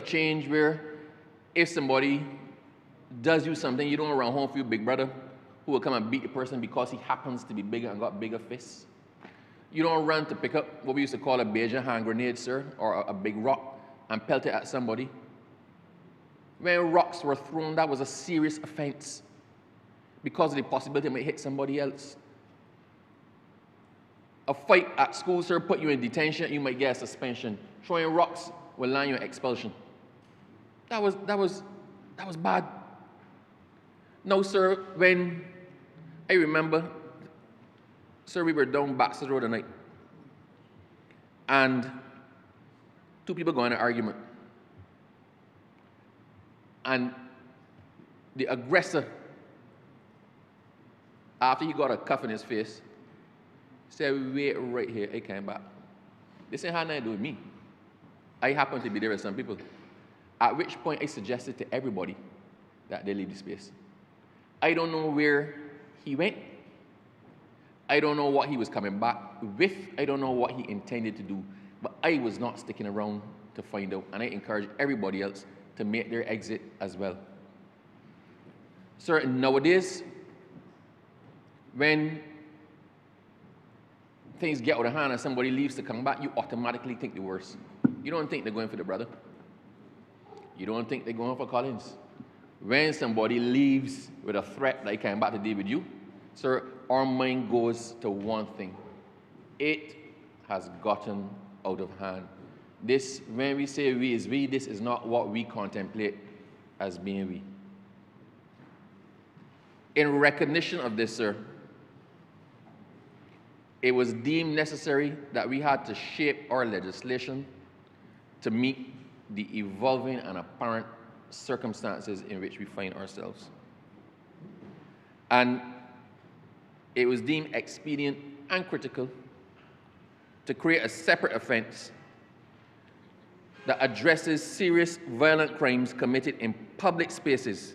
change where if somebody does you something, you don't run home for your big brother who will come and beat the person because he happens to be bigger and got bigger fists. You don't run to pick up what we used to call a Bajan hand grenade, sir, or a big rock and pelt it at somebody. When rocks were thrown, that was a serious offense because of the possibility it might hit somebody else. A fight at school, sir, put you in detention, you might get a suspension. Throwing rocks will land you in expulsion. That was bad. No, sir, when I remember, sir, we were down Baxter Road tonight, and two people got in an argument. And the aggressor, after he got a cuff in his face, said, wait right here, I came back. This ain't how nothing to do with me. I happen to be there with some people. At which point I suggested to everybody that they leave the space. I don't know where he went. I don't know what he was coming back with. I don't know what he intended to do. But I was not sticking around to find out. And I encourage everybody else to make their exit as well. Sir, nowadays, when things get out of hand and somebody leaves to come back, you automatically think the worst. You don't think they're going for the brother. You don't think they're going for Collins. When somebody leaves with a threat that he came back to deal with you, sir, our mind goes to one thing. It has gotten out of hand. This, when we say we is we, this is not what we contemplate as being we. In recognition of this, sir, it was deemed necessary that we had to shape our legislation to meet the evolving and apparent circumstances in which we find ourselves. And it was deemed expedient and critical to create a separate offense that addresses serious violent crimes committed in public spaces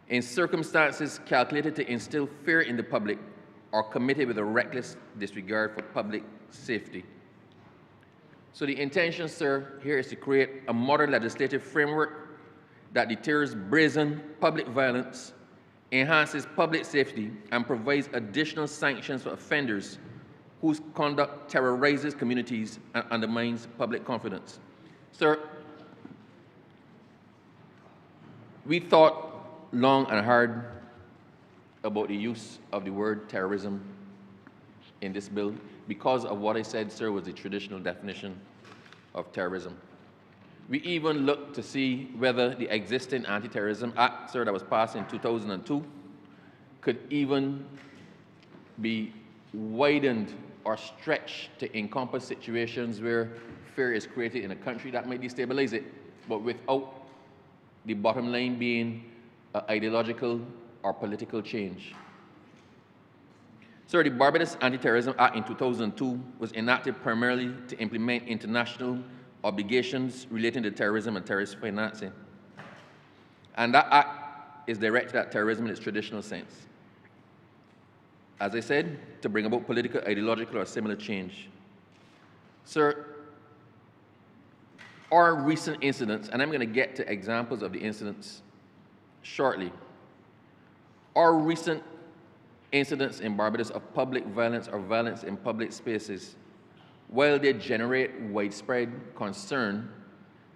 in circumstances calculated to instill fear in the public or committed with a reckless disregard for public safety. So the intention, sir, here is to create a modern legislative framework that deters brazen public violence, enhances public safety, and provides additional sanctions for offenders whose conduct terrorizes communities and undermines public confidence. Sir, we thought long and hard about the use of the word terrorism in this bill because of what I said, sir, was the traditional definition of terrorism. We even looked to see whether the existing Anti-Terrorism Act, sir, that was passed in 2002, could even be widened or stretched to encompass situations where fear is created in a country that might destabilize it, but without the bottom line being ideological or political change. Sir, the Barbados Anti-Terrorism Act in 2002 was enacted primarily to implement international obligations relating to terrorism and terrorist financing. And that act is directed at terrorism in its traditional sense. As I said, to bring about political, ideological, or similar change. Sir, our recent incidents, and I'm going to get to examples of the incidents shortly, our recent incidents in Barbados of public violence or violence in public spaces, while they generate widespread concern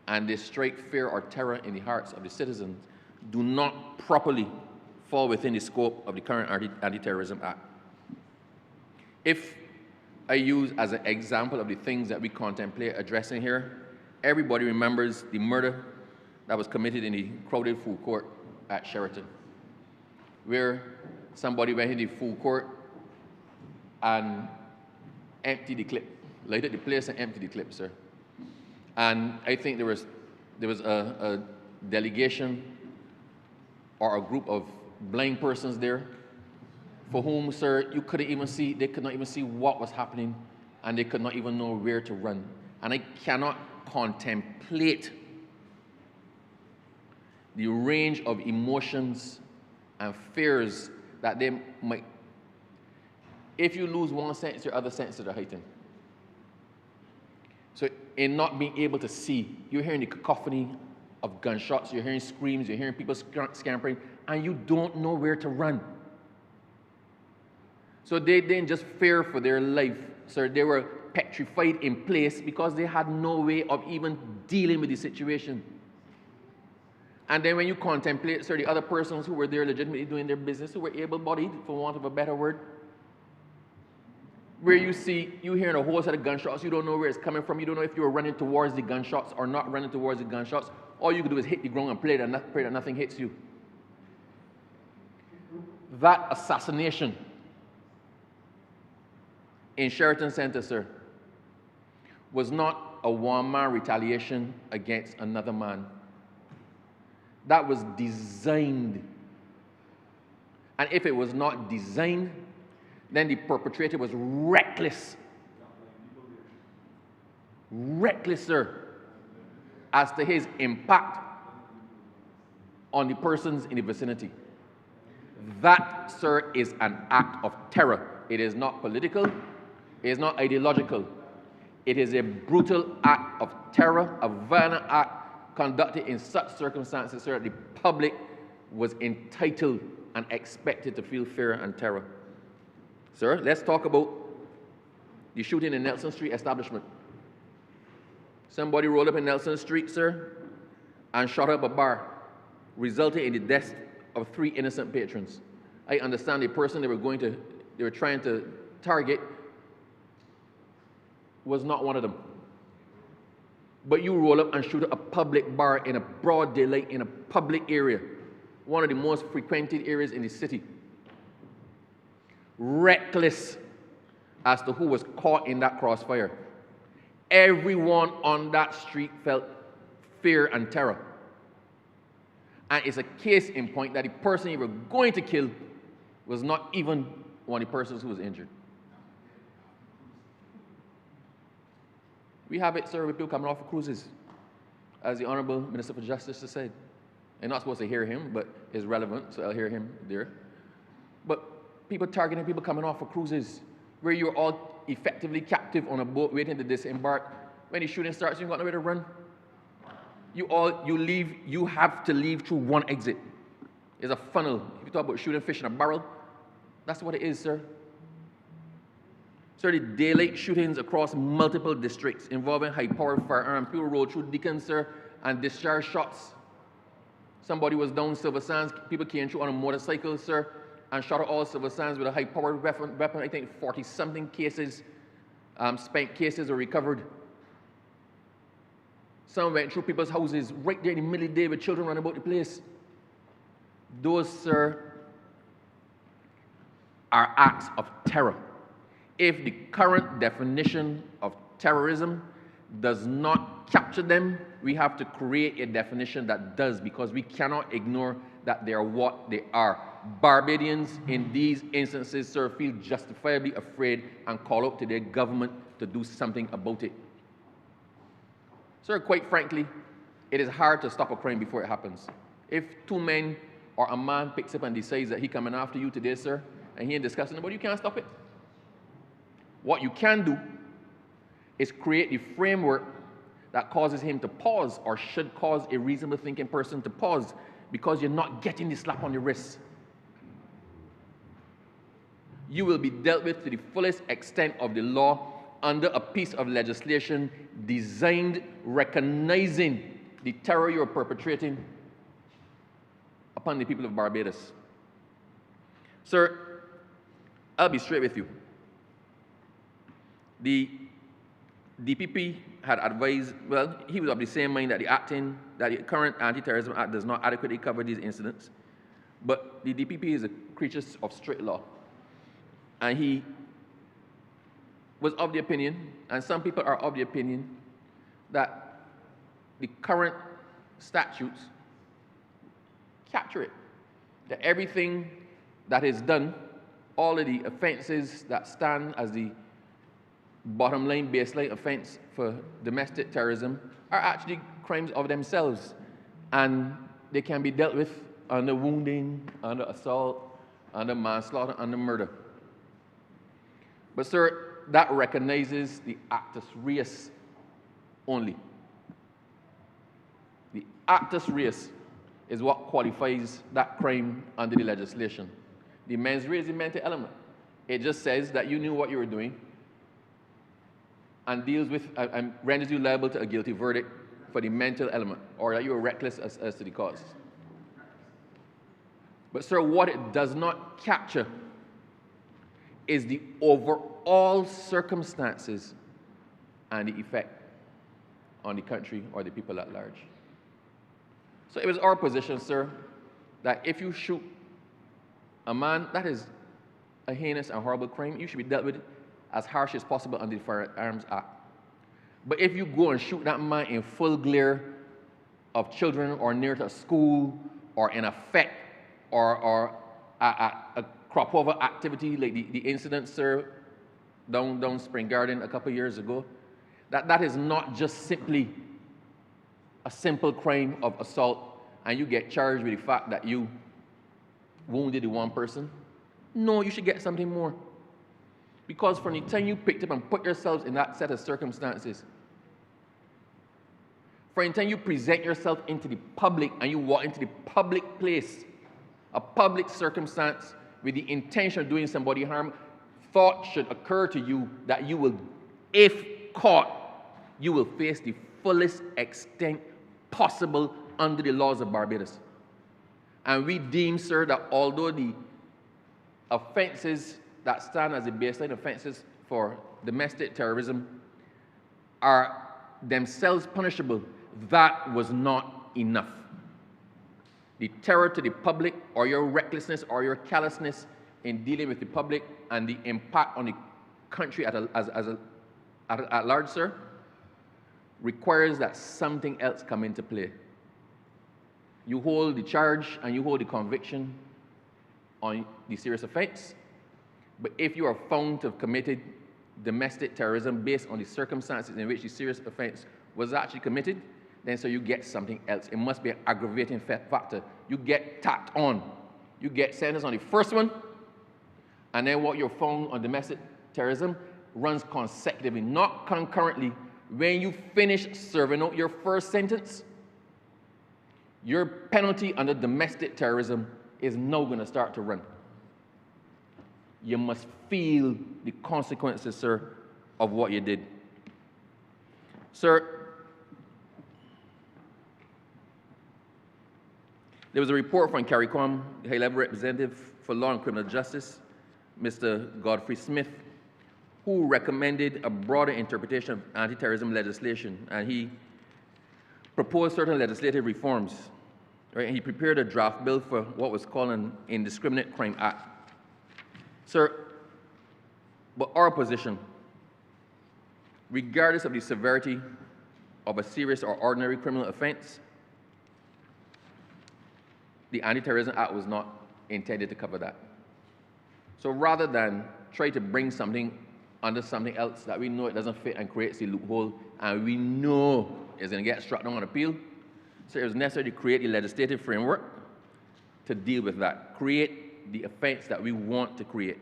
and they strike fear or terror in the hearts of the citizens, do not properly fall within the scope of the current Anti-Terrorism Act. If I use as an example of the things that we contemplate addressing here, everybody remembers the murder that was committed in the crowded food court at Sheraton, where somebody went into the food court and emptied the clip, lighted the place and emptied the clip, sir. And I think there was a delegation or a group of blind persons there for whom, sir, you couldn't even see, they could not even see what was happening, and they could not even know where to run. And I cannot contemplate the range of emotions and fears that they might, if you lose one sentence, your other sentences are heightened. So in not being able to see. You're hearing the cacophony of gunshots, you're hearing screams, you're hearing people scampering, and you don't know where to run. So they didn't just fear for their life, sir. They were petrified in place because they had no way of even dealing with the situation. And then when you contemplate, sir, the other persons who were there legitimately doing their business, who were able-bodied, for want of a better word, where you hearing a whole set of gunshots, you don't know where it's coming from, you don't know if you were running towards the gunshots or not running towards the gunshots. All you can do is hit the ground and pray that nothing hits you. That assassination in Sheraton Center, sir, was not a one-man retaliation against another man. That was designed. And if it was not designed, then the perpetrator was reckless. Reckless, sir, as to his impact on the persons in the vicinity. That, sir, is an act of terror. It is not political. It is not ideological. It is a brutal act of terror, a violent act conducted in such circumstances, sir, that the public was entitled and expected to feel fear and terror. Sir, let's talk about the shooting in Nelson Street establishment. Somebody rolled up in Nelson Street, sir, and shot up a bar, resulting in the death of 3 innocent patrons. I understand the person they were trying to target was not one of them. But you roll up and shoot up a public bar in a broad daylight in a public area, one of the most frequented areas in the city. Reckless as to who was caught in that crossfire. Everyone on that street felt fear and terror. And it's a case in point that the person you were going to kill was not even one of the persons who was injured. We have it, sir, with people coming off of cruises. As the Honourable Minister for Justice has said. I'm not supposed to hear him, but it's relevant, so I'll hear him there. But people targeting people coming off of cruises, where you're all effectively captive on a boat waiting to disembark. When the shooting starts, you've got nowhere to run. You have to leave through one exit. It's a funnel. If you talk about shooting fish in a barrel, that's what it is, sir. Sir, the daylight shootings across multiple districts involving high-powered firearms. People rolled through Deacon, sir, and discharged shots. Somebody was down Silver Sands. People came through on a motorcycle, sir, and shot at all Silver Sands with a high-powered weapon. I think 40-something cases, spent cases were recovered. Some went through people's houses right there in the middle of the day with children running about the place. Those, sir, are acts of terror. If the current definition of terrorism does not capture them, we have to create a definition that does, because we cannot ignore that they are what they are. Barbadians in these instances, sir, feel justifiably afraid and call out to their government to do something about it. Sir, quite frankly, it is hard to stop a crime before it happens. If 2 men or a man picks up and decides that he's coming after you today, sir, and he ain't discussing about it, you can't stop it. What you can do is create the framework that causes him to pause, or should cause a reasonable thinking person to pause, because you're not getting the slap on your wrist. You will be dealt with to the fullest extent of the law under a piece of legislation designed recognizing the terror you are perpetrating upon the people of Barbados. Sir, I'll be straight with you. The DPP had advised, well, he was of the same mind that the current Anti-Terrorism Act does not adequately cover these incidents. But the DPP is a creature of strict law. And he was of the opinion, and some people are of the opinion, that the current statutes capture it. That everything that is done, all of the offenses that stand as the bottom line, baseline offense for domestic terrorism are actually crimes of themselves. And they can be dealt with under wounding, under assault, under manslaughter, under murder. But sir, that recognizes the actus reus only. The actus reus is what qualifies that crime under the legislation. The mens rea is the mental element. It just says that you knew what you were doing and deals with and renders you liable to a guilty verdict for the mental element, or that you were reckless as to the cause. But sir, what it does not capture is the overall circumstances and the effect on the country or the people at large. So it was our position, sir, that if you shoot a man, that is a heinous and horrible crime. You should be dealt with as harsh as possible under the Firearms Act. But if you go and shoot that man in full glare of children or near to a school or in effect or a crop over activity like the incident, sir, down Spring Garden a couple of years ago, that is not just simply a simple crime of assault and you get charged with the fact that you wounded the one person. No, you should get something more. Because from the time you picked up and put yourselves in that set of circumstances, from the time you present yourself into the public and you walk into the public place, a public circumstance with the intention of doing somebody harm, thought should occur to you that you will, if caught, you will face the fullest extent possible under the laws of Barbados. And we deem, sir, that although the offenses that stand as the baseline offenses for domestic terrorism are themselves punishable, that was not enough. The terror to the public, or your recklessness or your callousness in dealing with the public and the impact on the country at large, sir, requires that something else come into play. You hold the charge and you hold the conviction on the serious offense, but if you are found to have committed domestic terrorism based on the circumstances in which the serious offense was actually committed, then so you get something else. It must be an aggravating factor. You get tacked on. You get sentenced on the first one, and then what you're found on domestic terrorism runs consecutively, not concurrently. When you finish serving out your first sentence, your penalty under domestic terrorism is now going to start to run. You must feel the consequences, sir, of what you did. Sir, there was a report from CARICOM, the high-level representative for law and criminal justice, Mr. Godfrey Smith, who recommended a broader interpretation of anti-terrorism legislation, and he proposed certain legislative reforms. Right? And he prepared a draft bill for what was called an Indiscriminate Crime Act. Sir, but our position, regardless of the severity of a serious or ordinary criminal offense, the Anti-Terrorism Act was not intended to cover that. So rather than try to bring something under something else that we know it doesn't fit and creates a loophole and we know is going to get struck down on appeal, so it was necessary to create a legislative framework to deal with that, create the offense that we want to create.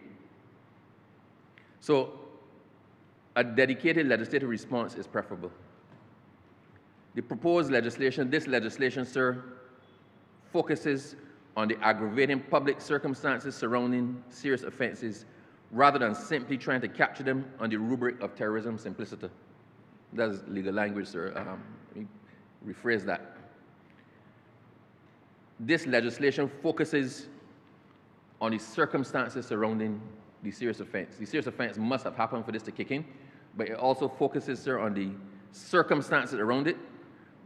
So a dedicated legislative response is preferable. The proposed legislation, this legislation, sir, focuses on the aggravating public circumstances surrounding serious offenses rather than simply trying to capture them on the rubric of terrorism simpliciter. That's legal language, sir. Let me rephrase that. This legislation focuses on the circumstances surrounding the serious offense. The serious offense must have happened for this to kick in, but it also focuses, sir, on the circumstances around it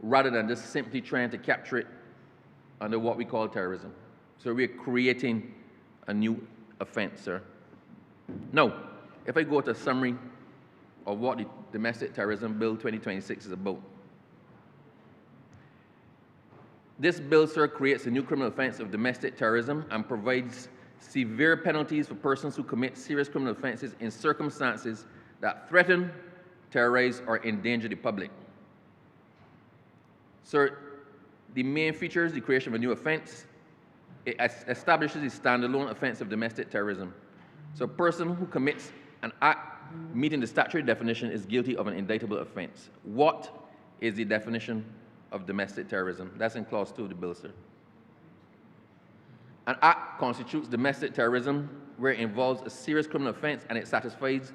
rather than just simply trying to capture it under what we call terrorism. So we're creating a new offense, sir. Now, if I go to a summary of what the Domestic Terrorism Bill 2026 is about. This bill, sir, creates a new criminal offense of domestic terrorism and provides severe penalties for persons who commit serious criminal offenses in circumstances that threaten, terrorize, or endanger the public. Sir, the main feature is the creation of a new offense. It establishes the standalone offense of domestic terrorism. So a person who commits an act meeting the statutory definition is guilty of an indictable offense. What is the definition of domestic terrorism. That's in Clause 2 of the bill, sir. An act constitutes domestic terrorism where it involves a serious criminal offense and it satisfies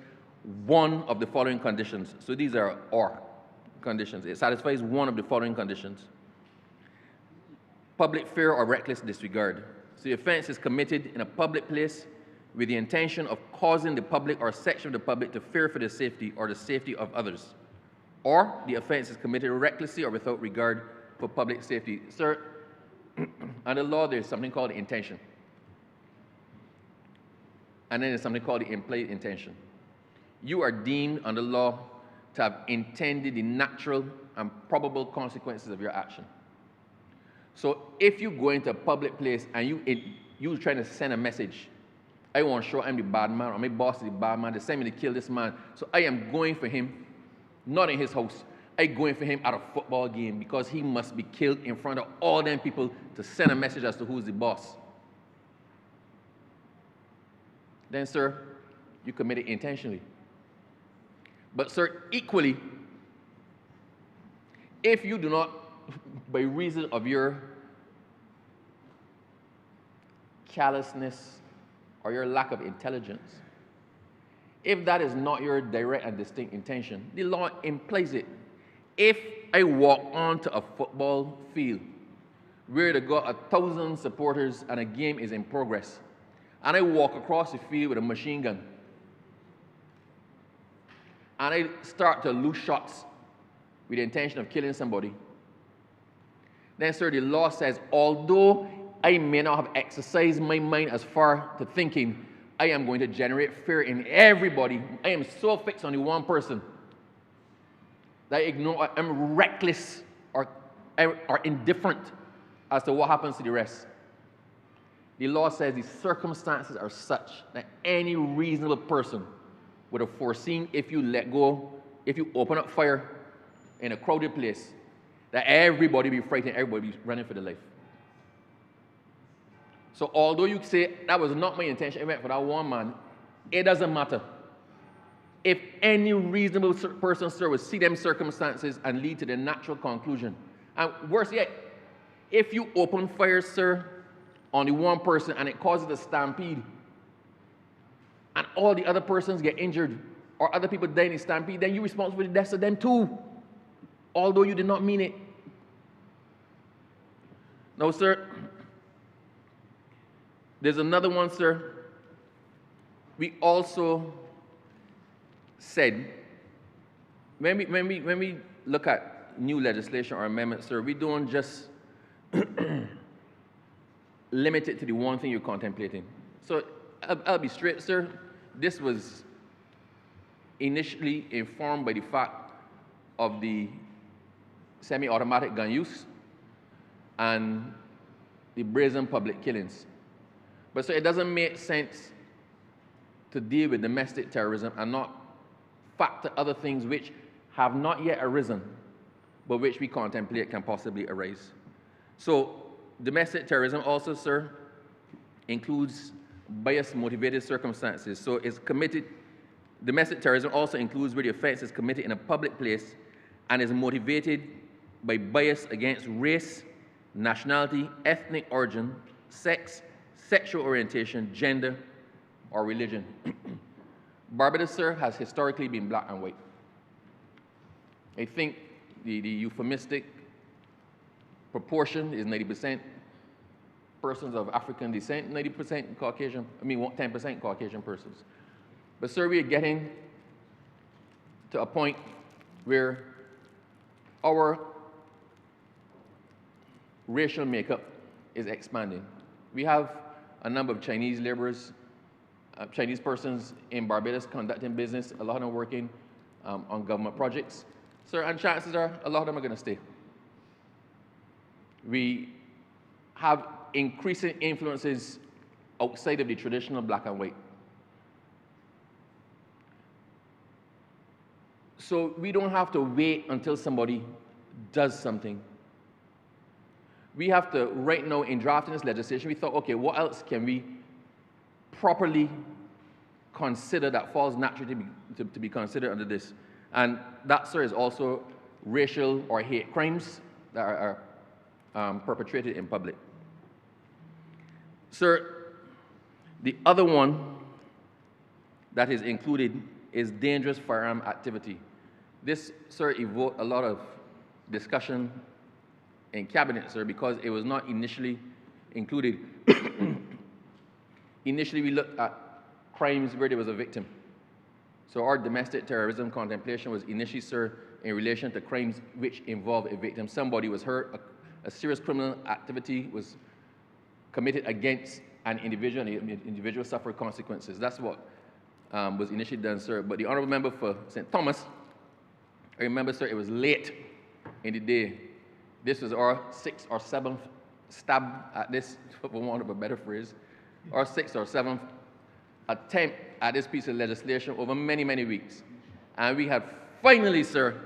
one of the following conditions. So these are or conditions. It satisfies one of the following conditions. Public fear or reckless disregard. So the offense is committed in a public place with the intention of causing the public or section of the public to fear for their safety or the safety of others. Or the offense is committed recklessly or without regard for public safety. Sir, under law, there's something called intention. And then there's something called the implied intention. You are deemed under law to have intended the natural and probable consequences of your action. So if you go into a public place and you're trying to send a message, I want to show I'm the bad man, or my boss is the bad man, they send me to kill this man, so I am going for him, not in his house. I'm going for him at a football game because he must be killed in front of all them people to send a message as to who's the boss. Then, sir, you commit it intentionally. But, sir, equally, if you do not, by reason of your callousness or your lack of intelligence, if that is not your direct and distinct intention, the law implies it. If I walk onto a football field where they got 1,000 supporters and a game is in progress, and I walk across the field with a machine gun, and I start to loose shots with the intention of killing somebody, then, sir, the law says, although I may not have exercised my mind as far to thinking, I am going to generate fear in everybody. I am so fixed on the one person that I'm reckless or indifferent as to what happens to the rest. The law says the circumstances are such that any reasonable person would have foreseen if you let go, if you open up fire in a crowded place, that everybody be frightened, everybody be running for their life. So although you say, that was not my intention, I went for that one man, it doesn't matter. If any reasonable person, sir, would see them circumstances and lead to the natural conclusion. And worse yet, if you open fire, sir, on the one person and it causes a stampede, and all the other persons get injured, or other people die in the stampede, then you're responsible for the deaths of them too, although you did not mean it. No, sir. There's another one, sir. We also said, when we look at new legislation or amendments, sir, we don't just limit it to the one thing you're contemplating. So I'll be straight, sir. This was initially informed by the fact of the semi-automatic gun use and the brazen public killings. But so it doesn't make sense to deal with domestic terrorism and not factor other things which have not yet arisen, but which we contemplate can possibly arise. So domestic terrorism also, sir, includes bias-motivated circumstances. So it's committed, domestic terrorism also includes where the offense is committed in a public place and is motivated by bias against race, nationality, ethnic origin, sex, sexual orientation, gender, or religion. Barbados, sir, has historically been black and white. I think the euphemistic proportion is 90% persons of African descent, 90% Caucasian, 10% Caucasian persons. But, sir, we are getting to a point where our racial makeup is expanding. We have a number of Chinese laborers, Chinese persons in Barbados conducting business, a lot of them working on government projects. Sir, and chances are a lot of them are going to stay. We have increasing influences outside of the traditional black and white. So we don't have to wait until somebody does something. We have to, right now, in drafting this legislation, we thought, okay, what else can we properly consider that falls naturally to be considered under this? And that, sir, is also racial or hate crimes that are perpetrated in public. Sir, the other one that is included is dangerous firearm activity. This, sir, evoked a lot of discussion in cabinet, sir, because it was not initially included. Initially, we looked at crimes where there was a victim. So our domestic terrorism contemplation was initially, sir, in relation to crimes which involve a victim. Somebody was hurt, a serious criminal activity was committed against an individual, and the individual suffered consequences. That's what was initially done, sir. But the Honourable Member for St. Thomas, I remember, sir, it was late in the day. This was our 6th or 7th stab at this, for want of a better phrase, our 6th or 7th attempt at this piece of legislation over many, many weeks. And we had finally, sir,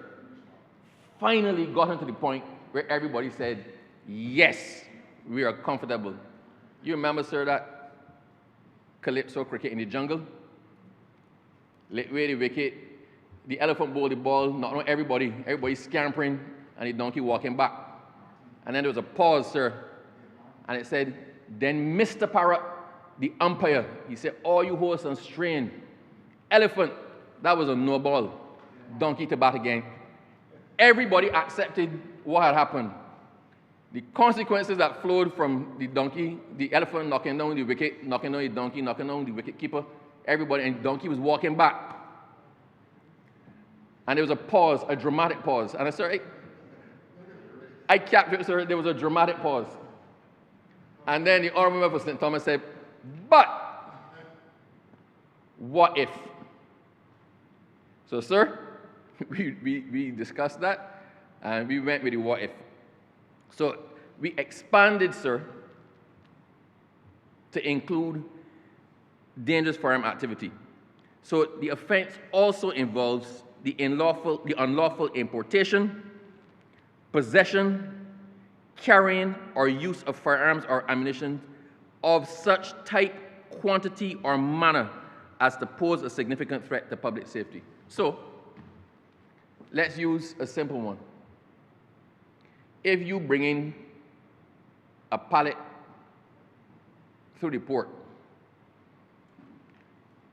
finally gotten to the point where everybody said, yes, we are comfortable. You remember, sir, that Calypso cricket in the jungle? Lit way the wicket, the elephant bowled the ball, not everybody scampering, and the donkey walking back. And then there was a pause, sir, and it said, then Mr. Parrot, the umpire, he said, all you horse and strain. Elephant, that was a no ball. Donkey to bat again. Everybody accepted what had happened. The consequences that flowed from the donkey, the elephant knocking down the wicket, knocking down the donkey, knocking down the wicket keeper, everybody, and the donkey was walking back. And there was a pause, a dramatic pause. And I said, I captured, sir, there was a dramatic pause. And then the Honourable Member for St. Thomas said, but what if? So, sir, we discussed that, and we went with the what if. So we expanded, sir, to include dangerous firearm activity. So the offense also involves the unlawful importation, possession, carrying, or use of firearms or ammunition of such type, quantity, or manner as to pose a significant threat to public safety. So let's use a simple one. If you bring in a pallet through the port,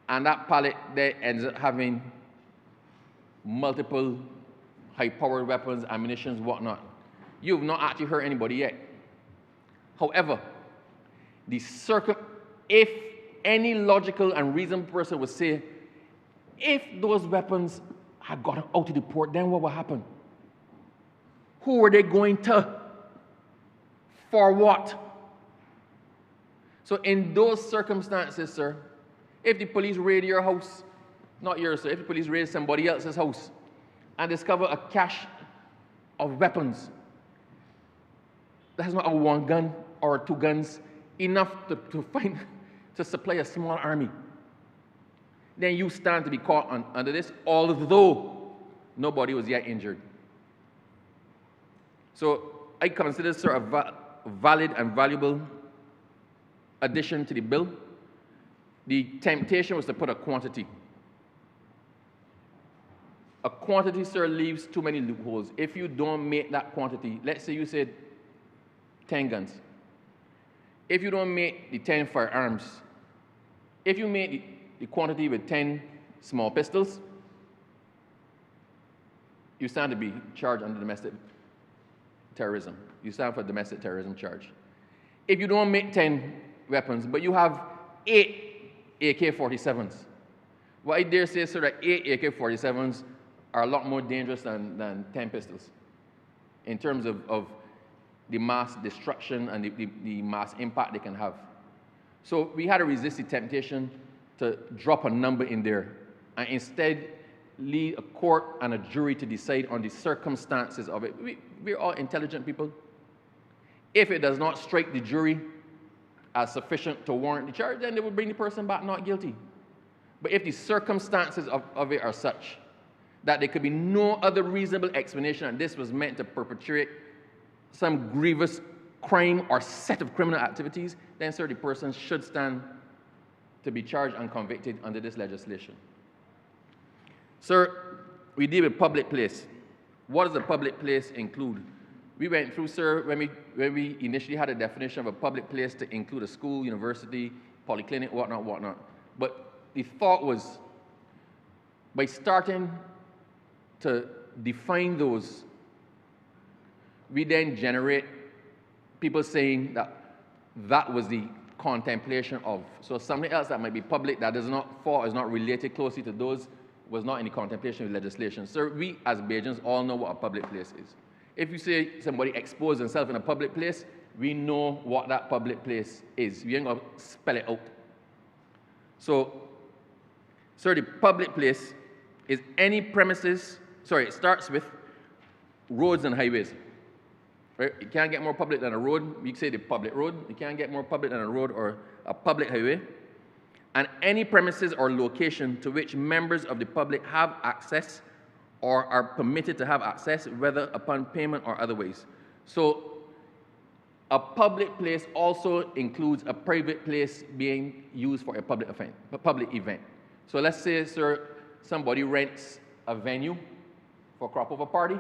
and that pallet there ends up having multiple high-powered weapons, ammunition, whatnot, you've not actually hurt anybody yet. However, if any logical and reasonable person would say, if those weapons had gotten out of the port, then what would happen? Who were they going to? For what? So in those circumstances, sir, if the police raid your house, not yours, sir, if the police raid somebody else's house and discover a cache of weapons that has not a one gun or two guns, enough to supply a small army, then you stand to be caught under this, although nobody was yet injured. So I consider, sir, a valid and valuable addition to the bill. The temptation was to put a quantity. A quantity, sir, leaves too many loopholes. If you don't make that quantity, let's say you said 10 guns. If you don't make the 10 firearms, if you make the quantity with 10 small pistols, you stand to be charged under domestic terrorism. You stand for a domestic terrorism charge. If you don't make 10 weapons, but you have 8 AK-47s, what I dare say, sir, that 8 AK-47s are a lot more dangerous than 10 pistols in terms of the mass destruction and the mass impact they can have. So we had to resist the temptation to drop a number in there and instead leave a court and a jury to decide on the circumstances of it. We're all intelligent people. If it does not strike the jury as sufficient to warrant the charge, then they will bring the person back not guilty. But if the circumstances of it are such that there could be no other reasonable explanation and this was meant to perpetrate some grievous crime or set of criminal activities, then, sir, the person should stand to be charged and convicted under this legislation. Sir, we deal with public place. What does a public place include? We went through, sir, when we initially had a definition of a public place to include a school, university, polyclinic, whatnot. But the thought was, by starting to define those, we then generate people saying that that was the contemplation of. So something else that might be public that does not fall, is not related closely to those, was not in the contemplation of legislation. So we as Bajans all know what a public place is. If you say somebody exposed themselves in a public place, we know what that public place is. We ain't gonna spell it out. So, sir, the public place is any premises, it starts with roads and highways. Right? You can't get more public than a road. You can say the public road. You can't get more public than a road or a public highway. And any premises or location to which members of the public have access or are permitted to have access, whether upon payment or otherwise. So a public place also includes a private place being used for a public event. So let's say, sir, somebody rents a venue for a crop over party,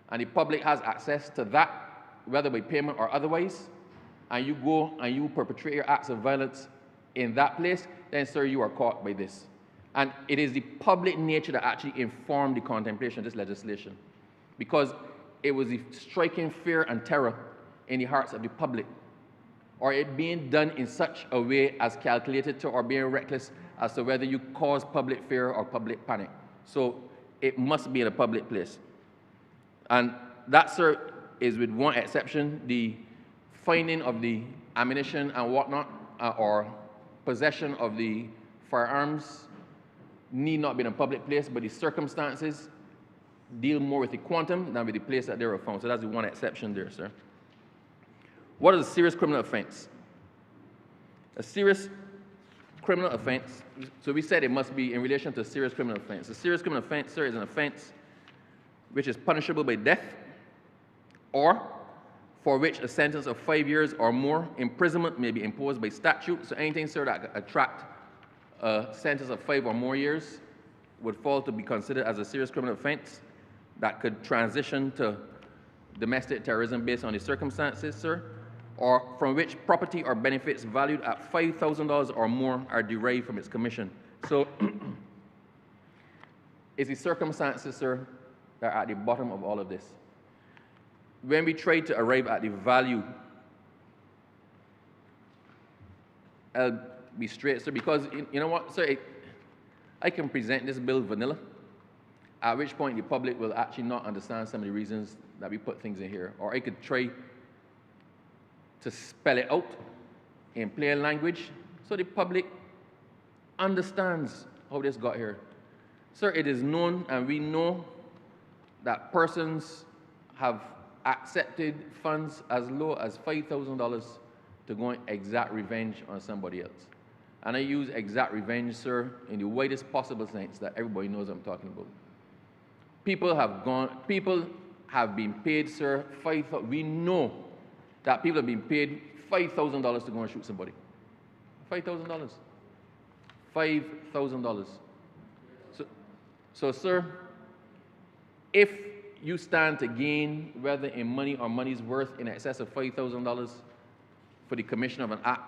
and the public has access to that, whether by payment or otherwise, and you go and you perpetrate your acts of violence in that place, then, sir, you are caught by this. And it is the public nature that actually informed the contemplation of this legislation, because it was the striking fear and terror in the hearts of the public, or it being done in such a way as calculated to, or being reckless as to whether you cause public fear or public panic. So it must be in a public place. And that, sir, is with one exception: the finding of the ammunition and whatnot, or possession of the firearms need not be in a public place, but the circumstances deal more with the quantum than with the place that they were found. So that's the one exception there, sir. What is a serious criminal offense? A serious criminal offense, so we said it must be in relation to a serious criminal offense. A serious criminal offense, sir, is an offense which is punishable by death, or for which a sentence of 5 years or more imprisonment may be imposed by statute. So anything, sir, that attract a sentence of 5 or more years would fall to be considered as a serious criminal offense that could transition to domestic terrorism based on the circumstances, sir, or from which property or benefits valued at $5,000 or more are derived from its commission. So it's the circumstances, sir, that are at the bottom of all of this. When we try to arrive at the value, I'll be straight, sir, because you know what, sir, I can present this bill vanilla, at which point the public will actually not understand some of the reasons that we put things in here. Or I could try to spell it out in plain language so the public understands how this got here. Sir, it is known, and we know, that persons have accepted funds as low as $5,000 to go and exact revenge on somebody else. And I use exact revenge, sir, in the widest possible sense that everybody knows what I'm talking about. People have been paid, sir, we know that people have been paid $5,000 to go and shoot somebody. $5,000. $5,000. So, sir, if you stand to gain, whether in money or money's worth, in excess of $5,000 for the commission of an act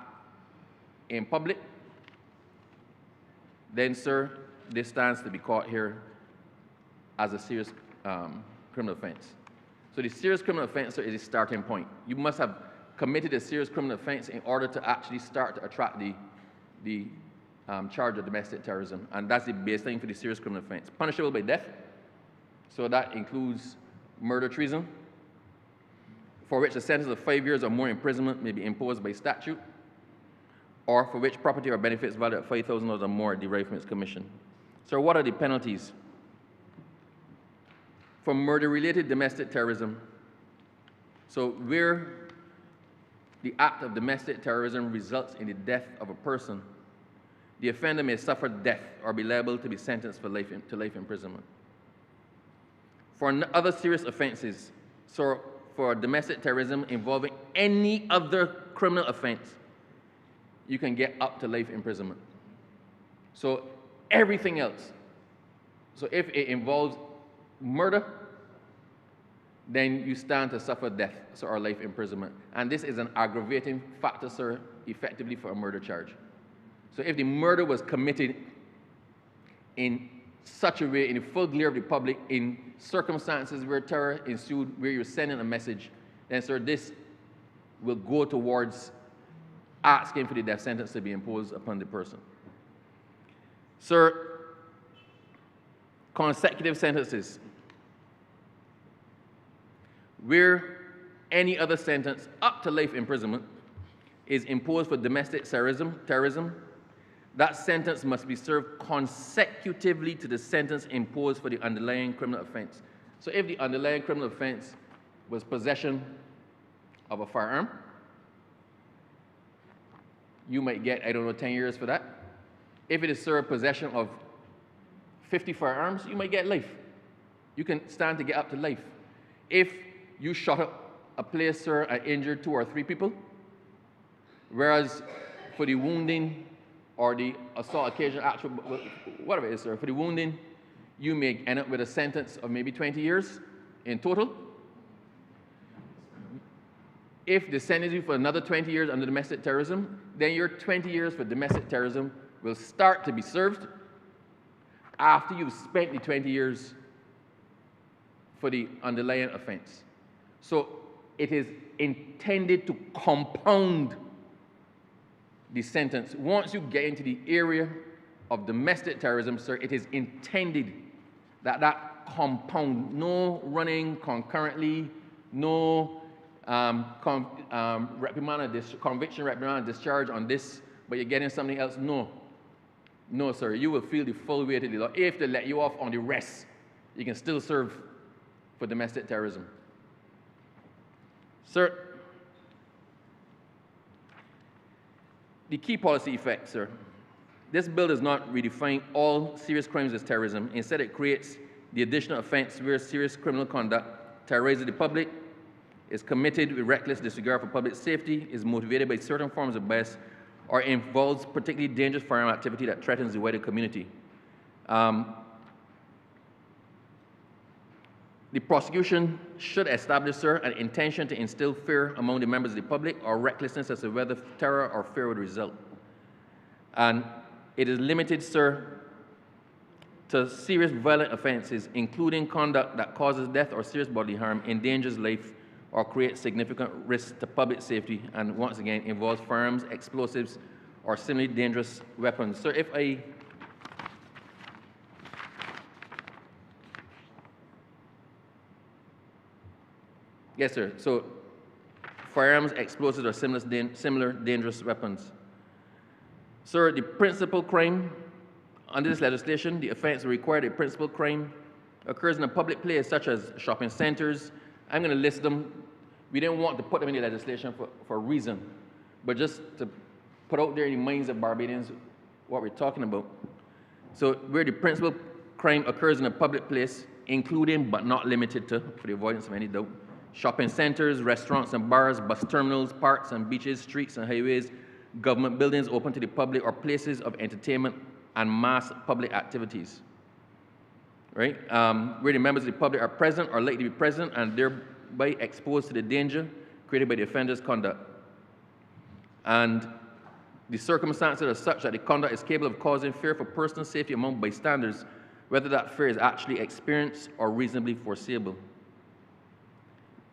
in public, then, sir, this stands to be caught here as a serious criminal offense. So the serious criminal offense, sir, is a starting point. You must have committed a serious criminal offense in order to actually start to attract the charge of domestic terrorism, and that's the baseline for the serious criminal offense. Punishable by death, so that includes murder, treason, for which a sentence of 5 years or more imprisonment may be imposed by statute, or for which property or benefits valued at $5,000 or more are derived from its commission. So what are the penalties? For murder-related domestic terrorism, so where the act of domestic terrorism results in the death of a person, the offender may suffer death or be liable to be sentenced to life imprisonment. For other serious offenses, so for domestic terrorism involving any other criminal offense, you can get up to life imprisonment. So everything else, so if it involves murder, then you stand to suffer death, sir, or life imprisonment. And this is an aggravating factor, sir, effectively for a murder charge. So if the murder was committed in such a way, in the full glare of the public, in circumstances where terror ensued, where you're sending a message, then, sir, this will go towards asking for the death sentence to be imposed upon the person. Sir, consecutive sentences, where any other sentence up to life imprisonment is imposed for domestic terrorism, that sentence must be served consecutively to the sentence imposed for the underlying criminal offense. So if the underlying criminal offense was possession of a firearm, you might get, 10 years for that. If it is served possession of 50 firearms, you might get life. You can stand to get up to life. If you shot up a place, sir, and injured 2 or 3 people, whereas for the wounding or the assault occasion, actual, whatever it is, sir, for the wounding, you may end up with a sentence of maybe 20 years in total. If they sentence you for another 20 years under domestic terrorism, then your 20 years for domestic terrorism will start to be served after you've spent the 20 years for the underlying offense. So it is intended to compound the sentence. Once you get into the area of domestic terrorism, sir, it is intended that that compound, no running concurrently, no conviction, reprimand, discharge on this, but you're getting something else. No. No, sir. You will feel the full weight of the law. If they let you off on the rest, you can still serve for domestic terrorism. Sir, the key policy effect, sir. This bill does not redefine all serious crimes as terrorism. Instead, it creates the additional offense where serious criminal conduct terrorizes the public, is committed with reckless disregard for public safety, is motivated by certain forms of bias, or involves particularly dangerous firearm activity that threatens the wider community. The prosecution should establish, sir, an intention to instill fear among the members of the public or recklessness as to whether terror or fear would result. And it is limited, sir, to serious violent offenses, including conduct that causes death or serious bodily harm, endangers life, or creates significant risk to public safety, and once again involves firearms, explosives, or similarly dangerous weapons. Sir, if I yes, sir. So firearms, explosives, or similar dangerous weapons. Sir, the principal crime under this legislation, the offense required a principal crime occurs in a public place such as shopping centers. I'm going to list them. We didn't want to put them in the legislation for a reason, but just to put out there in the minds of Barbadians what we're talking about. So where the principal crime occurs in a public place, including but not limited to, for the avoidance of any doubt, shopping centers, restaurants and bars, bus terminals, parks and beaches, streets and highways, government buildings open to the public, or places of entertainment and mass public activities. Right? Where the members of the public are present or likely to be present and thereby exposed to the danger created by the offender's conduct. And the circumstances are such that the conduct is capable of causing fear for personal safety among bystanders, whether that fear is actually experienced or reasonably foreseeable.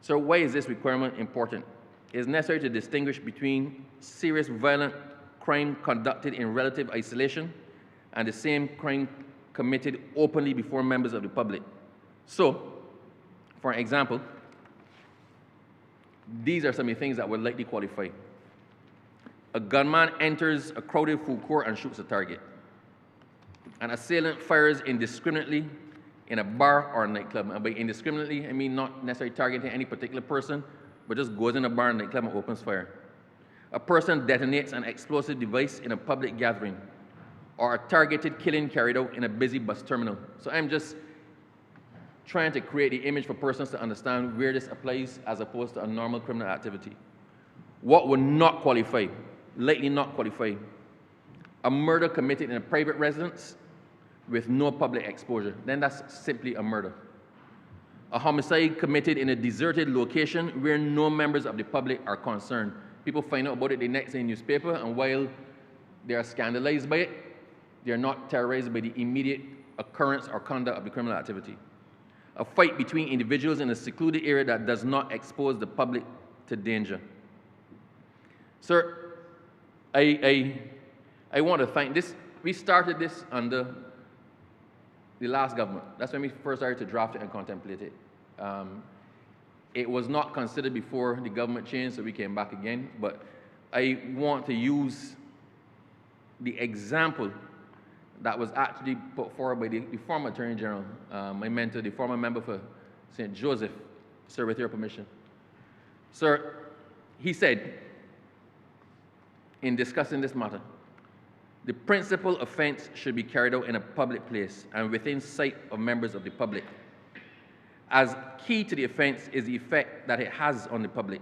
So why is this requirement important? It is necessary to distinguish between serious violent crime conducted in relative isolation and the same crime committed openly before members of the public. So, for example, these are some of the things that would likely qualify. A gunman enters a crowded food court and shoots a target. An assailant fires indiscriminately in a bar or a nightclub. And by indiscriminately, I mean not necessarily targeting any particular person, but just goes in a bar or nightclub and opens fire. A person detonates an explosive device in a public gathering, or a targeted killing carried out in a busy bus terminal. So I'm just trying to create the image for persons to understand where this applies as opposed to a normal criminal activity. What would not qualify, likely not qualify? A murder committed in a private residence with no public exposure. Then that's simply a murder. a homicide committed in a deserted location where no members of the public are concerned. People find out about it the next day in the newspaper, and while they are scandalized by it, they are not terrorized by the immediate occurrence or conduct of the criminal activity. A fight between individuals in a secluded area that does not expose the public to danger. Sir, I want to thank this. We started this under the last government. That's when we first started to draft it and contemplate it. It was not considered before the government changed, so we came back again. But I want to use the example that was actually put forward by the former Attorney General, my mentor, the former member for St. Joseph, sir, with your permission. Sir, he said, in discussing this matter, the principal offense should be carried out in a public place and within sight of members of the public. As key to the offense is the effect that it has on the public.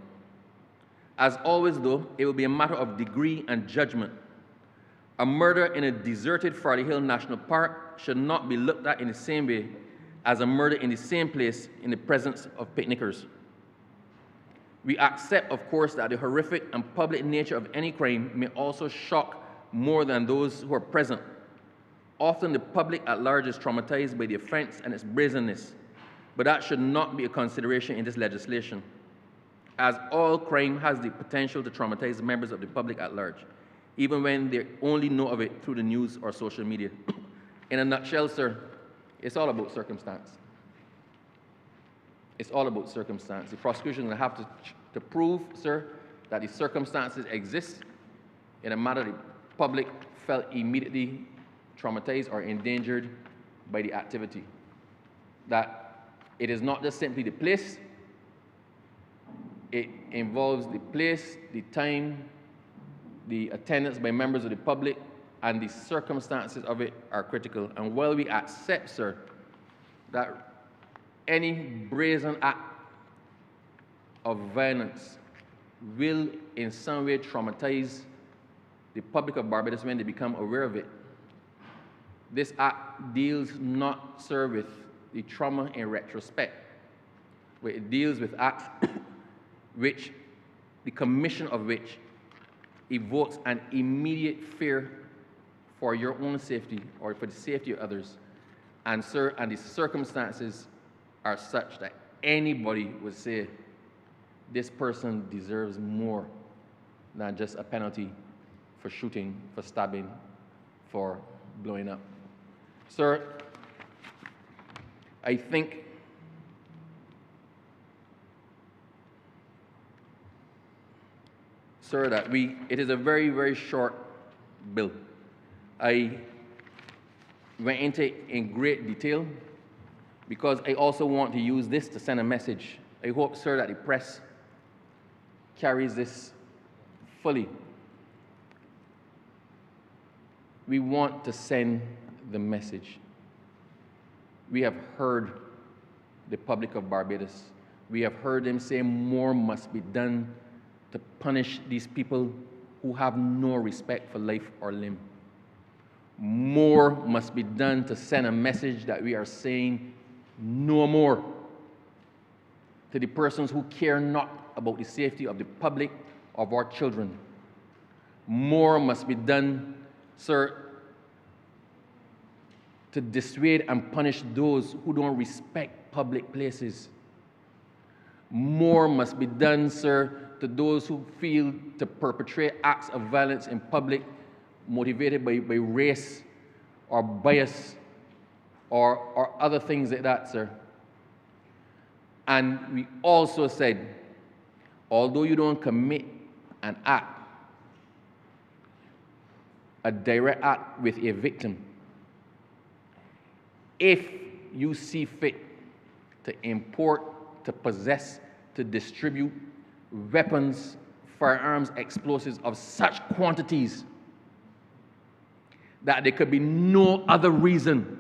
As always, though, it will be a matter of degree and judgment. A murder in a deserted Farley Hill National Park should not be looked at in the same way as a murder in the same place in the presence of picnickers. We accept, of course, that the horrific and public nature of any crime may also shock more than those who are present. Often the public at large is traumatized by the offense and its brazenness, but that should not be a consideration in this legislation, as all crime has the potential to traumatize members of the public at large, even when they only know of it through the news or social media. In a nutshell, sir, it's all about circumstance. It's all about circumstance. The prosecution will have to prove, sir, that the circumstances exist in a matter the public felt immediately traumatized or endangered by the activity. That it is not just simply the place, it involves the place, the time, the attendance by members of the public, and the circumstances of it are critical. And while we accept, sir, that any brazen act of violence will in some way traumatize the public of Barbados when they become aware of it, this act deals not, sir, with the trauma in retrospect, where it deals with acts which, the commission of which evokes an immediate fear for your own safety or for the safety of others. And sir, and the circumstances are such that anybody would say this person deserves more than just a penalty for shooting, for stabbing, for blowing up. Sir, I think sir, that it is a very, very short bill. I went into it in great detail because I also want to use this to send a message. I hope, sir, that the press carries this fully. We want to send the message. We have heard the public of Barbados. We have heard them say more must be done to punish these people who have no respect for life or limb. More must be done to send a message that we are saying no more to the persons who care not about the safety of the public, of our children. More must be done, sir, to dissuade and punish those who don't respect public places. More must be done, sir, to those who feel to perpetrate acts of violence in public motivated by race or bias or other things like that, sir. And we also said, although you don't commit an act, a direct act with a victim, if you see fit to import, to possess, to distribute weapons, firearms, explosives of such quantities that there could be no other reason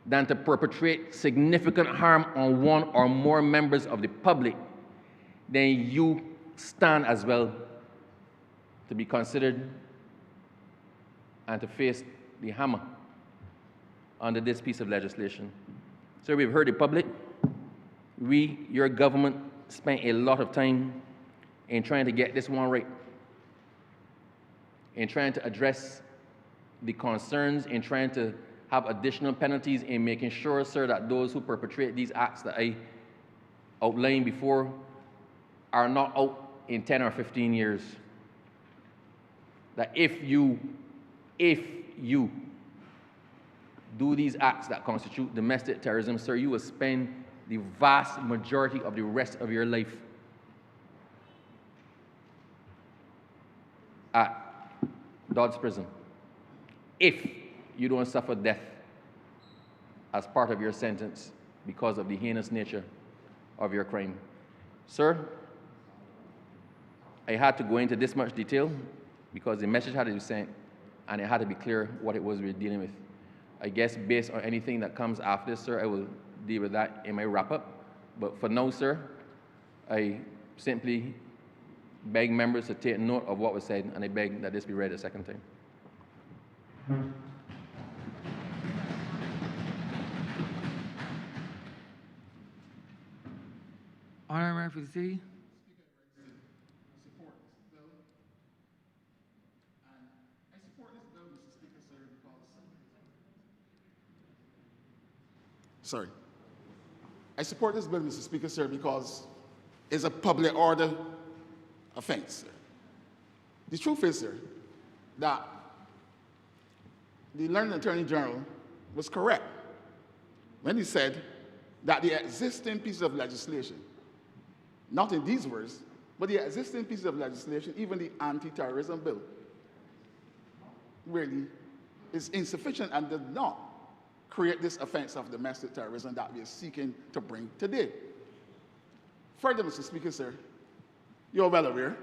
than to perpetrate significant harm on one or more members of the public, then you stand as well to be considered and to face the hammer under this piece of legislation. So we've heard the public, your government, spent a lot of time in trying to get this one right, in trying to address the concerns, in trying to have additional penalties, in making sure, sir, that those who perpetrate these acts that I outlined before are not out in 10 or 15 years. That if you do these acts that constitute domestic terrorism, sir, you will spend the vast majority of the rest of your life at Dodds Prison, if you don't suffer death as part of your sentence because of the heinous nature of your crime. Sir, I had to go into this much detail because the message had to be sent and it had to be clear what it was we were dealing with. I guess based on anything that comes after this, sir, I will deal with that in my wrap-up. But for now, sir, I simply beg members to take note of what was said, and I beg that this be read a second time. Honourable member for the city. Sorry. I support this bill, Mr. Speaker, sir, because it's a public order offense, sir. The truth is, sir, that the learned Attorney General was correct when he said that the existing piece of legislation, not in these words, but the existing piece of legislation, even the anti-terrorism bill, really is insufficient and does not create this offense of domestic terrorism that we are seeking to bring today. Further, Mr. Speaker, sir, you're well aware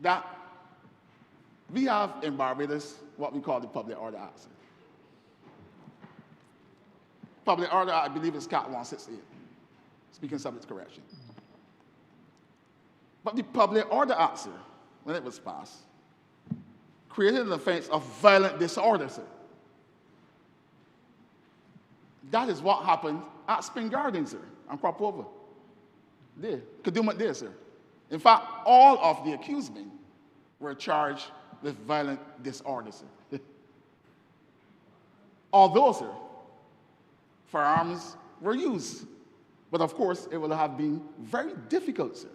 that we have in Barbados what we call the Public Order Act. Sir. Public Order, I believe, is Cat 168, speaking subject to correction. But the Public Order Act, sir, when it was passed, created an offense of violent disorder, sir. That is what happened at Spring Gardens, sir, and crop over. There, Kadooment there, sir. In fact, all of the accused men were charged with violent disorder, sir. Although, sir, firearms were used. But of course, it would have been very difficult, sir,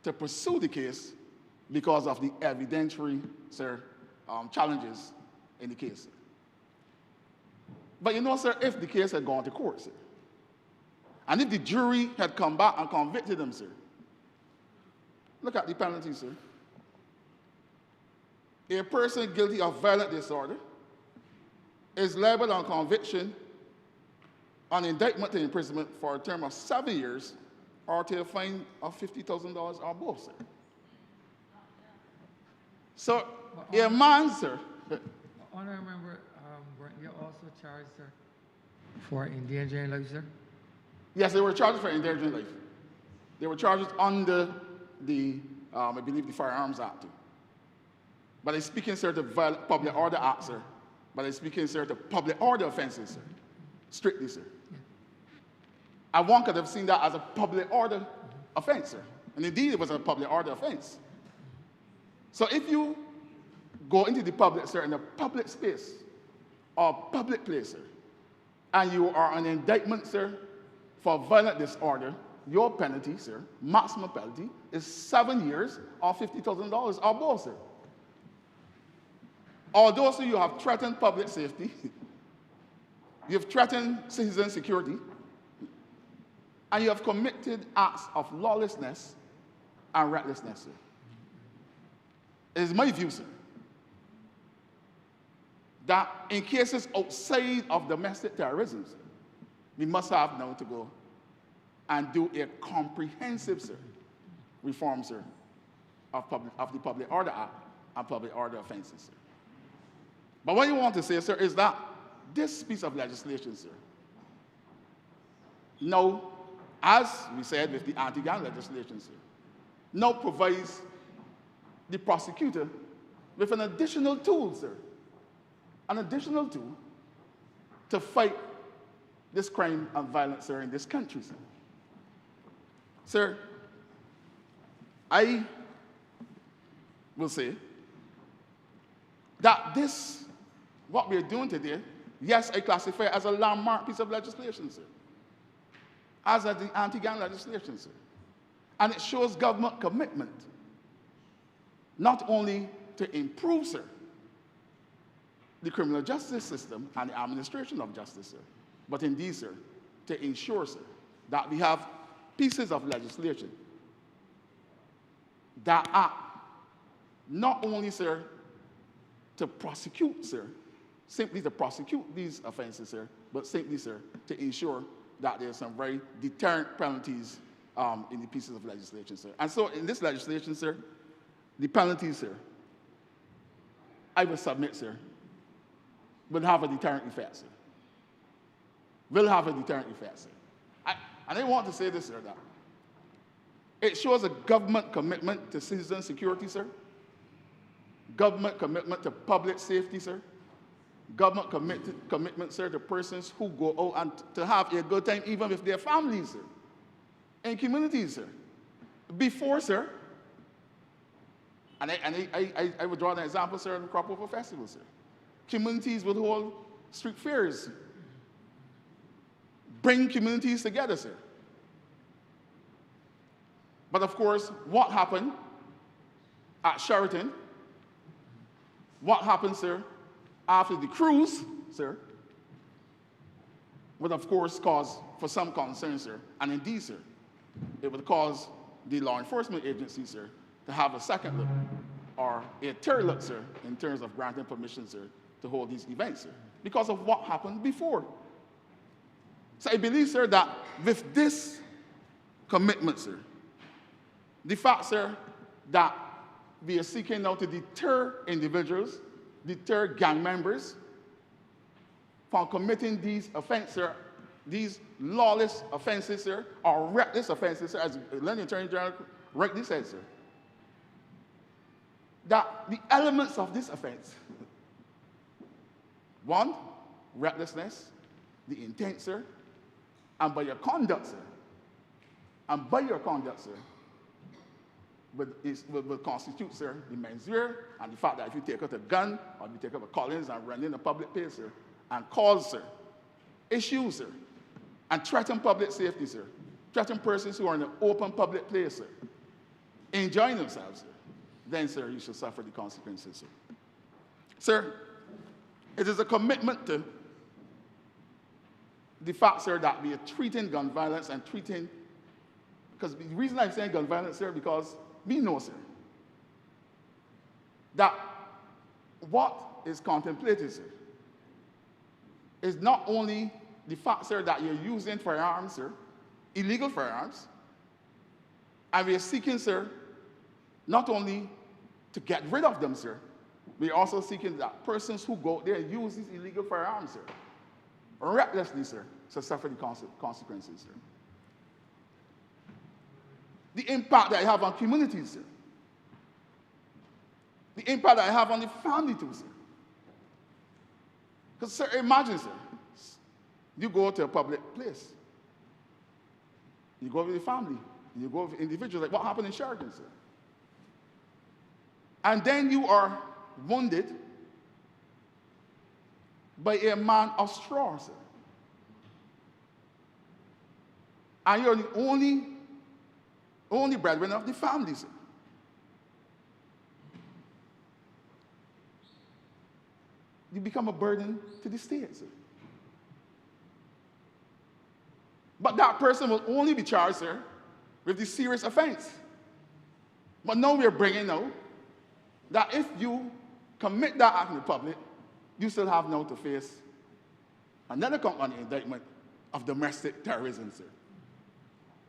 to pursue the case because of the evidentiary, sir, challenges in the case, sir. But you know, sir, if the case had gone to court, sir, and if the jury had come back and convicted them, sir, look at the penalty, sir. A person guilty of violent disorder is liable on conviction on indictment to imprisonment for a term of 7 years or to a fine of $50,000 or both, sir. So, a man, sir. Honourable member, weren't you also charged, sir, for endangering life, sir? Yes, they were charged for endangering life. They were charged under the, I believe, the Firearms Act, too. But I'm speaking, sir, to Public Order Act, sir. But I'm speaking, sir, to public order offenses, sir. Strictly, sir. Yeah. And one could have seen that as a public order offense, sir. And indeed, it was a public order offense. So if you go into the public, sir, in a public space or public place, sir, and you are on indictment, sir, for violent disorder, your penalty, sir, maximum penalty, is 7 years or $50,000 or both, sir. Although, sir, you have threatened public safety, you have threatened citizen security, and you have committed acts of lawlessness and recklessness, sir. It is my view, sir, that in cases outside of domestic terrorism, sir, we must have now to go and do a comprehensive, sir, reform, sir, of the Public Order Act and public order offenses, sir. But what you want to say, sir, is that this piece of legislation, sir, now, as we said with the anti-gang legislation, sir, now provides the prosecutor with an additional tool, sir, an additional tool to fight this crime and violence, sir, in this country, sir. Sir, I will say that this, what we're doing today, yes, I classify it as a landmark piece of legislation, sir, as the anti-gang legislation, sir. And it shows government commitment, not only to improve, sir, the criminal justice system and the administration of justice, sir, but indeed, sir, to ensure, sir, that we have pieces of legislation that act not only, sir, to prosecute, sir, simply to prosecute these offenses, sir, but simply, sir, to ensure that there's some very deterrent penalties in the pieces of legislation, sir. And so in this legislation, sir, the penalties, sir, I will submit, sir, will have a deterrent effect, sir. Will have a deterrent effect, sir. And I want to say this, sir, that it shows a government commitment to citizen security, sir. Government commitment to public safety, sir. Government commitment, sir, to persons who go out and to have a good time, even with their families, sir, in communities, sir. Before, sir, and I would draw an example, sir, of the Crop Over Festival, sir. Communities would hold street fairs, bring communities together, sir. But of course, what happened at Sheraton, what happened, sir, after the cruise, sir, would of course cause for some concern, sir, and indeed, sir, it would cause the law enforcement agency, sir, to have a second look or a third look, sir, in terms of granting permission, sir, to hold these events, sir, because of what happened before. So I believe, sir, that with this commitment, sir, the fact, sir, that we are seeking now to deter individuals, deter gang members from committing these offenses, sir, these lawless offenses, sir, or reckless offenses, sir, as the Learning Attorney General rightly said, sir, that the elements of this offense, one, recklessness, the intent, sir, and by your conduct, sir, will constitute, sir, the mens rea, and the fact that if you take out a gun or you take out a Collins and run in a public place, sir, and cause, sir, issues, sir, and threaten public safety, sir, threaten persons who are in an open public place, sir, enjoying themselves, sir, then, sir, you should suffer the consequences, sir. Sir, it is a commitment to the fact, sir, that we are treating gun violence and treating, because the reason I'm saying gun violence, sir, because we know, sir, that what is contemplated, sir, is not only the fact, sir, that you're using firearms, sir, illegal firearms, and we are seeking, sir, not only to get rid of them, sir, we're also seeking that persons who go out there and use these illegal firearms, sir, recklessly, sir, to suffer the consequences, sir. The impact that I have on communities, sir. The impact that I have on the family, too, sir. Because, sir, imagine, sir, you go to a public place. You go with your family. You go with individuals, like what happened in Sheraton, sir. And then you are wounded by a man of straw, sir. And you're the only breadwinner of the family, sir. You become a burden to the state, sir. But that person will only be charged, sir, with the serious offense. But now we're bringing out that if you commit that act in the public, you still have now to face another count on the indictment of domestic terrorism, sir.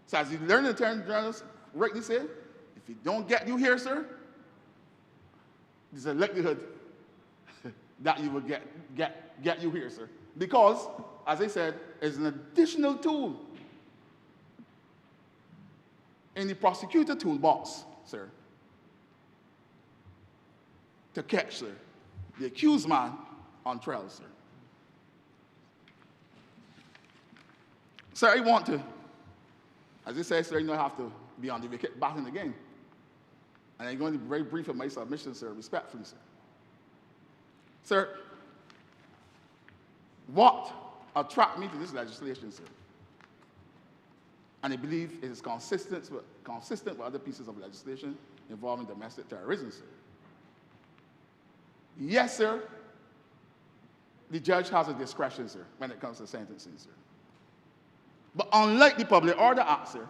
So as you learn the term journalists rightly say, if it don't get you here, sir, there's a likelihood that you will get you here, sir. Because, as I said, it's an additional tool in the prosecutor toolbox, sir, to catch, sir, the accused man on trial, sir. Sir, I want to, as I said, sir, you don't have to be on the wicket batting again. And I'm going to be very brief in my submission, sir, respectfully, sir. Sir, what attracted me to this legislation, sir? And I believe it is consistent with other pieces of legislation involving domestic terrorism, sir. Yes, sir, the judge has a discretion, sir, when it comes to sentencing, sir. But unlike the Public Order Act, sir,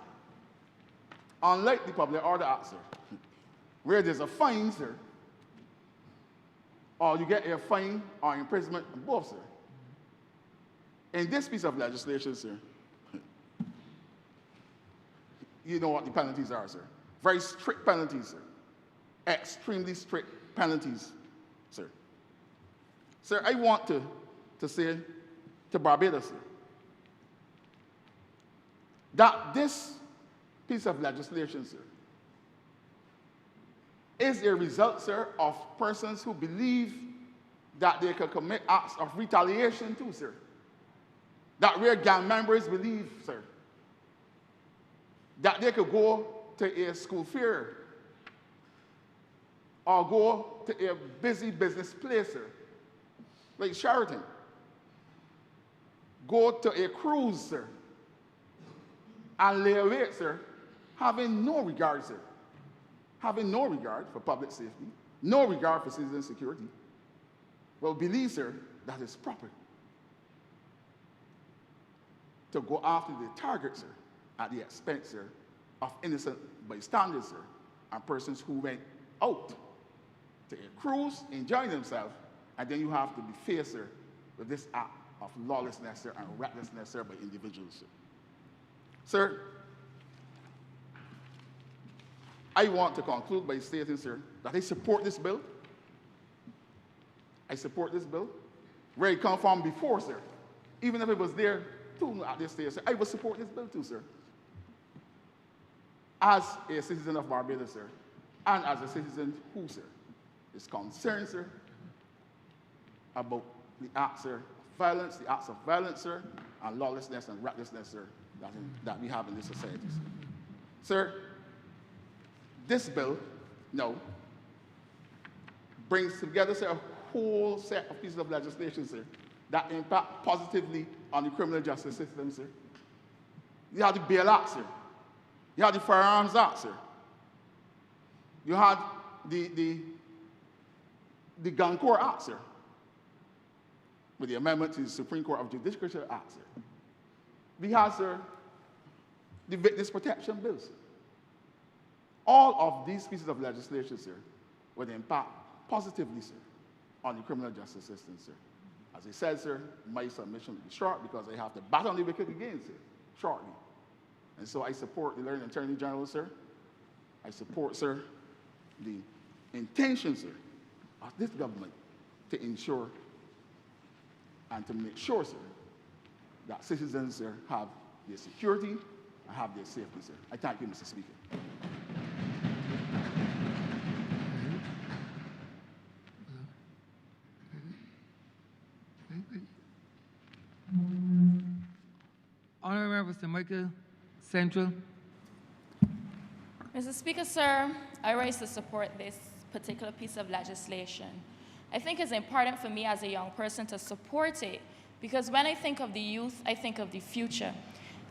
where there's a fine, sir, or you get a fine or imprisonment, both, sir. In this piece of legislation, sir, you know what the penalties are, sir. Very strict penalties, sir. Extremely strict penalties, sir. Sir, I want to say to Barbados, sir, that this piece of legislation, sir, is a result, sir, of persons who believe that they can commit acts of retaliation too, sir. That where gang members believe, sir, that they could go to a school fair or go to a busy business place, sir, like Sheraton. Go to a cruise, sir, and lay away, sir, having no regard, sir. Having no regard for public safety, no regard for citizen security, will believe, sir, that it's proper to go after the target, sir, at the expense, sir, of innocent bystanders, sir, and persons who went out to a cruise, enjoying themselves, and then you have to be faced, sir, with this act of lawlessness, sir, and recklessness, sir, by individuals, sir. Sir, I want to conclude by stating, sir, that I support this bill. I support this bill. Where it come from before, sir, even if it was there too at this stage, sir, I would support this bill too, sir. As a citizen of Barbados, sir, and as a citizen who, sir, is concerned, sir, about the acts, sir, of violence, the acts of violence, sir, and lawlessness and recklessness, sir, that we have in this society, sir. Sir, this bill, brings together, sir, a whole set of pieces of legislation, sir, that impact positively on the criminal justice system, sir. You have the Bail Act, sir. You have the Firearms Act, sir. You had the Gun Court Act, sir, with the amendment to the Supreme Court of Judicial Act, sir. We have, sir, the Witness Protection Bill, sir. All of these pieces of legislation, sir, would impact positively, sir, on the criminal justice system, sir. As I said, sir, my submission will be short because I have to bat on the wicket again, sir, shortly. And so I support the Learned Attorney General, sir. I support, sir, the intention, sir, of this government to ensure and to make sure, sir, that citizens, sir, have their security and have their safety, sir. I thank you, Mr. Speaker. Honourable Member St. Michael Central. Mr. Speaker, sir, I rise to support this particular piece of legislation. I think it's important for me as a young person to support it because when I think of the youth, I think of the future.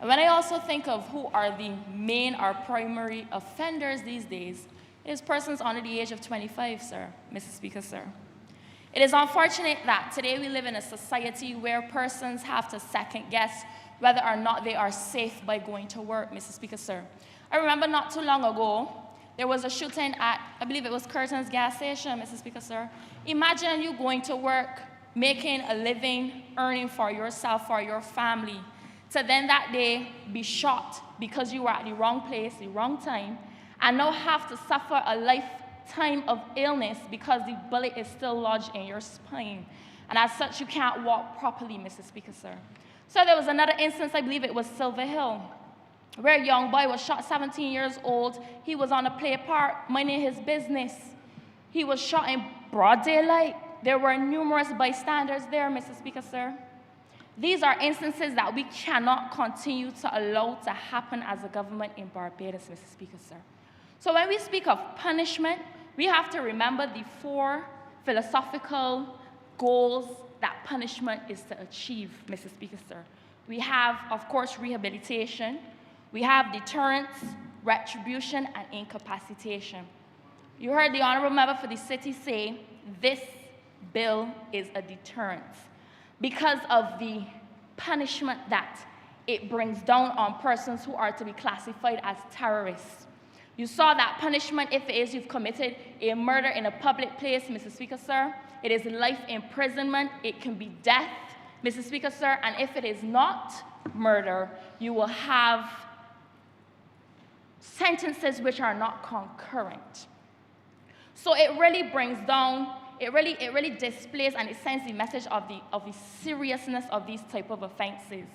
And when I also think of who are the main or primary offenders these days, it is persons under the age of 25, sir, Mr. Speaker, sir. It is unfortunate that today we live in a society where persons have to second guess whether or not they are safe by going to work, Mr. Speaker, sir. I remember not too long ago, there was a shooting at, I believe it was Curtin's gas station, Mr. Speaker, sir. Imagine you going to work, making a living, earning for yourself, for your family, to then that day be shot because you were at the wrong place, the wrong time, and now have to suffer a lifetime of illness because the bullet is still lodged in your spine. And as such, you can't walk properly, Mr. Speaker, sir. So there was another instance, I believe it was Silver Hill, where a young boy was shot, 17 years old. He was on a play park, minding his business. He was shot in broad daylight. There were numerous bystanders there, Mr. Speaker, sir. These are instances that we cannot continue to allow to happen as a government in Barbados, Mr. Speaker, sir. So when we speak of punishment, we have to remember the 4 philosophical goals that punishment is to achieve, Mr. Speaker, sir. We have, of course, rehabilitation. We have deterrence, retribution, and incapacitation. You heard the Honourable Member for the City say this bill is a deterrence because of the punishment that it brings down on persons who are to be classified as terrorists. You saw that punishment if it is you've committed a murder in a public place, Mr. Speaker, sir. It is life imprisonment. It can be death, Mr. Speaker, sir. And if it is not murder, you will have sentences which are not concurrent. So it really brings down, it really displays and it sends the message of the seriousness of these type of offenses.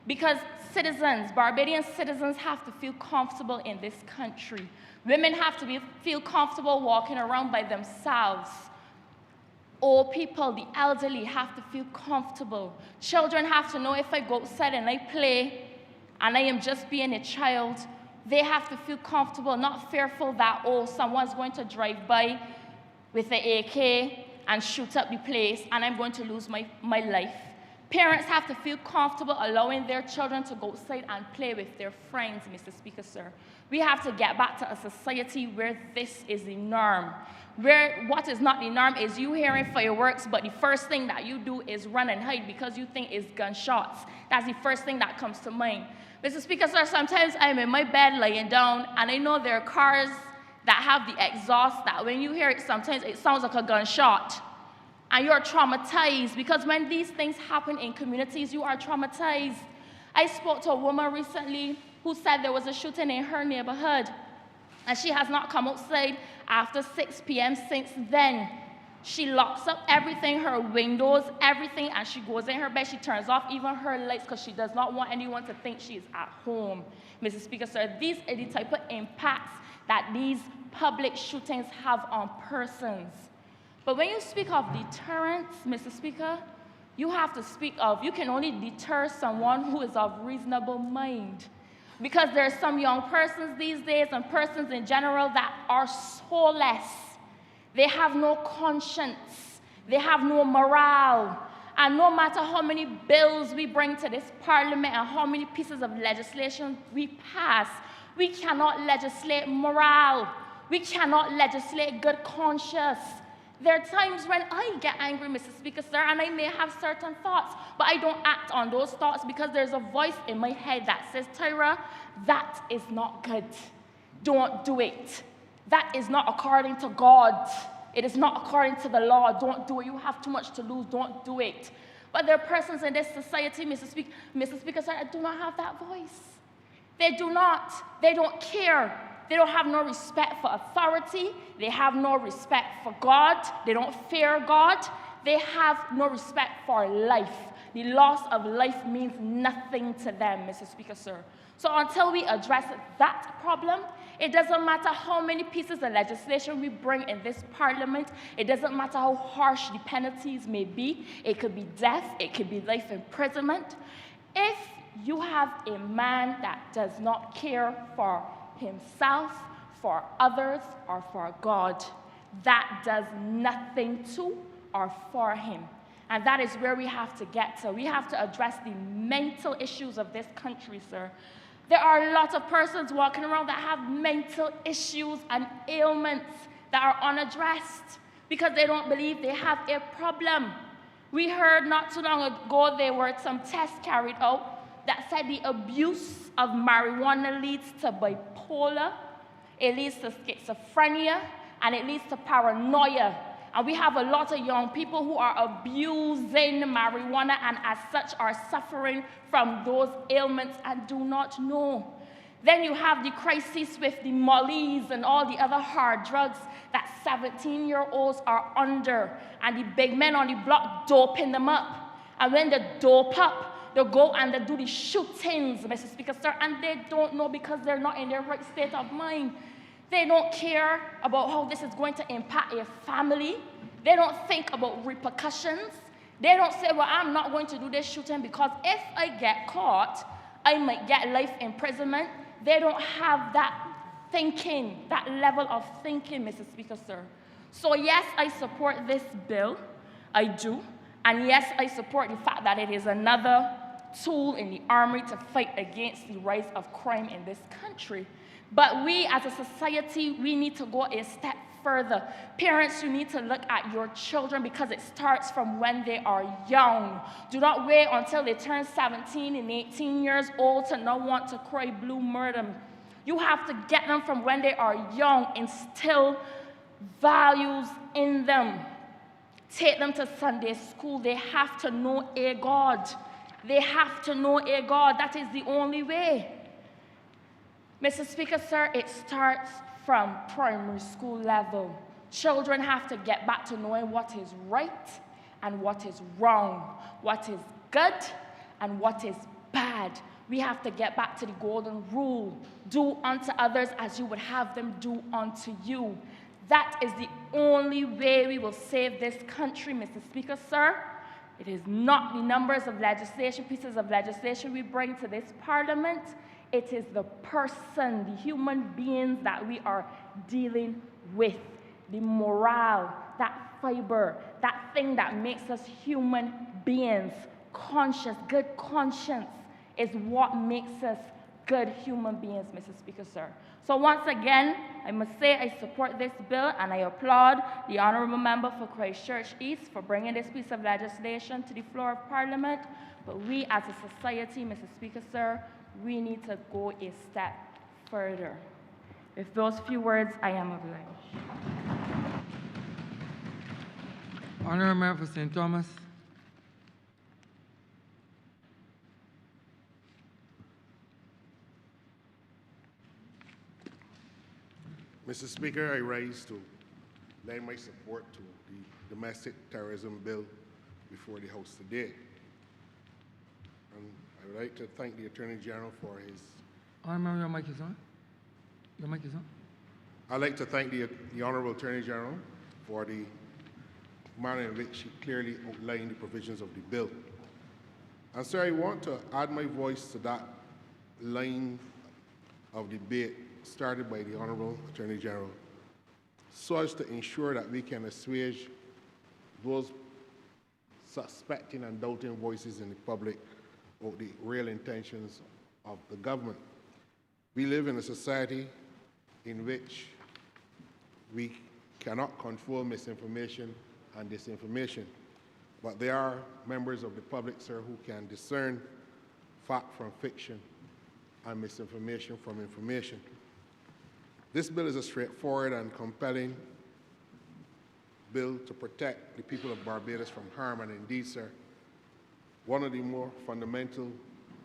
Because citizens, Barbadian citizens, have to feel comfortable in this country. Women have to feel comfortable walking around by themselves. Old people, the elderly, have to feel comfortable. Children have to know if I go outside and I play and I am just being a child, they have to feel comfortable, not fearful that, oh, someone's going to drive by with an AK and shoot up the place and I'm going to lose my life. Parents have to feel comfortable allowing their children to go outside and play with their friends, Mr. Speaker, sir. We have to get back to a society where this is the norm. Where what is not the norm is you hearing fireworks, but the first thing that you do is run and hide because you think it's gunshots. That's the first thing that comes to mind. Mr. Speaker, sir, sometimes I'm in my bed lying down, and I know there are cars that have the exhaust that when you hear it, sometimes it sounds like a gunshot. And you're traumatized because when these things happen in communities, you are traumatized. I spoke to a woman recently who said there was a shooting in her neighborhood, and she has not come outside after 6 p.m. since then. She locks up everything, her windows, everything, and she goes in her bed. She turns off even her lights because she does not want anyone to think she is at home. Mr. Speaker, sir, these are the type of impacts that these public shootings have on persons. But when you speak of deterrence, Mr. Speaker, you have to speak of, you can only deter someone who is of reasonable mind. Because there are some young persons these days and persons in general that are soulless. They have no conscience. They have no morale. And no matter how many bills we bring to this parliament and how many pieces of legislation we pass, we cannot legislate morale. We cannot legislate good conscience. There are times when I get angry, Mr. Speaker, sir, and I may have certain thoughts, but I don't act on those thoughts because there's a voice in my head that says, Tyra, that is not good. Don't do it. That is not according to God. It is not according to the law. Don't do it. You have too much to lose. Don't do it. But there are persons in this society, Mr. Speaker, sir, that do not have that voice. They do not. They don't care. They don't have no respect for authority. They have no respect for God. They don't fear God. They have no respect for life. The loss of life means nothing to them, Mr. Speaker, sir. So until we address that problem, it doesn't matter how many pieces of legislation we bring in this parliament. It doesn't matter how harsh the penalties may be. It could be death. It could be life imprisonment. If you have a man that does not care for himself, for others, or for God, that does nothing to or for him. And that is where we have to get to. We have to address the mental issues of this country, sir. There are a lot of persons walking around that have mental issues and ailments that are unaddressed because they don't believe they have a problem. We heard not too long ago there were some tests carried out that said the abuse of marijuana leads to bipolar, it leads to schizophrenia, and it leads to paranoia. And we have a lot of young people who are abusing marijuana and as such are suffering from those ailments and do not know. Then you have the crisis with the mollies and all the other hard drugs that 17-year-olds are under, and the big men on the block doping them up. And when they dope up, they go and they do the shootings, Mr. Speaker, sir, and they don't know because they're not in their right state of mind. They don't care about how this is going to impact a family. They don't think about repercussions. They don't say, well, I'm not going to do this shooting because if I get caught, I might get life imprisonment. They don't have that thinking, that level of thinking, Mr. Speaker, sir. So yes, I support this bill. I do. And yes, I support the fact that it is another tool in the armory to fight against the rise of crime in this country. But we as a society, we need to go a step further. Parents, you need to look at your children because it starts from when they are young. Do not wait until they turn 17 and 18 years old to not want to cry blue murder. You have to get them from when they are young, instill values in them. Take them to Sunday school. They have to know a God. They have to know a God. That is the only way. Mr. Speaker, sir, it starts from primary school level. Children have to get back to knowing what is right and what is wrong, what is good and what is bad. We have to get back to the golden rule. Do unto others as you would have them do unto you. That is the only way we will save this country, Mr. Speaker, sir. It is not the numbers of legislation, pieces of legislation we bring to this parliament. It is the person, the human beings that we are dealing with. The morale, that fiber, that thing that makes us human beings. Conscious, good conscience is what makes us good human beings, Mr. Speaker, sir. So once again, I must say I support this bill and I applaud the Honourable Member for Christchurch East for bringing this piece of legislation to the floor of Parliament. But we as a society, Mr. Speaker, sir, we need to go a step further. With those few words, I am obliged. Honourable Member for St. Thomas. Mr. Speaker, I rise to lend my support to the domestic terrorism bill before the House today. And I would like to thank the Attorney General for his... Honourable, your mic is on. Your mic is on. I'd like to thank the Honourable Attorney General for the manner in which he clearly outlined the provisions of the bill. And sir, I want to add my voice to that line of debate started by the Honourable Attorney General, so as to ensure that we can assuage those suspecting and doubting voices in the public of the real intentions of the government. We live in a society in which we cannot control misinformation and disinformation, but there are members of the public, sir, who can discern fact from fiction and misinformation from information. This bill is a straightforward and compelling bill to protect the people of Barbados from harm, and indeed, sir, one of the more fundamental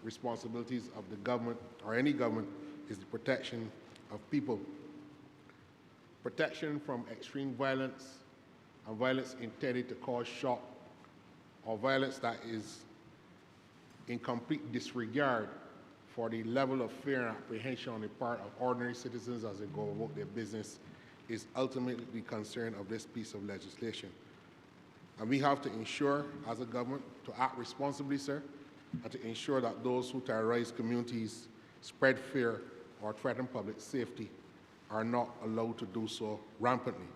responsibilities of the government, or any government, is the protection of people. Protection from extreme violence and violence intended to cause shock, or violence that is in complete disregard for the level of fear and apprehension on the part of ordinary citizens as they go about their business, is ultimately the concern of this piece of legislation. And we have to ensure, as a government, to act responsibly, sir, and to ensure that those who terrorize communities, spread fear, or threaten public safety are not allowed to do so rampantly.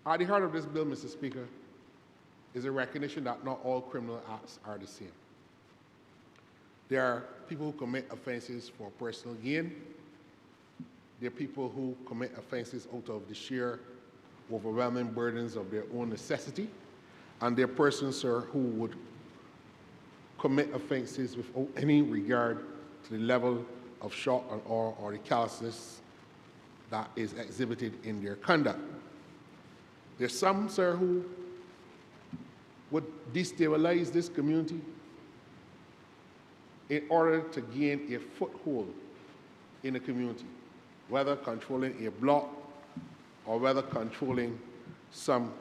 At the heart of this bill, Mr. Speaker, is a recognition that not all criminal acts are the same. There are people who commit offenses for personal gain. There are people who commit offenses out of the sheer overwhelming burdens of their own necessity. And there are persons, sir, who would commit offenses without any regard to the level of shock or the callousness that is exhibited in their conduct. There's some, sir, who would destabilize this community in order to gain a foothold in the community, whether controlling a block or whether controlling some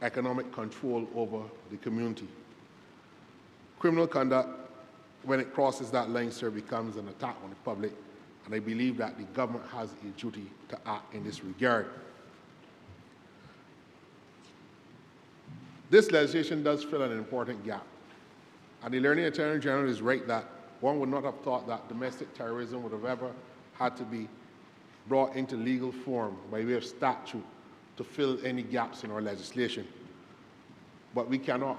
economic control over the community. Criminal conduct, when it crosses that line, sir, becomes an attack on the public, and I believe that the government has a duty to act in this regard. This legislation does fill an important gap. And the Learning Attorney General is right that one would not have thought that domestic terrorism would have ever had to be brought into legal form by way of statute to fill any gaps in our legislation. But we cannot,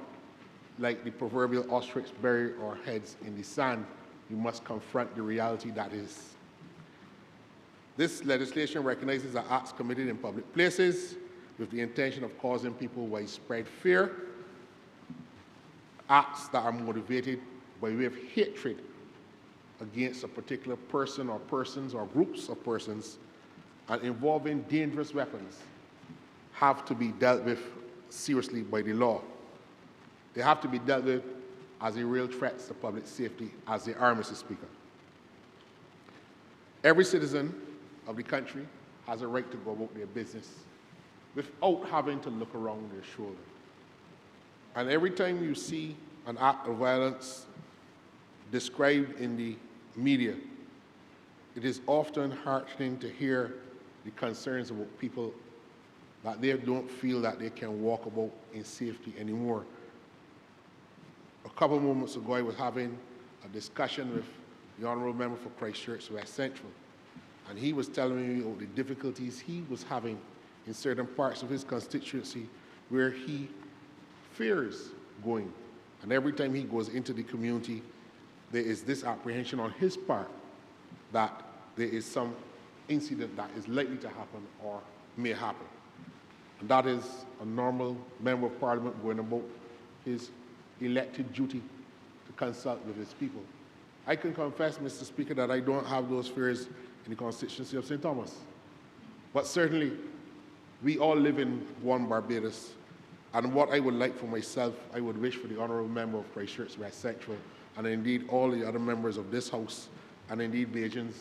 like the proverbial ostrich, bury our heads in the sand. We must confront the reality that is. This legislation recognizes that acts committed in public places with the intention of causing people widespread fear, acts that are motivated by way of hatred against a particular person or persons or groups of persons, and involving dangerous weapons, have to be dealt with seriously by the law. They have to be dealt with as a real threat to public safety, as they are, Mr. Speaker. Every citizen of the country has a right to go about their business without having to look around their shoulder. And every time you see an act of violence described in the media, it is often heartening to hear the concerns about people that they don't feel that they can walk about in safety anymore. A couple of moments ago, I was having a discussion with the Honourable Member for Christchurch West Central, and he was telling me about the difficulties he was having in certain parts of his constituency where he fears going. And every time he goes into the community, there is this apprehension on his part that there is some incident that is likely to happen or may happen. And that is a normal member of parliament going about his elected duty to consult with his people. I can confess, Mr. Speaker, that I don't have those fears in the constituency of St. Thomas. But certainly, we all live in one Barbados. And what I would like for myself, I would wish for the Honourable Member of Christchurch West Central, and indeed all the other members of this House, and indeed Bajans,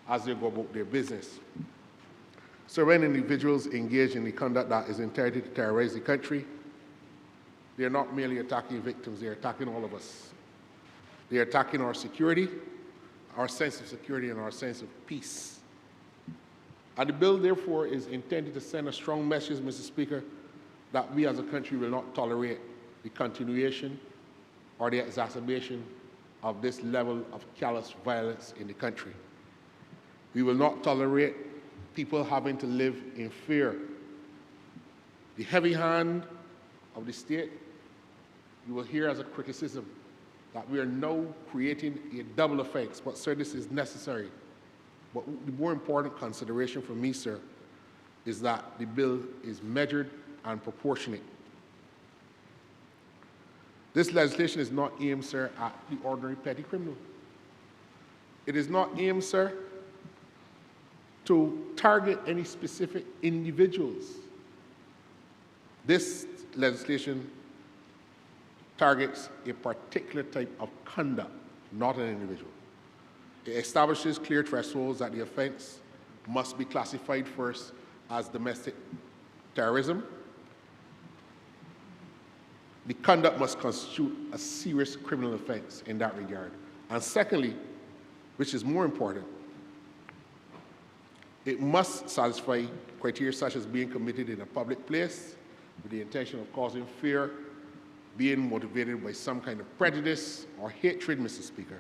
as they go about their business. So when individuals engage in the conduct that is intended to terrorize the country, they are not merely attacking victims, they are attacking all of us. They are attacking our security, our sense of security, and our sense of peace. And the bill, therefore, is intended to send a strong message, Mr. Speaker, that we as a country will not tolerate the continuation or the exacerbation of this level of callous violence in the country. We will not tolerate people having to live in fear. The heavy hand of the state, you will hear as a criticism that we are now creating a double offense, but sir, this is necessary. But the more important consideration for me, sir, is that the bill is measured and proportionate. This legislation is not aimed, sir, at the ordinary petty criminal. It is not aimed, sir, to target any specific individuals. This legislation targets a particular type of conduct, not an individual. It establishes clear thresholds that the offense must be classified first as domestic terrorism. The conduct must constitute a serious criminal offense in that regard. And secondly, which is more important, it must satisfy criteria such as being committed in a public place with the intention of causing fear, being motivated by some kind of prejudice or hatred, Mr. Speaker,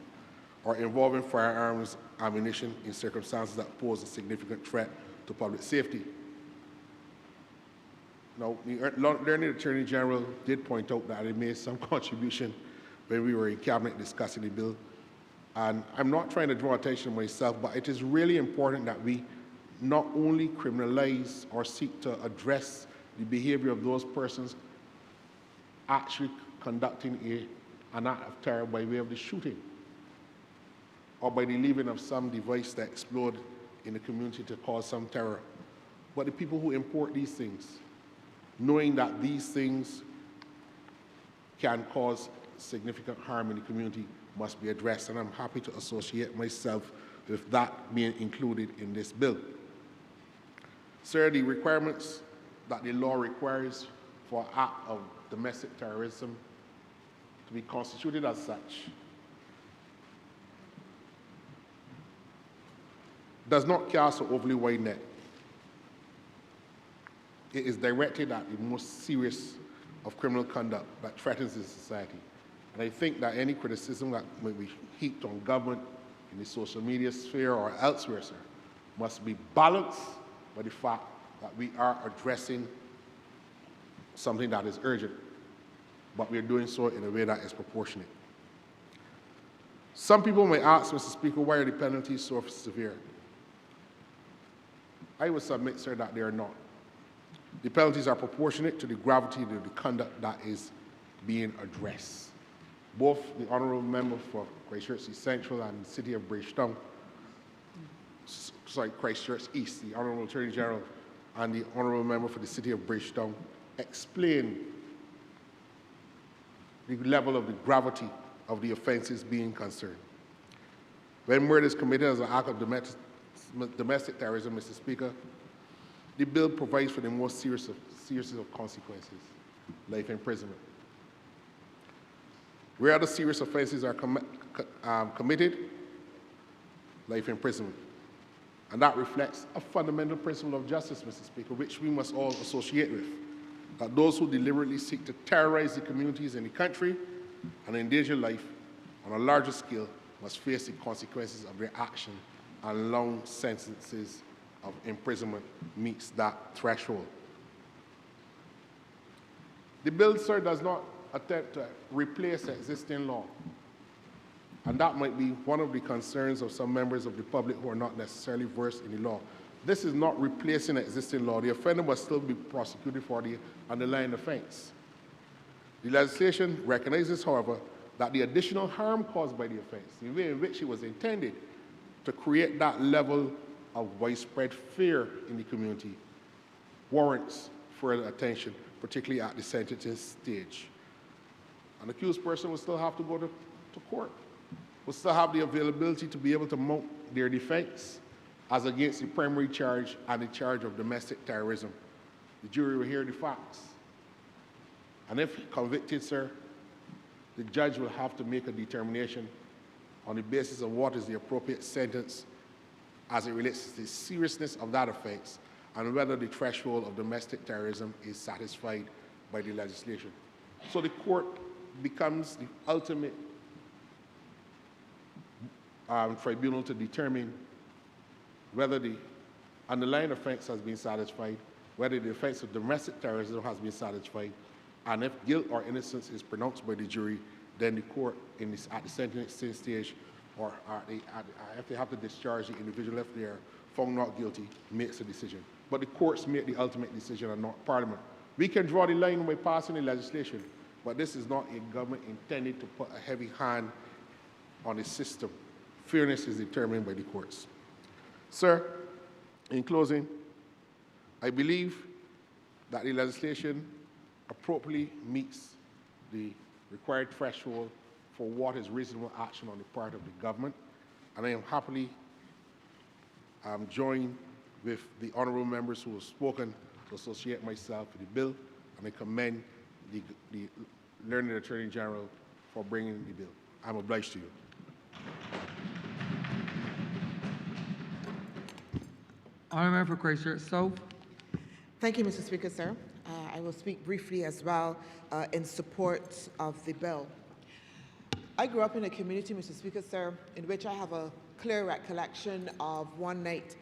or involving firearms, ammunition in circumstances that pose a significant threat to public safety. Now, the Learned Attorney General did point out that it made some contribution when we were in Cabinet discussing the bill. And I'm not trying to draw attention to myself, but it is really important that we not only criminalize or seek to address the behavior of those persons actually conducting an act of terror by way of the shooting or by the leaving of some device that explode in the community to cause some terror, but the people who import these things, knowing that these things can cause significant harm in the community, must be addressed, and I'm happy to associate myself with that being included in this bill. Sir, the requirements that the law requires for an act of domestic terrorism to be constituted as such does not cast an overly wide net. It is directed at the most serious of criminal conduct that threatens the society. And I think that any criticism that may be heaped on government in the social media sphere or elsewhere, sir, must be balanced by the fact that we are addressing something that is urgent, but we are doing so in a way that is proportionate. Some people may ask, Mr. Speaker, why are the penalties so severe? I would submit, sir, that they are not. The penalties are proportionate to the gravity of the conduct that is being addressed. Both the Honourable Member for Christchurch East Central and the City of Bridgetown, Christchurch East, the Honourable Attorney General, and the Honourable Member for the City of Bridgetown explain the level of the gravity of the offences being concerned. When murder is committed as an act of domestic terrorism, Mr. Speaker, the bill provides for the most serious of consequences, life imprisonment. Where other serious offences are committed, life imprisonment. And that reflects a fundamental principle of justice, Mr. Speaker, which we must all associate with, that those who deliberately seek to terrorize the communities in the country and endanger life on a larger scale must face the consequences of their action, and long sentences of imprisonment meets that threshold. The bill, sir, does not attempt to replace existing law. And that might be one of the concerns of some members of the public who are not necessarily versed in the law. This is not replacing existing law. The offender must still be prosecuted for the underlying offense. The legislation recognizes, however, that the additional harm caused by the offense, the way in which it was intended to create that level of widespread fear in the community, warrants further attention, particularly at the sentencing stage. An accused person will still have to go to court, will still have the availability to be able to mount their defense as against the primary charge and the charge of domestic terrorism. The jury will hear the facts. And if convicted, sir, the judge will have to make a determination on the basis of what is the appropriate sentence as it relates to the seriousness of that offense and whether the threshold of domestic terrorism is satisfied by the legislation. So the court becomes the ultimate tribunal to determine whether the underlying offense has been satisfied, whether the offense of domestic terrorism has been satisfied, and if guilt or innocence is pronounced by the jury, then the court at the sentencing stage, or if they have to discharge the individual if they are found not guilty, makes a decision. But the courts make the ultimate decision and not Parliament. We can draw the line by passing the legislation, but this is not a government intended to put a heavy hand on the system. Fairness is determined by the courts. Sir, in closing, I believe that the legislation appropriately meets the required threshold for what is reasonable action on the part of the government, and I am happily joined with the honourable members who have spoken to associate myself with the bill, and I commend the Learned Attorney General for bringing the bill. I'm obliged to you. Honourable Member for Christchurch South. Thank you, Mr. Speaker, sir. I will speak briefly as well in support of the bill. I grew up in a community, Mr. Speaker, sir, in which I have a clear recollection of one night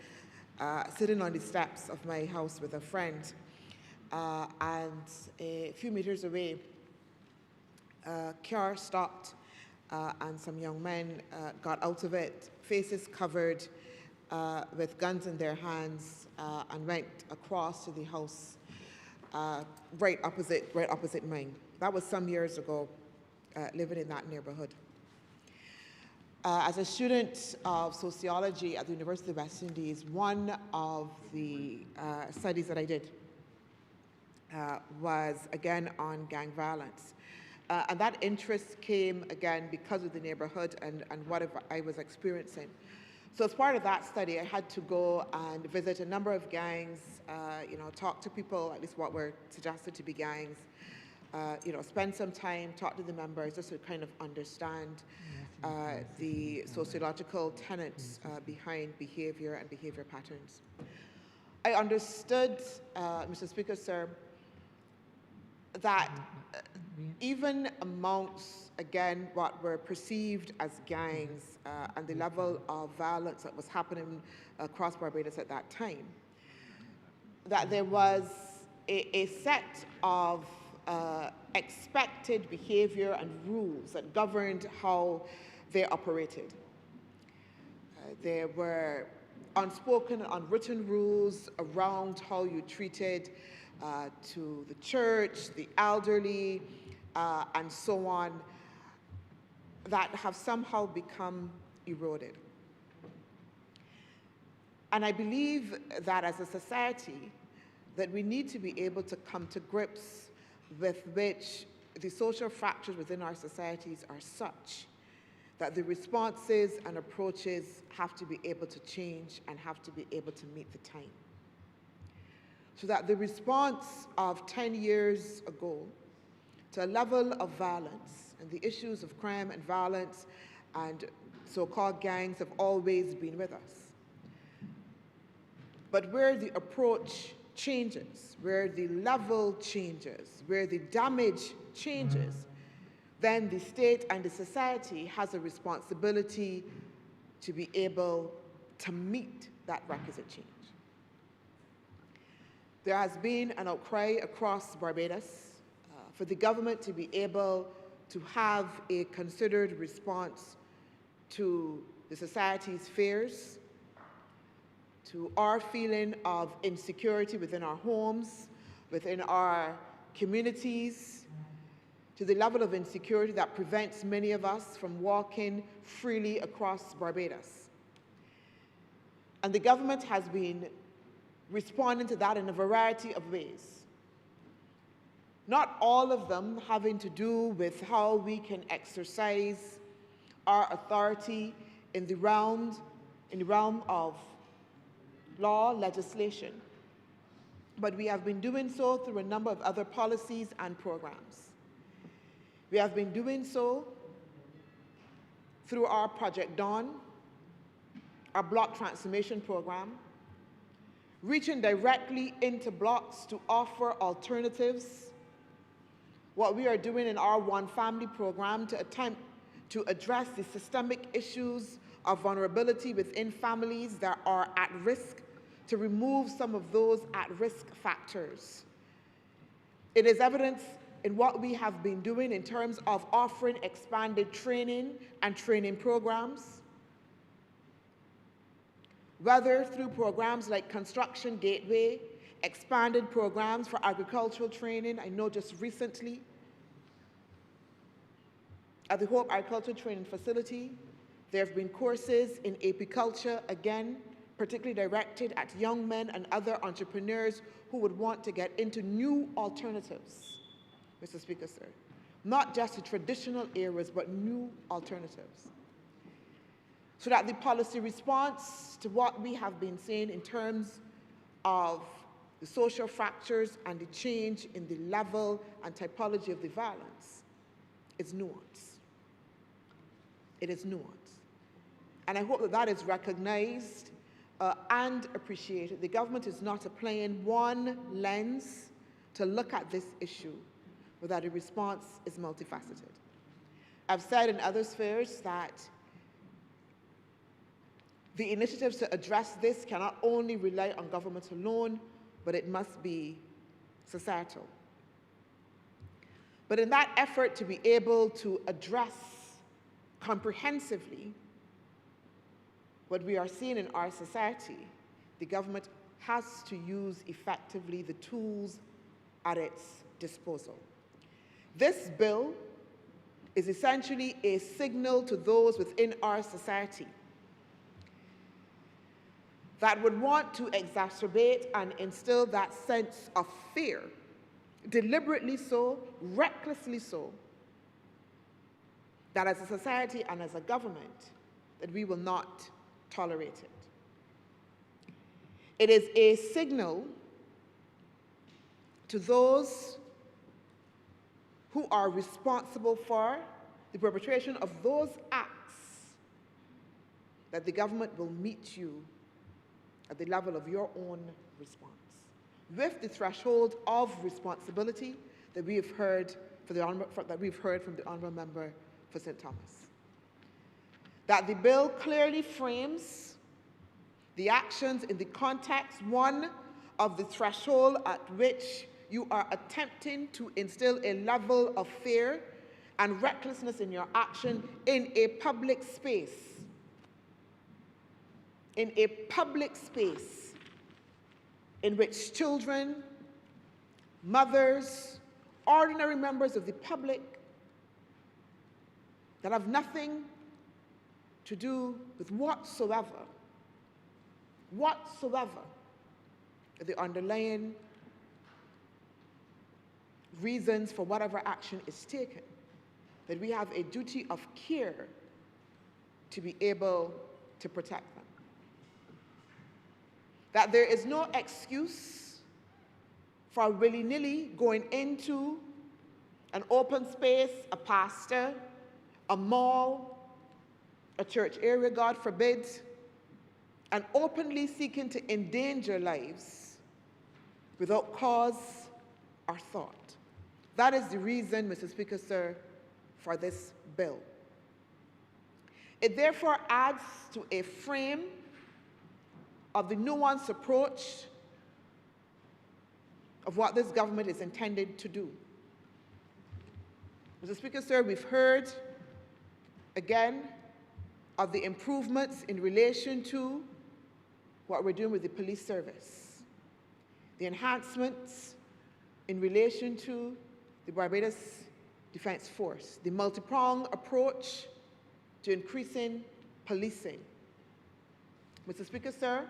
sitting on the steps of my house with a friend, and a few meters away, a car stopped and some young men got out of it, faces covered with guns in their hands, and went across to the house right opposite mine. That was some years ago, living in that neighborhood. As a student of sociology at the University of West Indies, one of the studies that I did was again on gang violence. And that interest came again because of the neighborhood and what I was experiencing. So as part of that study, I had to go and visit a number of gangs, talk to people, at least what were suggested to be gangs, spend some time, talk to the members, just to kind of understand the sociological tenets behind behavior and behavior patterns. I understood, Mr. Speaker, sir, that even amongst, again, what were perceived as gangs and the level of violence that was happening across Barbados at that time, that there was a set of expected behavior and rules that governed how they operated. There were unspoken, unwritten rules around how you treated to the church, the elderly, and so on, that have somehow become eroded. And I believe that as a society, that we need to be able to come to grips with which the social fractures within our societies are such that the responses and approaches have to be able to change and have to be able to meet the time. So that the response of 10 years ago to a level of violence and the issues of crime and violence and so-called gangs have always been with us. But where the approach changes, where the level changes, where the damage changes, then the state and the society has a responsibility to be able to meet that requisite change. There has been an outcry across Barbados for the government to be able to have a considered response to the society's fears, to our feeling of insecurity within our homes, within our communities, to the level of insecurity that prevents many of us from walking freely across Barbados. And the government has been responding to that in a variety of ways. Not all of them having to do with how we can exercise our authority in the realm of law, legislation. But we have been doing so through a number of other policies and programs. We have been doing so through our Project Dawn, our block transformation program, reaching directly into blocks to offer alternatives, what we are doing in our One Family program to attempt to address the systemic issues of vulnerability within families that are at risk, to remove some of those at-risk factors. It is evident in what we have been doing in terms of offering expanded training and training programs, whether through programs like Construction Gateway, expanded programs for agricultural training. I know just recently at the Hope Agricultural Training Facility, there have been courses in apiculture, again, particularly directed at young men and other entrepreneurs who would want to get into new alternatives, Mr. Speaker, sir. Not just the traditional areas, but new alternatives. So that the policy response to what we have been saying in terms of the social fractures and the change in the level and typology of the violence is nuanced. It is nuanced. And I hope that that is recognized and appreciated. The government is not applying one lens to look at this issue, but that the response is multifaceted. I've said in other spheres that the initiatives to address this cannot only rely on government alone, but it must be societal. But in that effort to be able to address comprehensively what we are seeing in our society, the government has to use effectively the tools at its disposal. This bill is essentially a signal to those within our society that would want to exacerbate and instill that sense of fear, deliberately so, recklessly so, that as a society and as a government, that we will not tolerate it. It is a signal to those who are responsible for the perpetration of those acts that the government will meet you at the level of your own response, with the threshold of responsibility that we have heard from the Honourable Member for St. Thomas. That the bill clearly frames the actions in the context, one, of the threshold at which you are attempting to instill a level of fear and recklessness in your action in a public space. In a public space in which children, mothers, ordinary members of the public that have nothing to do with whatsoever the underlying reasons for whatever action is taken, that we have a duty of care to be able to protect them. That there is no excuse for willy-nilly going into an open space, a pastor, a mall, a church area, God forbid, and openly seeking to endanger lives without cause or thought. That is the reason, Mr. Speaker, sir, for this bill. It therefore adds to a frame of the nuanced approach of what this government is intended to do. Mr. Speaker, sir, we've heard, again, of the improvements in relation to what we're doing with the police service, the enhancements in relation to the Barbados Defence Force, the multi-pronged approach to increasing policing. Mr. Speaker, sir,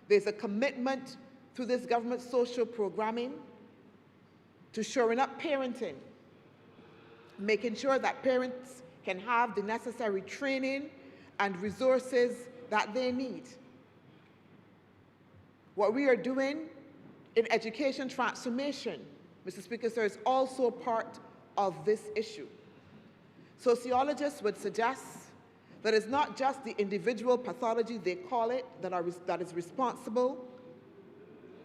there's a commitment through this government's social programming to shoring up parenting, making sure that parents can have the necessary training and resources that they need. What we are doing in education transformation, Mr. Speaker, sir, is also part of this issue. Sociologists would suggest that it's not just the individual pathology, they call it, that is responsible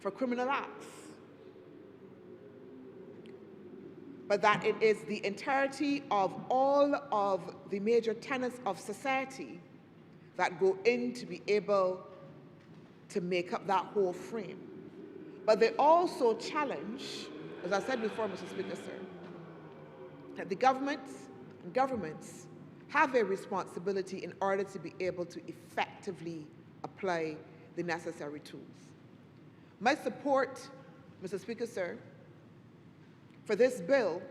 for criminal acts, but that it is the entirety of all of the major tenets of society that go in to be able to make up that whole frame. But they also challenge, as I said before, Mr. Speaker, sir, that the governments have a responsibility in order to be able to effectively apply the necessary tools. My support, Mr. Speaker, sir, for this bill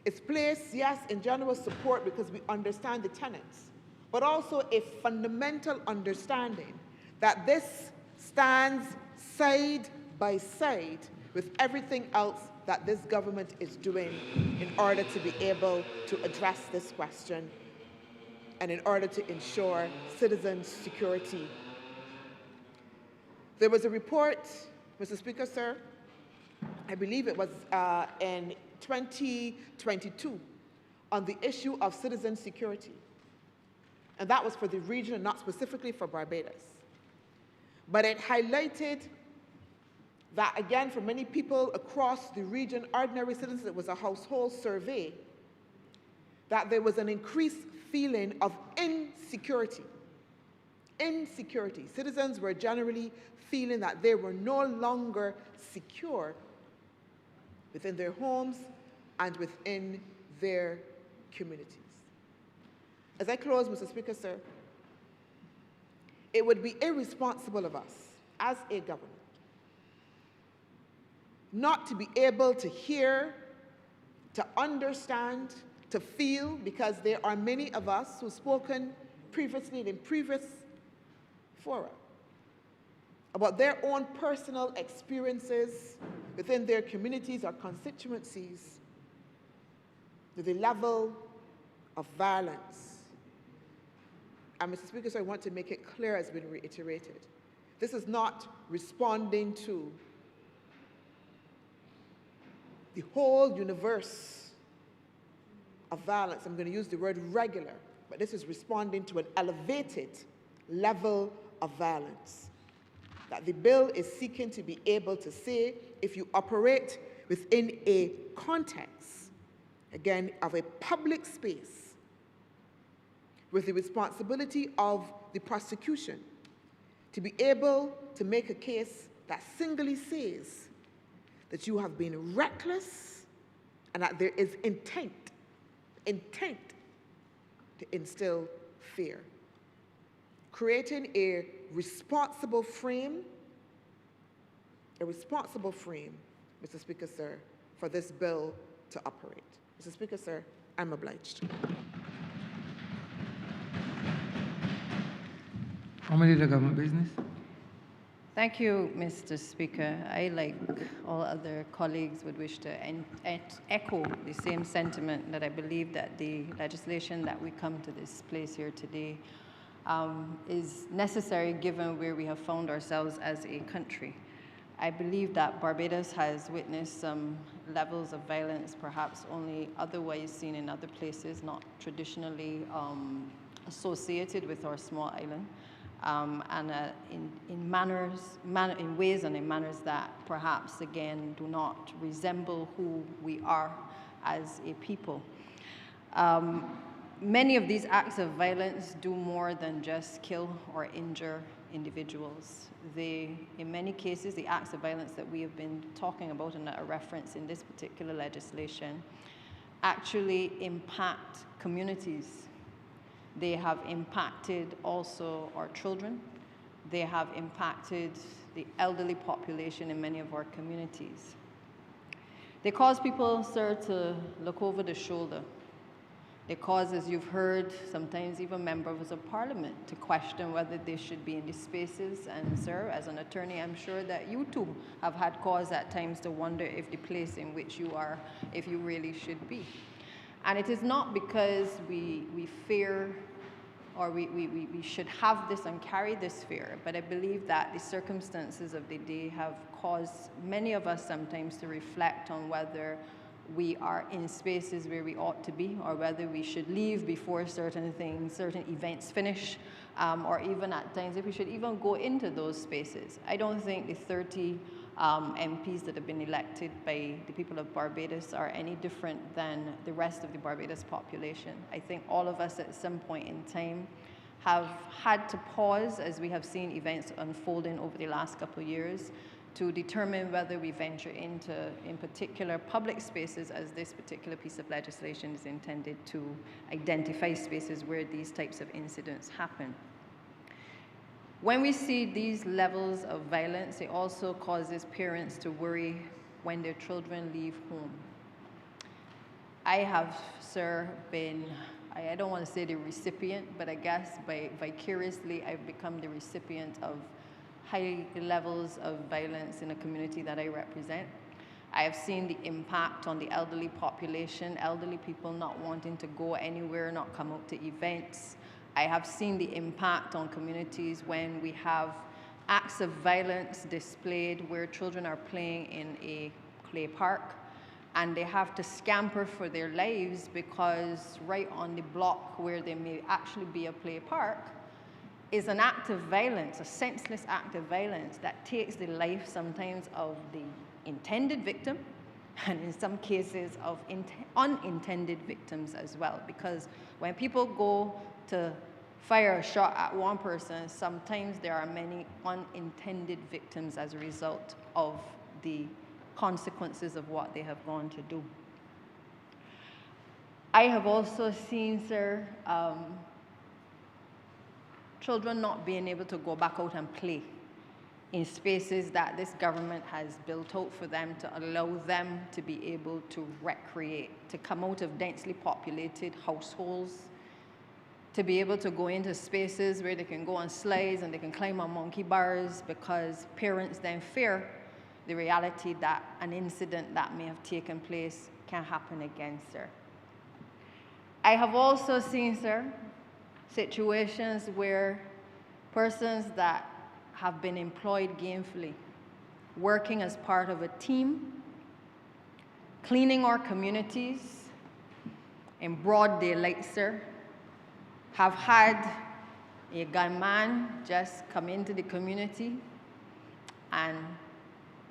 is placed, yes, in general support because we understand the tenets, but also a fundamental understanding that this stands side by side with everything else that this government is doing in order to be able to address this question and in order to ensure citizens' security. There was a report, Mr. Speaker, sir, I believe it was in 2022, on the issue of citizen security. And that was for the region and not specifically for Barbados. But it highlighted that, again, for many people across the region, ordinary citizens, it was a household survey, that there was an increased feeling of insecurity. Insecurity. Citizens were generally feeling that they were no longer secure within their homes and within their communities. As I close, Mr. Speaker, sir, it would be irresponsible of us as a government not to be able to hear, to understand, to feel, because there are many of us who've spoken previously in previous fora about their own personal experiences within their communities or constituencies with the level of violence. And Mr. Speaker, so I want to make it clear, as has been reiterated, this is not responding to the whole universe of violence. I'm going to use the word regular, but this is responding to an elevated level of violence that the bill is seeking to be able to say, if you operate within a context, again, of a public space, with the responsibility of the prosecution to be able to make a case that singly says that you have been reckless and that there is intent to instill fear. Creating a responsible frame, Mr. Speaker, sir, for this bill to operate. Mr. Speaker, sir, I'm obliged. Honourable Leader Government Business. Thank you, Mr. Speaker. I, like all other colleagues, would wish to echo the same sentiment that I believe that the legislation that we come to this place here today is necessary given where we have found ourselves as a country. I believe that Barbados has witnessed some levels of violence perhaps only otherwise seen in other places, not traditionally associated with our small island. And in ways and in manners that perhaps, again, do not resemble who we are as a people. Many of these acts of violence do more than just kill or injure individuals. In many cases, the acts of violence that we have been talking about and that are referenced in this particular legislation actually impact communities. They have impacted also our children. They have impacted the elderly population in many of our communities. They cause people, sir, to look over the shoulder. They cause, as you've heard, sometimes even members of parliament to question whether they should be in these spaces. And sir, as an attorney, I'm sure that you too have had cause at times to wonder if the place in which you are, if you really should be. And it is not because we fear or we should have this and carry this fear, but I believe that the circumstances of the day have caused many of us sometimes to reflect on whether we are in spaces where we ought to be, or whether we should leave before certain things, certain events finish, or even at times if we should even go into those spaces. I don't think the 30 MPs that have been elected by the people of Barbados are any different than the rest of the Barbados population. I think all of us at some point in time have had to pause as we have seen events unfolding over the last couple of years to determine whether we venture into, in particular, public spaces, as this particular piece of legislation is intended to identify spaces where these types of incidents happen. When we see these levels of violence, it also causes parents to worry when their children leave home. I have, sir, been, I don't want to say the recipient, but I guess vicariously I've become the recipient of high levels of violence in a community that I represent. I have seen the impact on the elderly population, elderly people not wanting to go anywhere, not come out to events. I have seen the impact on communities when we have acts of violence displayed where children are playing in a play park and they have to scamper for their lives because right on the block where there may actually be a play park is an act of violence, a senseless act of violence that takes the life sometimes of the intended victim and in some cases of unintended victims as well. Because when people go to fire a shot at one person, sometimes there are many unintended victims as a result of the consequences of what they have gone to do. I have also seen, sir, children not being able to go back out and play in spaces that this government has built out for them to allow them to be able to recreate, to come out of densely populated households, to be able to go into spaces where they can go on slides and they can climb on monkey bars because parents then fear the reality that an incident that may have taken place can happen again, sir. I have also seen, sir, situations where persons that have been employed gainfully, working as part of a team, cleaning our communities in broad daylight, sir, have had a gunman just come into the community and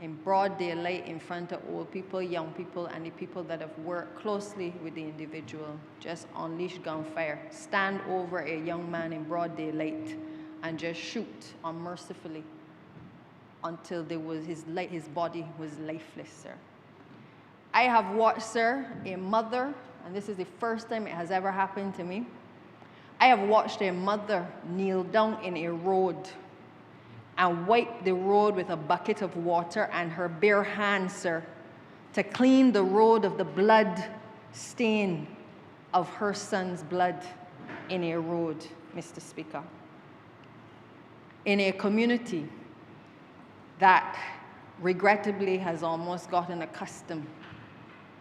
in broad daylight in front of old people, young people, and the people that have worked closely with the individual, just unleash gunfire, stand over a young man in broad daylight and just shoot unmercifully until his body was lifeless, sir. I have watched, sir, a mother, and this is the first time it has ever happened to me. I have watched a mother kneel down in a road and wipe the road with a bucket of water and her bare hands, sir, to clean the road of the blood stain of her son's blood in a road, Mr. Speaker. In a community that regrettably has almost gotten accustomed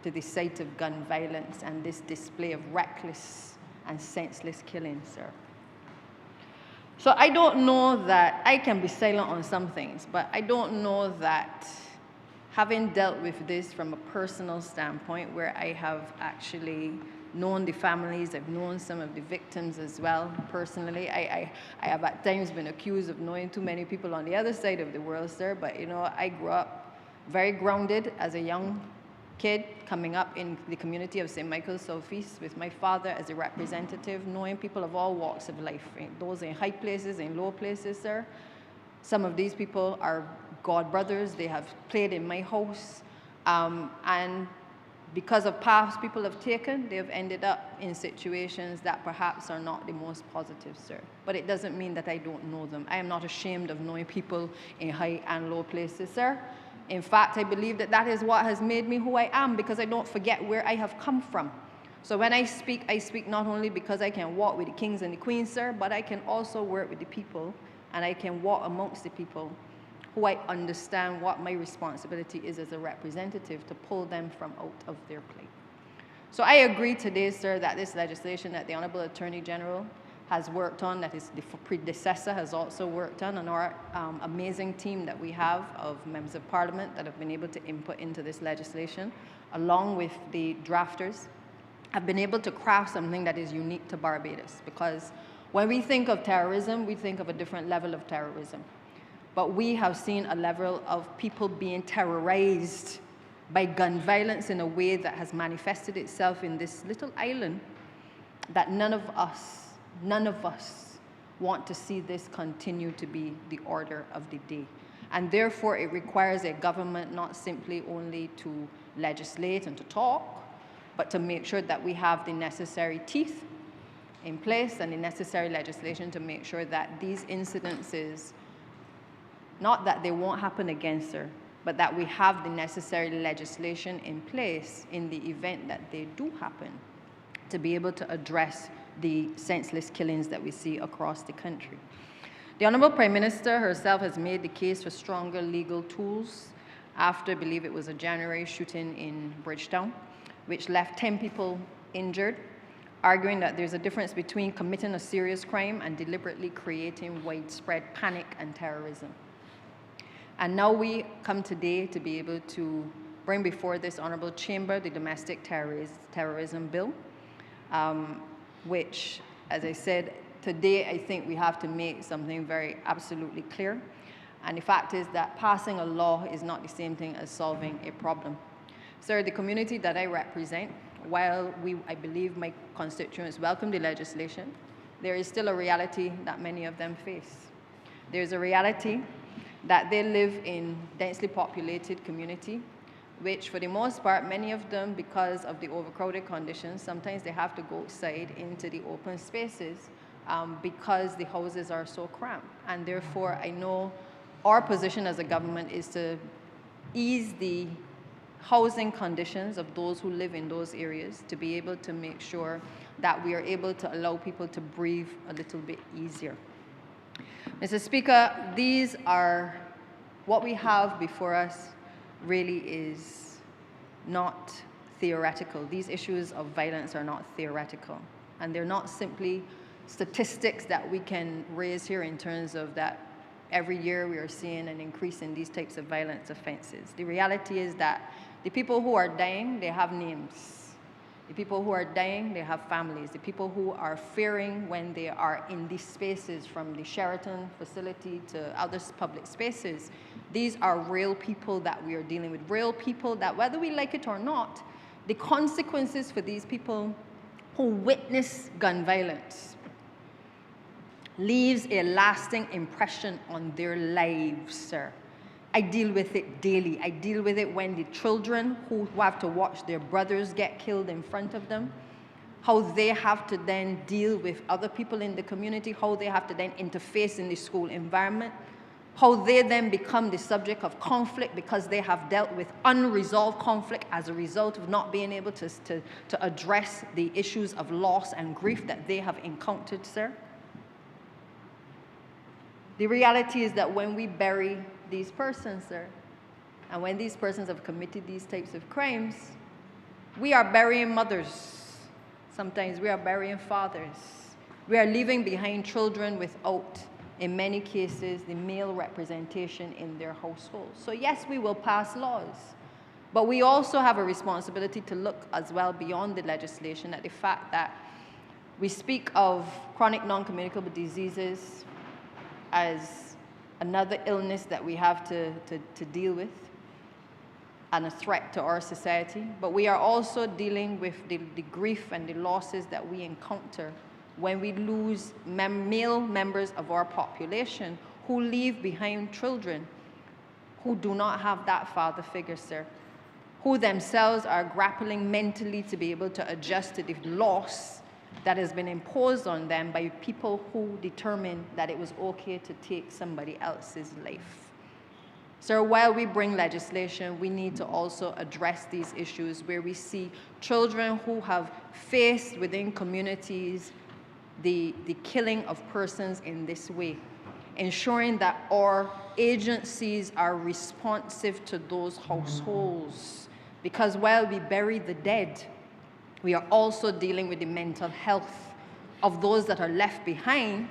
to the sight of gun violence and this display of reckless and senseless killing, sir. So I don't know that I can be silent on some things, but I don't know that having dealt with this from a personal standpoint, where I have actually known the families, I've known some of the victims as well personally. I have at times been accused of knowing too many people on the other side of the world, sir, but you know, I grew up very grounded as a young kid coming up in the community of St. Michael's Southeast with my father as a representative, knowing people of all walks of life, those in high places, in low places, sir. Some of these people are God brothers. They have played in my house. And because of paths people have taken, they have ended up in situations that perhaps are not the most positive, sir. But it doesn't mean that I don't know them. I am not ashamed of knowing people in high and low places, sir. In fact, I believe that that is what has made me who I am, because I don't forget where I have come from. So when I speak not only because I can walk with the kings and the queens, sir, but I can also work with the people, and I can walk amongst the people who I understand what my responsibility is as a representative to pull them from out of their plight. So I agree today, sir, that this legislation that the Honourable Attorney General has worked on, that his predecessor has also worked on, and our amazing team that we have of members of parliament that have been able to input into this legislation, along with the drafters, have been able to craft something that is unique to Barbados. Because when we think of terrorism, we think of a different level of terrorism. But we have seen a level of people being terrorized by gun violence in a way that has manifested itself in this little island that none of us want to see this continue to be the order of the day. And therefore, it requires a government not simply only to legislate and to talk, but to make sure that we have the necessary teeth in place and the necessary legislation to make sure that these incidences, not that they won't happen again, sir, but that we have the necessary legislation in place in the event that they do happen to be able to address the senseless killings that we see across the country. The Honourable Prime Minister herself has made the case for stronger legal tools after, I believe it was a January shooting in Bridgetown, which left 10 people injured, arguing that there's a difference between committing a serious crime and deliberately creating widespread panic and terrorism. And now we come today to be able to bring before this Honourable Chamber the Domestic Terrorism Bill, which, as I said, today I think we have to make something very absolutely clear. And the fact is that passing a law is not the same thing as solving a problem. Sir, the community that I represent, while I believe my constituents welcome the legislation, there is still a reality that many of them face. There's a reality that they live in densely populated community, which for the most part, many of them, because of the overcrowded conditions, sometimes they have to go outside into the open spaces because the houses are so cramped. And therefore, I know our position as a government is to ease the housing conditions of those who live in those areas, to be able to make sure that we are able to allow people to breathe a little bit easier. Mr. Speaker, these are what we have before us really is not theoretical. These issues of violence are not theoretical. And they're not simply statistics that we can raise here in terms of that every year we are seeing an increase in these types of violence offenses. The reality is that the people who are dying, they have names. The people who are dying, they have families. The people who are fearing when they are in these spaces, from the Sheraton facility to other public spaces, these are real people that we are dealing with. Real people that, whether we like it or not, the consequences for these people who witness gun violence leaves a lasting impression on their lives, sir. I deal with it daily. I deal with it when the children who have to watch their brothers get killed in front of them, how they have to then deal with other people in the community, how they have to then interface in the school environment, how they then become the subject of conflict because they have dealt with unresolved conflict as a result of not being able to address the issues of loss and grief that they have encountered, sir. The reality is that when we bury these persons, sir, and when these persons have committed these types of crimes, we are burying mothers. Sometimes we are burying fathers. We are leaving behind children without, in many cases, the male representation in their households. So yes, we will pass laws, but we also have a responsibility to look as well beyond the legislation at the fact that we speak of chronic non-communicable diseases as another illness that we have to deal with and a threat to our society, but we are also dealing with the grief and the losses that we encounter when we lose male members of our population who leave behind children who do not have that father figure, sir, who themselves are grappling mentally to be able to adjust to the loss that has been imposed on them by people who determined that it was okay to take somebody else's life. So while we bring legislation, we need to also address these issues where we see children who have faced within communities the killing of persons in this way, ensuring that our agencies are responsive to those households. Because while we bury the dead, we are also dealing with the mental health of those that are left behind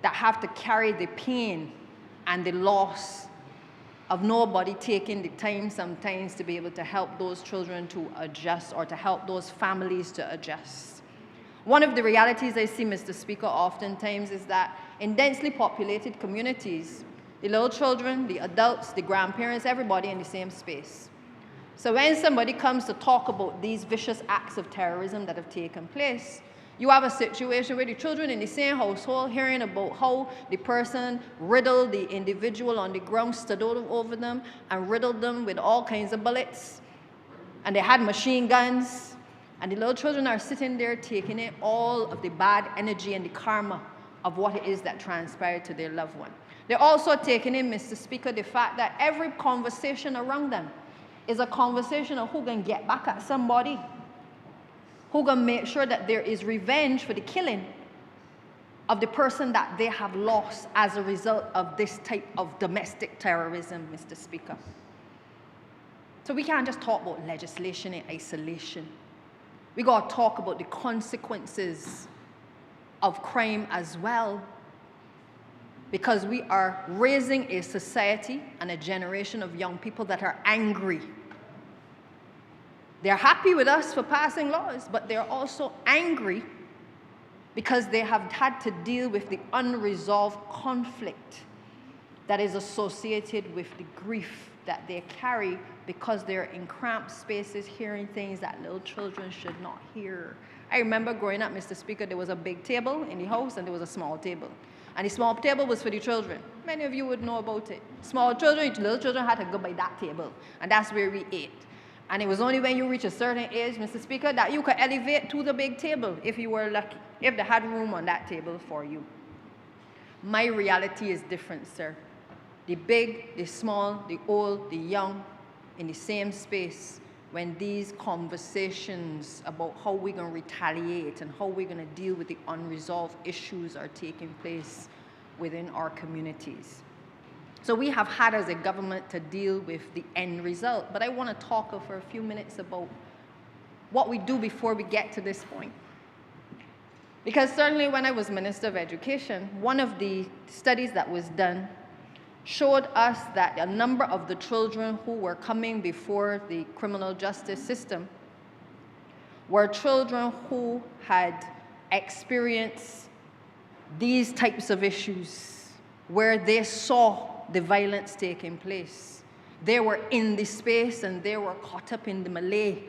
that have to carry the pain and the loss of nobody taking the time sometimes to be able to help those children to adjust or to help those families to adjust. One of the realities I see, Mr. Speaker, oftentimes is that in densely populated communities, the little children, the adults, the grandparents, everybody in the same space. So when somebody comes to talk about these vicious acts of terrorism that have taken place, you have a situation where the children in the same household hearing about how the person riddled the individual on the ground, stood over them, and riddled them with all kinds of bullets. And they had machine guns. And the little children are sitting there taking in all of the bad energy and the karma of what it is that transpired to their loved one. They're also taking in, Mr. Speaker, the fact that every conversation around them is a conversation of who can get back at somebody, who can make sure that there is revenge for the killing of the person that they have lost as a result of this type of domestic terrorism, Mr. Speaker. So we can't just talk about legislation in isolation. We got to talk about the consequences of crime as well, because we are raising a society and a generation of young people that are angry. They're happy with us for passing laws, but they're also angry because they have had to deal with the unresolved conflict that is associated with the grief that they carry because they're in cramped spaces hearing things that little children should not hear. I remember growing up, Mr. Speaker, there was a big table in the house and there was a small table. And the small table was for the children. Many of you would know about it. Small children, little children had to go by that table. And that's where we ate. And it was only when you reach a certain age, Mr. Speaker, that you could elevate to the big table if you were lucky, if they had room on that table for you. My reality is different, sir. The big, the small, the old, the young, in the same space, when these conversations about how we're going to retaliate and how we're going to deal with the unresolved issues are taking place within our communities. So we have had as a government to deal with the end result, but I want to talk for a few minutes about what we do before we get to this point. Because certainly when I was Minister of Education, one of the studies that was done showed us that a number of the children who were coming before the criminal justice system were children who had experienced these types of issues, where they saw the violence taking place. They were in the space and they were caught up in the melee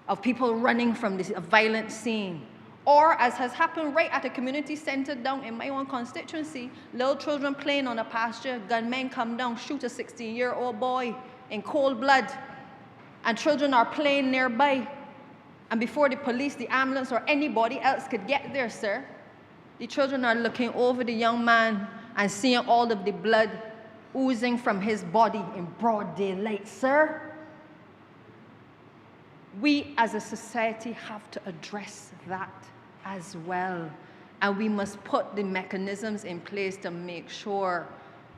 of people running from a violent scene. Or, as has happened right at a community center down in my own constituency, little children playing on a pasture, gunmen come down, shoot a 16-year-old boy in cold blood, and children are playing nearby. And before the police, the ambulance, or anybody else could get there, sir, the children are looking over the young man and seeing all of the blood oozing from his body in broad daylight, sir. We as a society have to address that as well. And we must put the mechanisms in place to make sure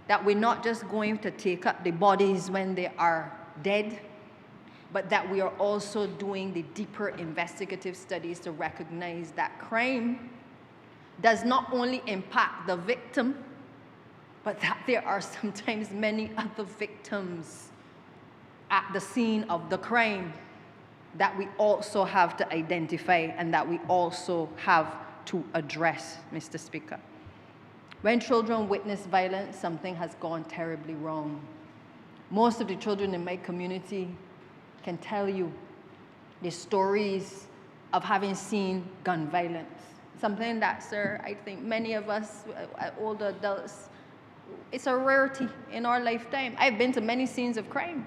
that we're not just going to take up the bodies when they are dead, but that we are also doing the deeper investigative studies to recognize that crime does not only impact the victim, but that there are sometimes many other victims at the scene of the crime that we also have to identify and that we also have to address, Mr. Speaker. When children witness violence, something has gone terribly wrong. Most of the children in my community can tell you the stories of having seen gun violence. Something that, sir, I think many of us, older adults, it's a rarity in our lifetime. I've been to many scenes of crime.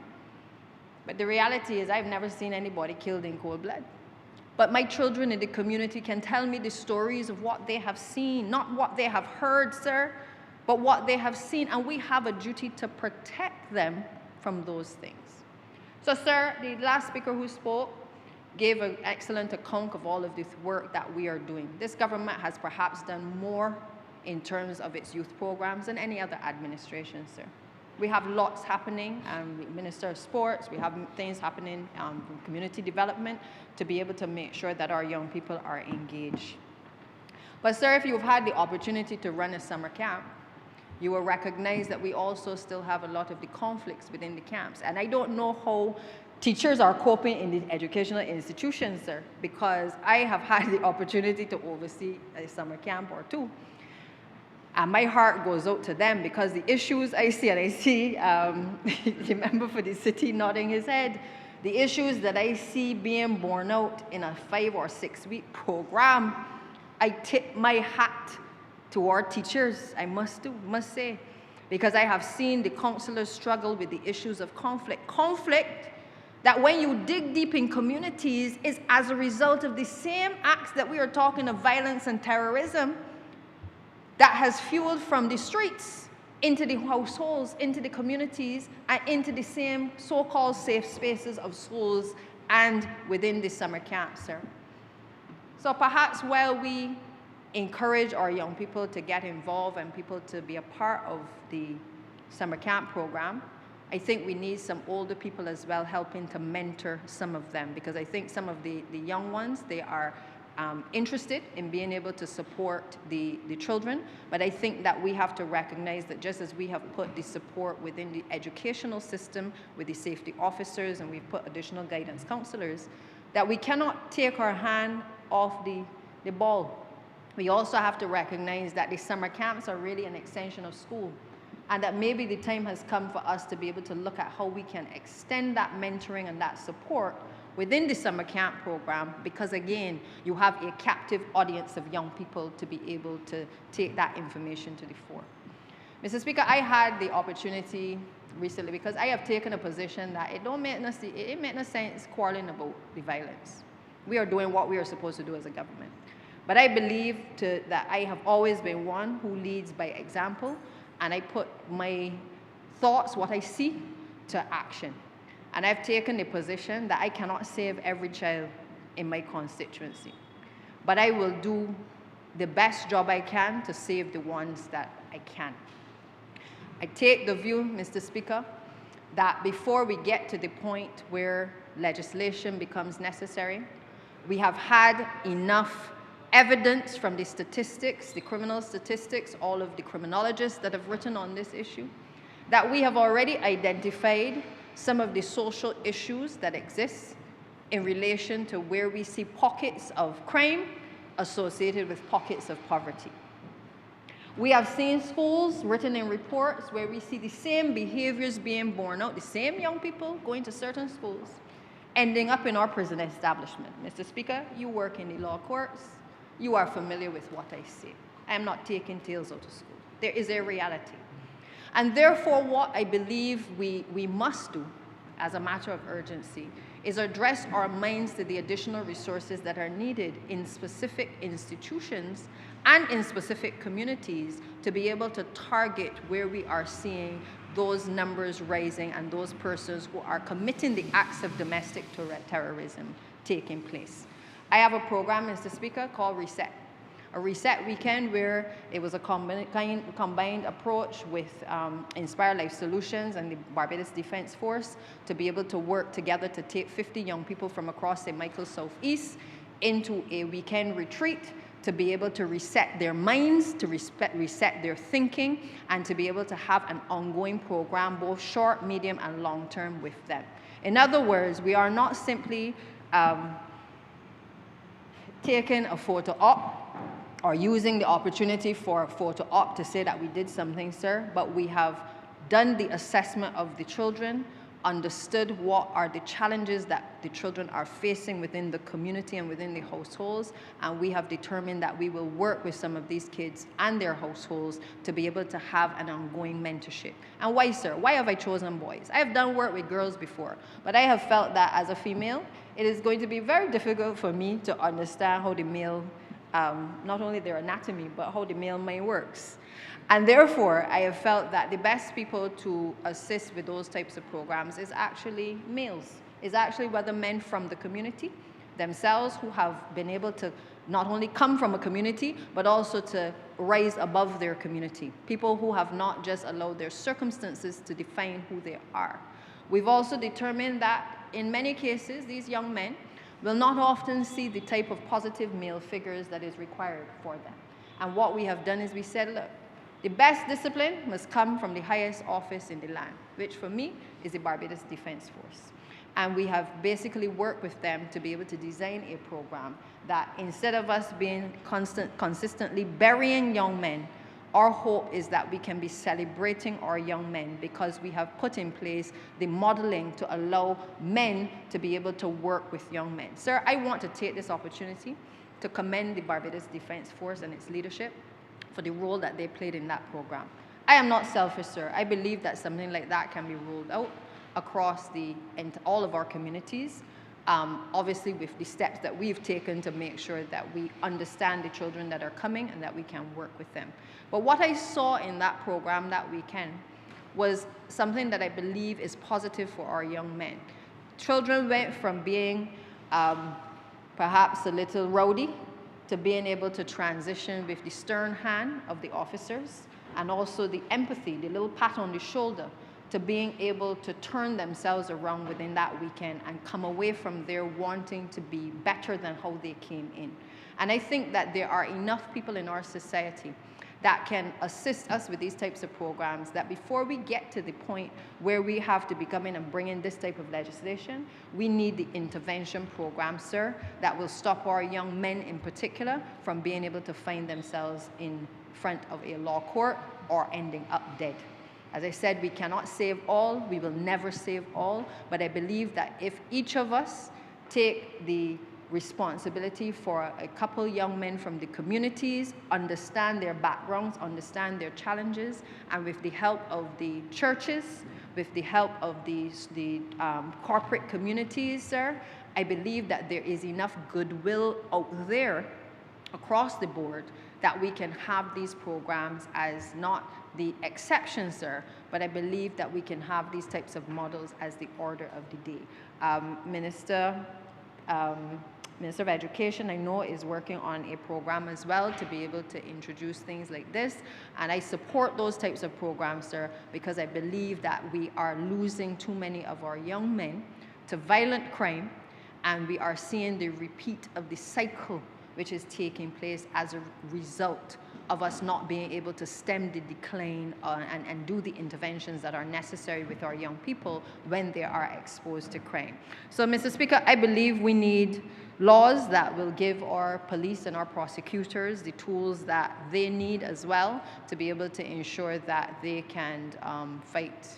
But the reality is I've never seen anybody killed in cold blood. But my children in the community can tell me the stories of what they have seen, not what they have heard, sir, but what they have seen. And we have a duty to protect them from those things. So, sir, the last speaker who spoke gave an excellent account of all of this work that we are doing. This government has perhaps done more in terms of its youth programs than any other administration, sir. We have lots happening, Minister of Sports, we have things happening from community development to be able to make sure that our young people are engaged. But sir, if you've had the opportunity to run a summer camp, you will recognize that we also still have a lot of the conflicts within the camps. And I don't know how teachers are coping in the educational institutions, sir, because I have had the opportunity to oversee a summer camp or two. And my heart goes out to them because the issues I see, and I see the member for the city nodding his head, the issues that I see being borne out in a 5 or 6 week program, I tip my hat to our teachers, I must say, because I have seen the counselors struggle with the issues of conflict. Conflict that when you dig deep in communities is as a result of the same acts that we are talking of, violence and terrorism, that has fueled from the streets into the households, into the communities, and into the same so-called safe spaces of schools and within the summer camp, sir. So perhaps while we encourage our young people to get involved and people to be a part of the summer camp program, I think we need some older people as well helping to mentor some of them, because I think some of the young ones, they are interested in being able to support the children, but I think that we have to recognize that just as we have put the support within the educational system with the safety officers and we've put additional guidance counselors, that we cannot take our hand off the ball. We also have to recognize that the summer camps are really an extension of school, and that maybe the time has come for us to be able to look at how we can extend that mentoring and that support within the summer camp program, because again, you have a captive audience of young people to be able to take that information to the fore. Mr. Speaker, I had the opportunity recently, because I have taken a position that it make no sense quarreling about the violence. We are doing what we are supposed to do as a government. But I believe that I have always been one who leads by example, and I put my thoughts, what I see, to action. And I've taken the position that I cannot save every child in my constituency, but I will do the best job I can to save the ones that I can. I take the view, Mr. Speaker, that before we get to the point where legislation becomes necessary, we have had enough evidence from the statistics, the criminal statistics, all of the criminologists that have written on this issue, that we have already identified some of the social issues that exist in relation to where we see pockets of crime associated with pockets of poverty. We have seen schools written in reports where we see the same behaviors being borne out, the same young people going to certain schools, ending up in our prison establishment. Mr. Speaker, you work in the law courts. You are familiar with what I say. I am not taking tales out of school. There is a reality. And therefore, what I believe we must do as a matter of urgency is address our minds to the additional resources that are needed in specific institutions and in specific communities to be able to target where we are seeing those numbers rising and those persons who are committing the acts of domestic terrorism taking place. I have a program, Mr. Speaker, called Reset. A Reset Weekend where it was a combined approach with Inspire Life Solutions and the Barbados Defense Force to be able to work together to take 50 young people from across St. Michael Southeast into a weekend retreat to be able to reset their minds, to reset their thinking, and to be able to have an ongoing program, both short, medium, and long term with them. In other words, we are not simply taking a photo op or using the opportunity for a photo op to say that we did something, sir, but we have done the assessment of the children, understood what are the challenges that the children are facing within the community and within the households, and we have determined that we will work with some of these kids and their households to be able to have an ongoing mentorship. And why, sir? Why have I chosen boys? I have done work with girls before, but I have felt that as a female, it is going to be very difficult for me to understand how the male, not only their anatomy, but how the male mind works. And therefore, I have felt that the best people to assist with those types of programs is actually males, is actually whether men from the community themselves who have been able to not only come from a community, but also to rise above their community. People who have not just allowed their circumstances to define who they are. We've also determined that in many cases, these young men will not often see the type of positive male figures that is required for them. And what we have done is we said, look, the best discipline must come from the highest office in the land, which for me is the Barbados Defense Force. And we have basically worked with them to be able to design a program that instead of us being consistently burying young men, our hope is that we can be celebrating our young men because we have put in place the modeling to allow men to be able to work with young men. Sir, I want to take this opportunity to commend the Barbados Defense Force and its leadership for the role that they played in that program. I am not selfish, sir. I believe that something like that can be rolled out across all of our communities, obviously with the steps that we've taken to make sure that we understand the children that are coming and that we can work with them. But what I saw in that program that weekend was something that I believe is positive for our young men. Children went from being perhaps a little rowdy to being able to transition with the stern hand of the officers and also the empathy, the little pat on the shoulder, to being able to turn themselves around within that weekend and come away from there wanting to be better than how they came in. And I think that there are enough people in our society that can assist us with these types of programs, that before we get to the point where we have to be coming and bringing this type of legislation, we need the intervention program, sir, that will stop our young men in particular from being able to find themselves in front of a law court or ending up dead. As I said, we cannot save all, we will never save all, but I believe that if each of us take the responsibility for a couple young men from the communities, understand their backgrounds, understand their challenges, and with the help of the churches, with the help of the corporate communities, sir, I believe that there is enough goodwill out there across the board that we can have these programs as not the exception, sir, but I believe that we can have these types of models as the order of the day. Minister of Education, I know, is working on a program as well to be able to introduce things like this. And I support those types of programs, sir, because I believe that we are losing too many of our young men to violent crime, and we are seeing the repeat of the cycle which is taking place as a result of us not being able to stem the decline and do the interventions that are necessary with our young people when they are exposed to crime. So, Mr. Speaker, I believe we need laws that will give our police and our prosecutors the tools that they need as well to be able to ensure that they can fight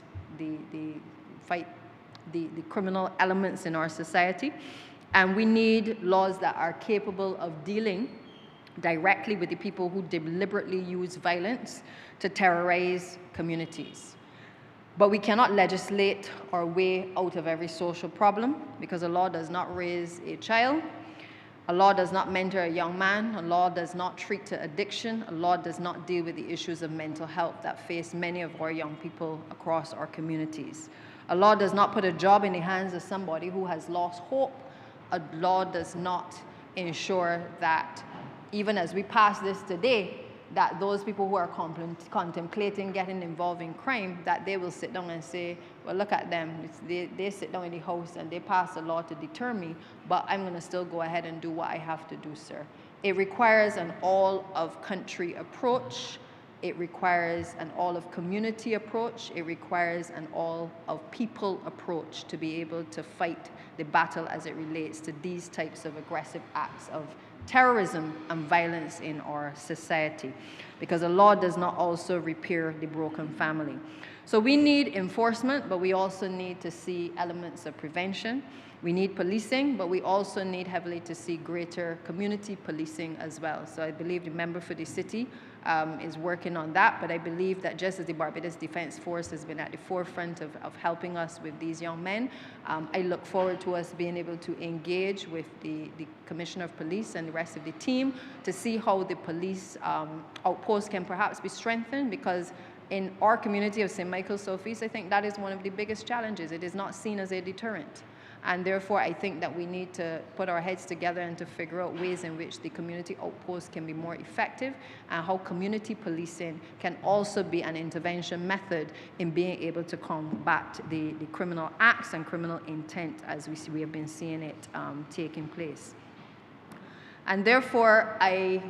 the criminal elements in our society. And we need laws that are capable of dealing directly with the people who deliberately use violence to terrorize communities. But we cannot legislate our way out of every social problem, because a law does not raise a child, a law does not mentor a young man, a law does not treat to addiction, a law does not deal with the issues of mental health that face many of our young people across our communities. A law does not put a job in the hands of somebody who has lost hope. A law does not ensure that, even as we pass this today, that those people who are contemplating getting involved in crime, that they will sit down and say, well, look at them. They sit down in the house and they pass a law to deter me, but I'm going to still go ahead and do what I have to do, sir. It requires an all-of-country approach. It requires an all-of-community approach. It requires an all-of-people approach to be able to fight the battle as it relates to these types of aggressive acts of terrorism and violence in our society, because a law does not also repair the broken family. So we need enforcement, but we also need to see elements of prevention. We need policing, but we also need heavily to see greater community policing as well. So I believe the member for the city is working on that, but I believe that just as the Barbados Defence Force has been at the forefront of helping us with these young men, I look forward to us being able to engage with the Commissioner of Police and the rest of the team to see how the police outpost can perhaps be strengthened, because in our community of St. Michael Southeast, I think that is one of the biggest challenges. It is not seen as a deterrent. And therefore, I think that we need to put our heads together and to figure out ways in which the community outposts can be more effective, and how community policing can also be an intervention method in being able to combat the criminal acts and criminal intent as we have been seeing it taking place. And therefore, I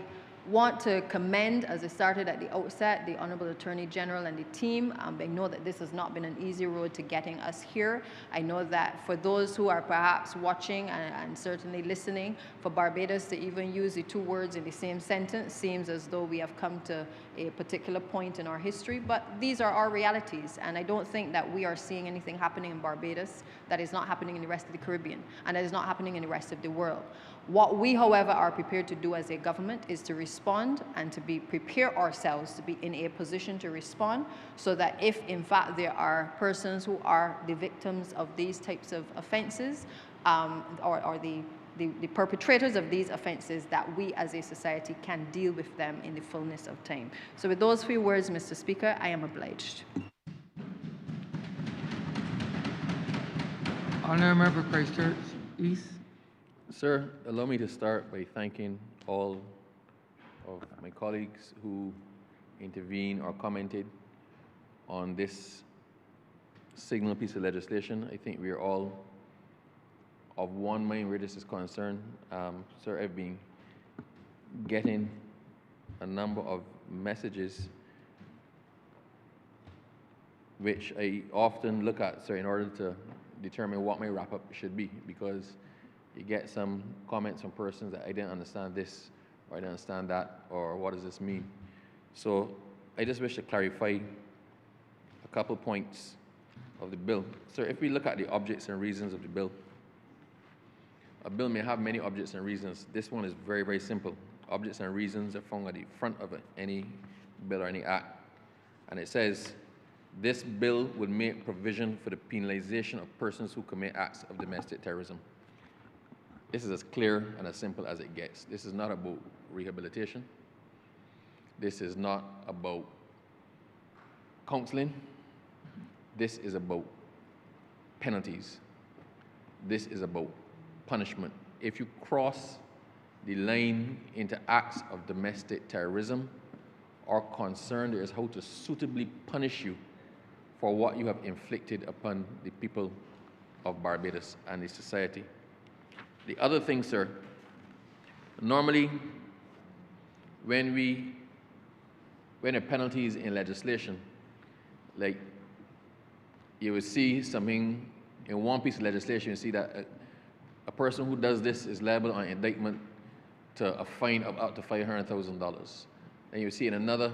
want to commend, as I started at the outset, the Honourable Attorney General and the team. I know that this has not been an easy road to getting us here. I know that for those who are perhaps watching and certainly listening, for Barbados to even use the two words in the same sentence seems as though we have come to a particular point in our history, but these are our realities, and I don't think that we are seeing anything happening in Barbados that is not happening in the rest of the Caribbean, and that is not happening in the rest of the world. What we, however, are prepared to do as a government is to respond and to prepare ourselves to be in a position to respond, so that if, in fact, there are persons who are the victims of these types of offenses, or the perpetrators of these offenses, that we as a society can deal with them in the fullness of time. So with those few words, Mr. Speaker, I am obliged. Honourable Member Christchurch East. Sir, allow me to start by thanking all of my colleagues who intervened or commented on this signal piece of legislation. I think we are all of one mind where this is concerned. Sir, I've been getting a number of messages which I often look at, sir, in order to determine what my wrap-up should be, because you get some comments from persons that I didn't understand this, or I didn't understand that, or what does this mean? So I just wish to clarify a couple points of the bill. So if we look at the objects and reasons of the bill, a bill may have many objects and reasons. This one is very, very simple. Objects and reasons are found at the front of any bill or any act. And it says, this bill would make provision for the penalization of persons who commit acts of domestic terrorism. This is as clear and as simple as it gets. This is not about rehabilitation. This is not about counseling. This is about penalties. This is about punishment. If you cross the line into acts of domestic terrorism, our concern is how to suitably punish you for what you have inflicted upon the people of Barbados and the society. The other thing, sir, normally when we when there are penalties in legislation, like you would see something in one piece of legislation, you see that a person who does this is liable on indictment to a fine of up to $500,000. And you see in another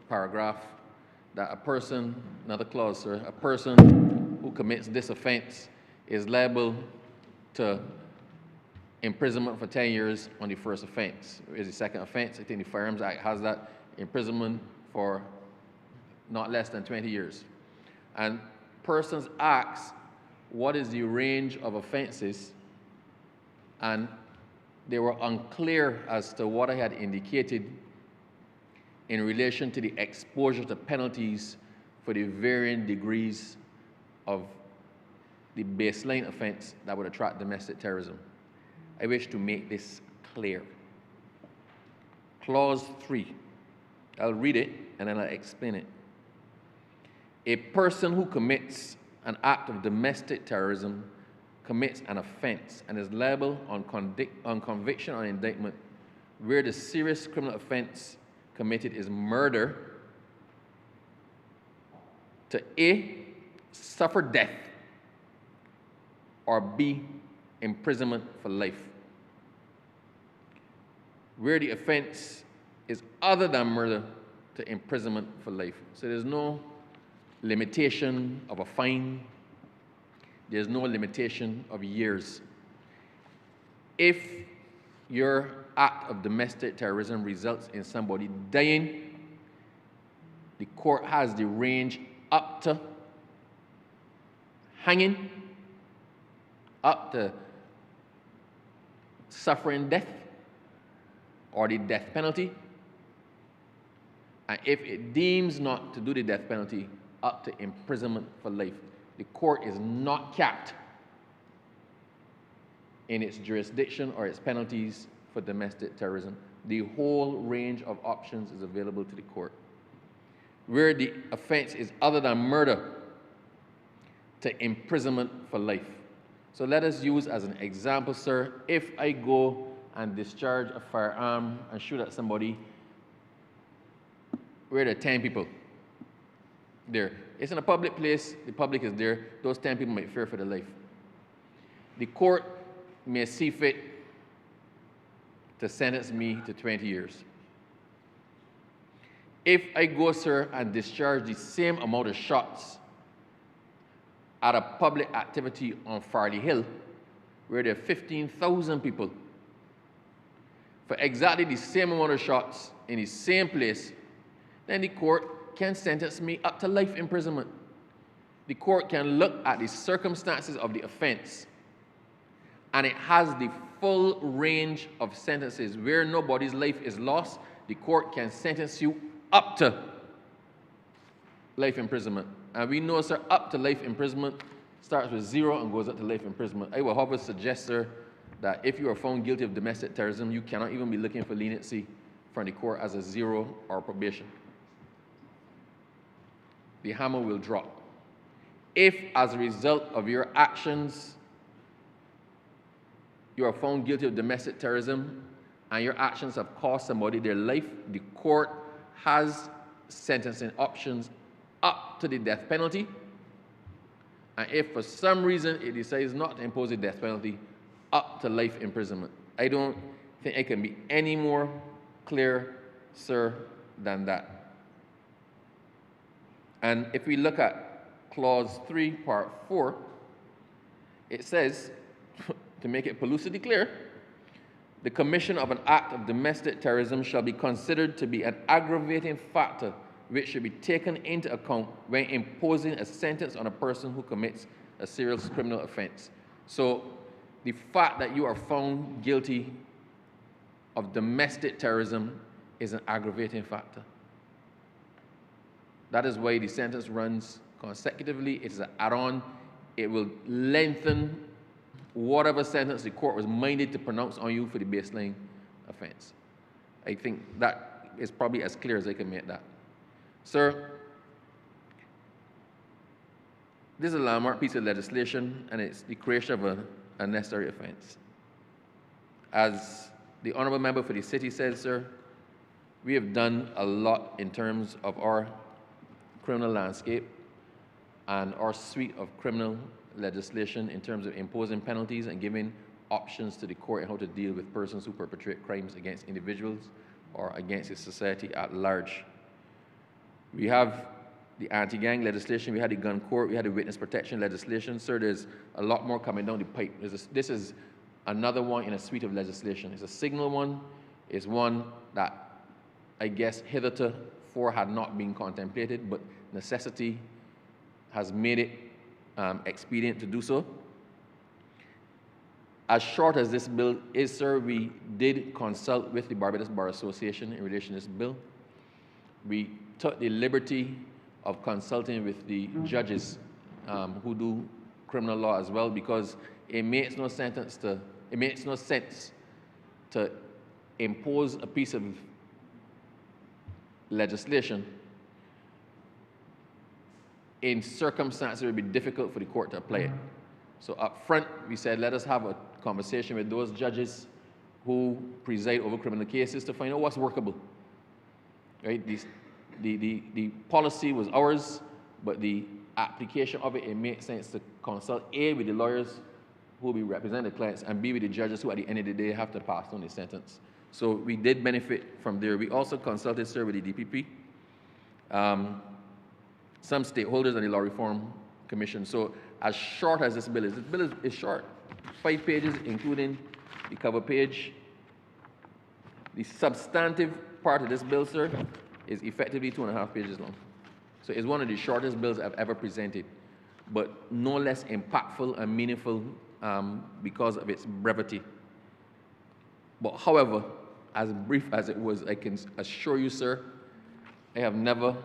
paragraph that a person, another clause, sir, a person who commits this offense is liable to imprisonment for 10 years on the first offense. Whereas the second offense, I think the Firearms Act has that, imprisonment for not less than 20 years. And persons ask, what is the range of offenses? And they were unclear as to what I had indicated in relation to the exposure to penalties for the varying degrees of the baseline offense that would attract domestic terrorism. I wish to make this clear. Clause 3. I'll read it and then I'll explain it. A person who commits an act of domestic terrorism commits an offense and is liable on conviction or indictment where the serious criminal offense committed is murder to A, suffer death, or B, imprisonment for life. Where the offense is other than murder to imprisonment for life. So there's no limitation of a fine. There's no limitation of years. If your act of domestic terrorism results in somebody dying, the court has the range up to hanging, up to suffering death or the death penalty. And if it deems not to do the death penalty, up to imprisonment for life. The court is not capped in its jurisdiction or its penalties for domestic terrorism. The whole range of options is available to the court. Where the offense is other than murder, to imprisonment for life. So let us use as an example, sir, if I go and discharge a firearm and shoot at somebody, where there are 10 people there. It's in a public place, the public is there, those 10 people might fear for their life. The court may see fit to sentence me to 20 years. If I go, sir, and discharge the same amount of shots at a public activity on Farley Hill, where there are 15,000 people, for exactly the same amount of shots in the same place, then the court can sentence me up to life imprisonment. The court can look at the circumstances of the offense, and it has the full range of sentences. Where nobody's life is lost, the court can sentence you up to life imprisonment. And we know, sir, up to life imprisonment starts with 0 and goes up to life imprisonment. I will, however, suggest, sir, that if you are found guilty of domestic terrorism, you cannot even be looking for leniency from the court as a 0 or probation. The hammer will drop. If, as a result of your actions, you are found guilty of domestic terrorism and your actions have cost somebody their life, the court has sentencing options up to the death penalty. And if for some reason it decides not to impose a death penalty, up to life imprisonment. I don't think it can be any more clear, sir, than that. And if we look at Clause 3, Part 4, it says, to make it pellucidly clear, the commission of an act of domestic terrorism shall be considered to be an aggravating factor which should be taken into account when imposing a sentence on a person who commits a serious criminal offense. So the fact that you are found guilty of domestic terrorism is an aggravating factor. That is why the sentence runs consecutively. It is an add-on. It will lengthen whatever sentence the court was minded to pronounce on you for the baseline offense. I think that is probably as clear as I can make that. Sir, this is a landmark piece of legislation, and it's the creation of a necessary offense. As the honourable member for the city said, sir, We have done a lot in terms of our criminal landscape and our suite of criminal legislation in terms of imposing penalties and giving options to the court on how to deal with persons who perpetrate crimes against individuals or against the society at large. We have the anti-gang legislation, we had the gun court, we had the witness protection legislation. Sir, there's a lot more coming down the pipe. This is another one in a suite of legislation. It's a signal one. It's one that I guess hitherto had not been contemplated, but necessity has made it expedient to do so. As short as this bill is, sir, we did consult with the Barbados Bar Association in relation to this bill. We took the liberty of consulting with the judges who do criminal law as well, because it makes no sense to impose a piece of legislation in circumstances it would be difficult for the court to apply it. So up front, we said, let us have a conversation with those judges who preside over criminal cases to find out what's workable. Right? The policy was ours, but the application of it, it made sense to consult A, with the lawyers who will be representing the clients, and B, with the judges who at the end of the day have to pass on the sentence. So we did benefit from there. We also consulted, sir, with the DPP, some stakeholders and the Law Reform Commission. So as short as this bill is short, 5 pages, including the cover page. The substantive part of this bill, sir, is effectively 2.5 pages long. So it's one of the shortest bills I've ever presented, but no less impactful and meaningful because of its brevity. But however, as brief as it was, I can assure you, sir, I have never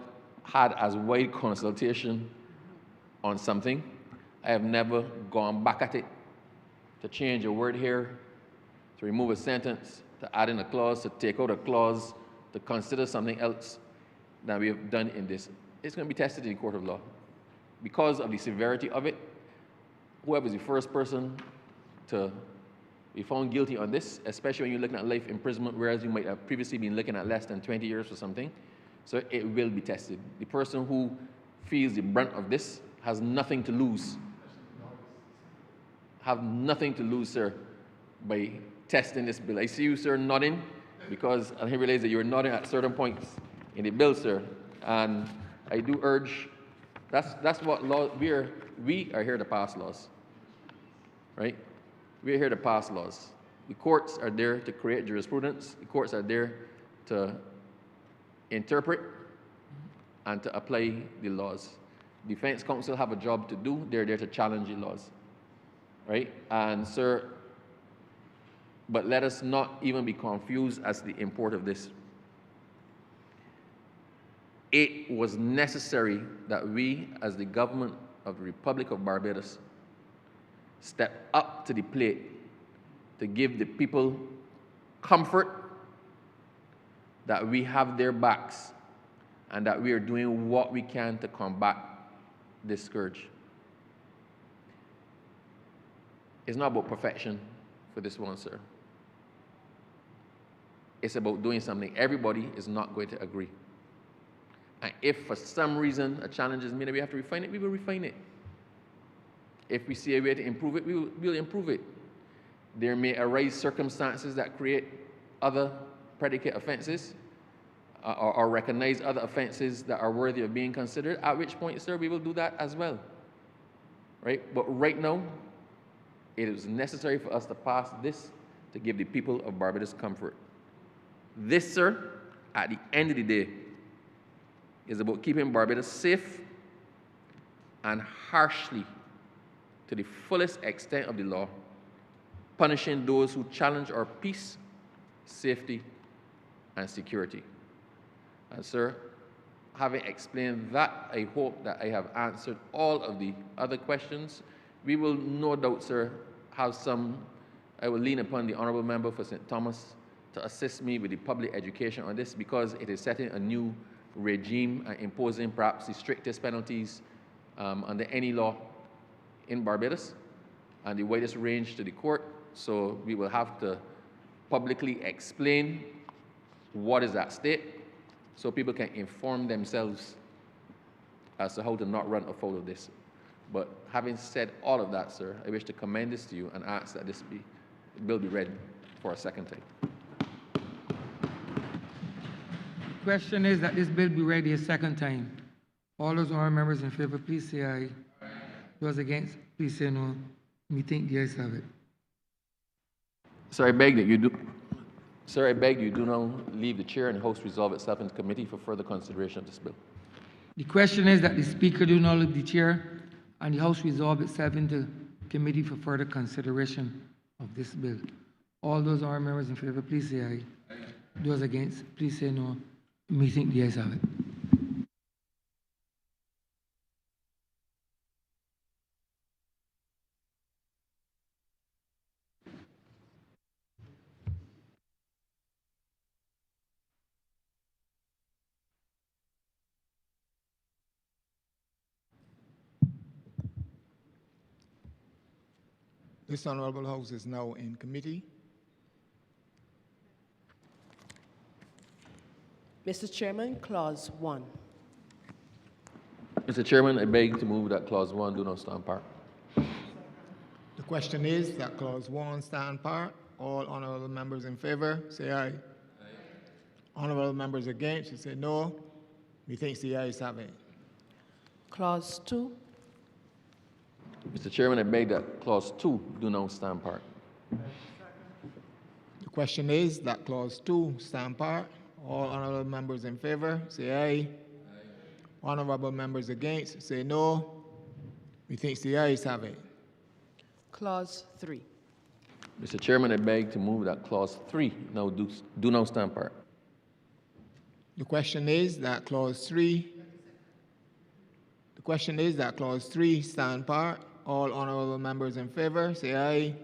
had as wide consultation on something. I have never gone back at it to change a word here, to remove a sentence, to add in a clause, to take out a clause, to consider something else that we have done in this. It's going to be tested in the court of law. Because of the severity of it, whoever is the first person to be found guilty on this, especially when you're looking at life imprisonment, whereas you might have previously been looking at less than 20 years for something, so it will be tested. The person who feels the brunt of this has nothing to lose. Have nothing to lose, sir, by testing this bill. I see you, sir, nodding, because I realize that you're nodding at certain points in the bill, sir. And I do urge, that's what law, we are here to pass laws, right? We are here to pass laws. The courts are there to create jurisprudence. The courts are there to interpret and to apply the laws. Defense counsel have a job to do. They're there to challenge the laws, right? And sir, but let us not even be confused as to the import of this. It was necessary that we, as the government of the Republic of Barbados, step up to the plate to give the people comfort that we have their backs and that we are doing what we can to combat this scourge. It's not about perfection for this one, sir. It's about doing something. Everybody is not going to agree. And if for some reason a challenge is made and we have to refine it, we will refine it. If we see a way to improve it, we'll improve it. There may arise circumstances that create other predicate offenses or recognize other offenses that are worthy of being considered, at which point, sir, we will do that as well. Right? But right now, it is necessary for us to pass this to give the people of Barbados comfort. This, sir, at the end of the day, is about keeping Barbados safe and harshly, to the fullest extent of the law, punishing those who challenge our peace, safety, and security. And sir, having explained that, I hope that I have answered all of the other questions. We will no doubt, sir, have some, I will lean upon the Honourable Member for St. Thomas to assist me with the public education on this, because it is setting a new regime and imposing perhaps the strictest penalties under any law in Barbados and the widest range to the court. So we will have to publicly explain what is at stake, so people can inform themselves as to how to not run afoul of this. But having said all of that, sir, I wish to commend this to you and ask that this bill be read for a second time. The question is that this bill be read a second time. All those honourable members in favor, please say aye. Those against, please say no. Me think the ayes have it. Sir, I beg that you do. Sir, I beg you do now leave the chair and the House resolve itself into committee for further consideration of this bill. The question is that the Speaker do not leave the chair and the House resolve itself into committee for further consideration of this bill. All those honourable members in favor, please say aye. Those against, please say no. Me think the ayes have it. This Honourable House is now in committee. Mr. Chairman, Clause 1. Mr. Chairman, I beg to move that Clause 1 do not stand part. The question is that Clause 1 stand part. All honourable members in favour, say aye. Honourable members against, you say no. Methinks the ayes have it. Clause 2. Mr. Chairman, I beg that Clause 2 do not stand part. The question is that Clause 2 stand part. All honourable members in favour, say aye. Honourable members against, say no. Methinks the ayes have it. Clause 3. Mr. Chairman, I beg to move that Clause 3 now do not stand part. The question is that Clause 3. The question is that Clause 3 stand part. All honourable members in favour, say aye.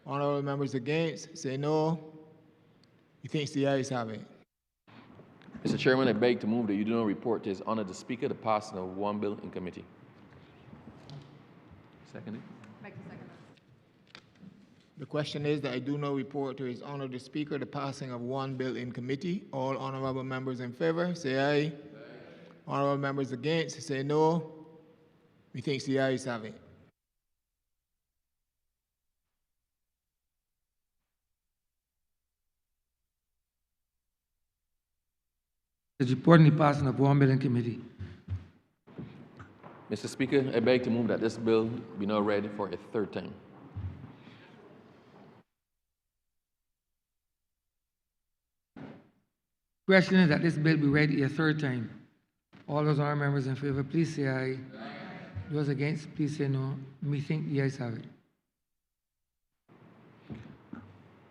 Honourable members against, say no. Methinks the ayes have it. Mr. Chairman, I beg to move that you do not report to His Honour the Speaker the passing of one bill in committee. Seconded. The question is that I do not report to His Honour the Speaker the passing of one bill in committee. All honourable members in favour, say aye. Honourable members against, say no. Methinks the ayes have it. Is reporting the passing of one bill in committee. Mr. Speaker, I beg to move that this bill be now read for a third time. Question is that this bill be read a third time. All those honourable members in favour, please say aye. Those against, please say no. Me think the ayes have it.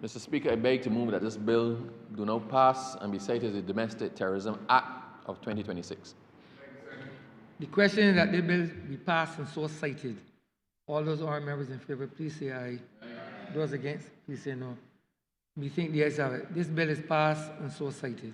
Mr. Speaker, I beg to move that this bill do not pass and be cited as a Domestic Terrorism Act of 2026. The question is that the bill be passed and so cited. All those honourable members in favour, please say aye. Those against, please say no. Me think the ayes have it. This bill is passed and so cited.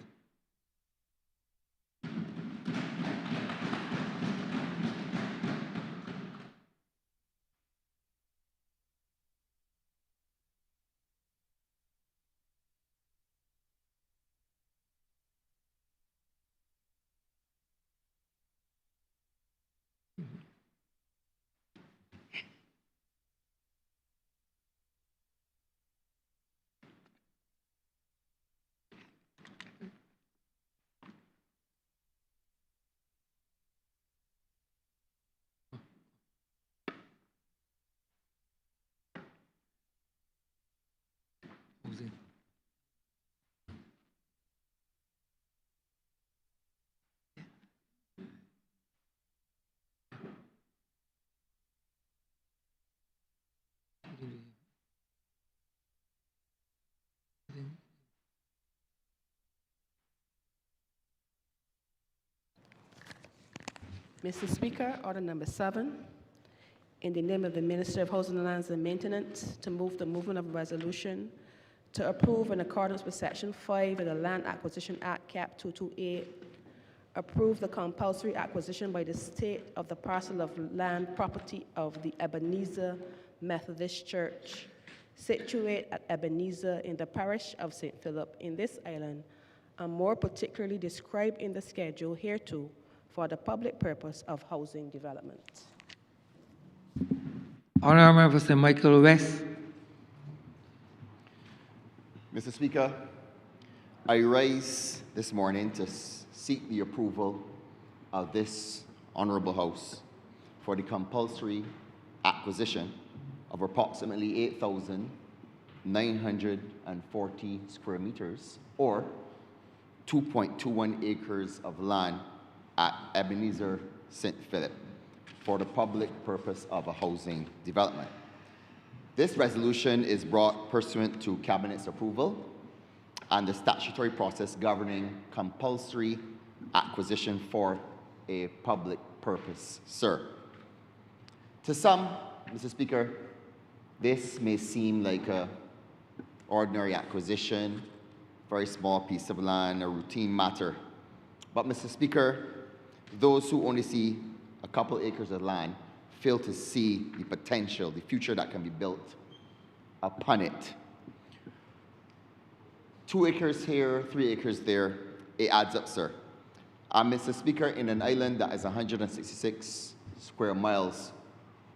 Mr. Speaker, order number 7. In the name of the Minister of Housing, Lands and Maintenance, to move the movement of a resolution to approve in accordance with Section 5 of the Land Acquisition Act, Cap 228, approve the compulsory acquisition by the state of the parcel of land property of the Ebenezer Methodist Church situate at Ebenezer in the parish of St. Philip in this island, and more particularly described in the schedule hereto for the public purpose of housing development. Honourable Member for St. Michael West. Mr. Speaker, I rise this morning to seek the approval of this Honourable House for the compulsory acquisition of approximately 8,940 square meters or 2.21 acres of land at Ebenezer St. Philip for the public purpose of a housing development. This resolution is brought pursuant to Cabinet's approval and the statutory process governing compulsory acquisition for a public purpose, sir. To some, Mr. Speaker, this may seem like an ordinary acquisition, very small piece of land, a routine matter. But, Mr. Speaker, those who only see a couple acres of land fail to see the potential, the future that can be built upon it. 2 acres here, 3 acres there, it adds up, sir. Mr. Speaker, in an island that is 166 square miles,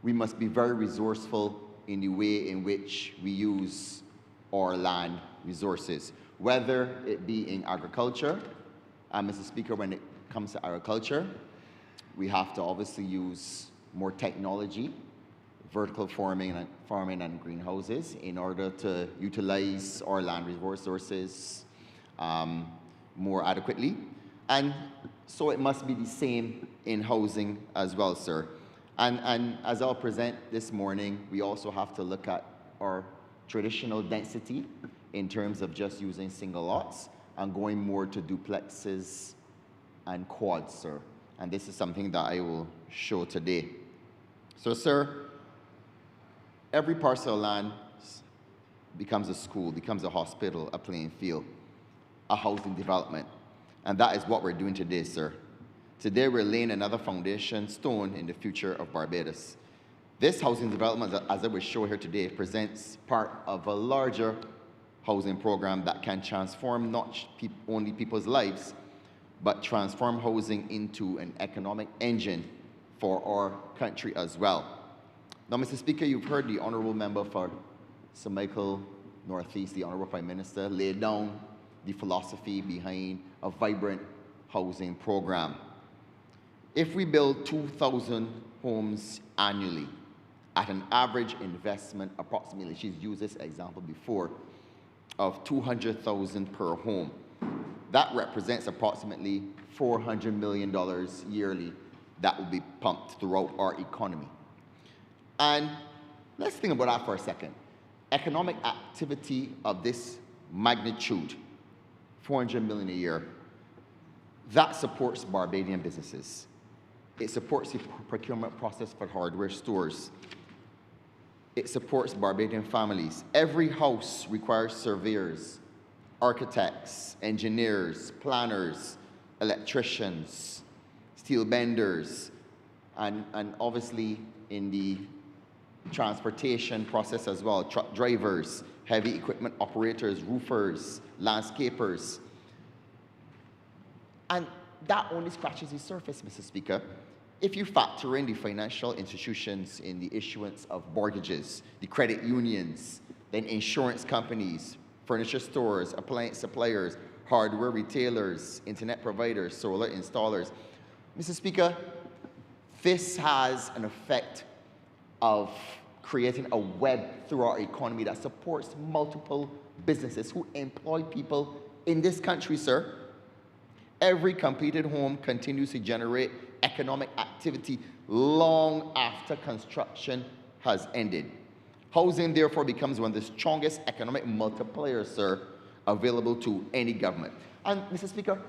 we must be very resourceful in the way in which we use our land resources, whether it be in agriculture. Mr. Speaker, when it comes to agriculture, we have to obviously use more technology, vertical farming and greenhouses in order to utilize our land resources more adequately. And so it must be the same in housing as well, sir. And as I'll present this morning, we also have to look at our traditional density in terms of just using single lots and going more to duplexes and quads, sir. And this is something that I will show today. So, sir, every parcel of land becomes a school, becomes a hospital, a playing field, a housing development. And that is what we're doing today, sir. Today, we're laying another foundation stone in the future of Barbados. This housing development, as I will show here today, presents part of a larger housing program that can transform not only people's lives, but transform housing into an economic engine for our country as well. Now, Mr. Speaker, you've heard the Honourable Member for St. Michael Northeast, the Honourable Prime Minister, lay down the philosophy behind a vibrant housing program. If we build 2,000 homes annually at an average investment, approximately, she's used this example before, of $200,000 per home, that represents approximately $400 million yearly that will be pumped throughout our economy. And let's think about that for a second. Economic activity of this magnitude, $400 million a year, that supports Barbadian businesses. It supports the procurement process for hardware stores. It supports Barbadian families. Every house requires surveyors, architects, engineers, planners, electricians, steel benders, and obviously in the transportation process as well, truck drivers, heavy equipment operators, roofers, landscapers. And that only scratches the surface, Mr. Speaker. If you factor in the financial institutions in the issuance of mortgages, the credit unions, then insurance companies, furniture stores, appliance suppliers, hardware retailers, internet providers, solar installers, Mr. Speaker, this has an effect of creating a web through our economy that supports multiple businesses who employ people in this country, sir. Every completed home continues to generate economic activity long after construction has ended. Housing, therefore, becomes one of the strongest economic multipliers, sir, available to any government. And, Mr. Speaker,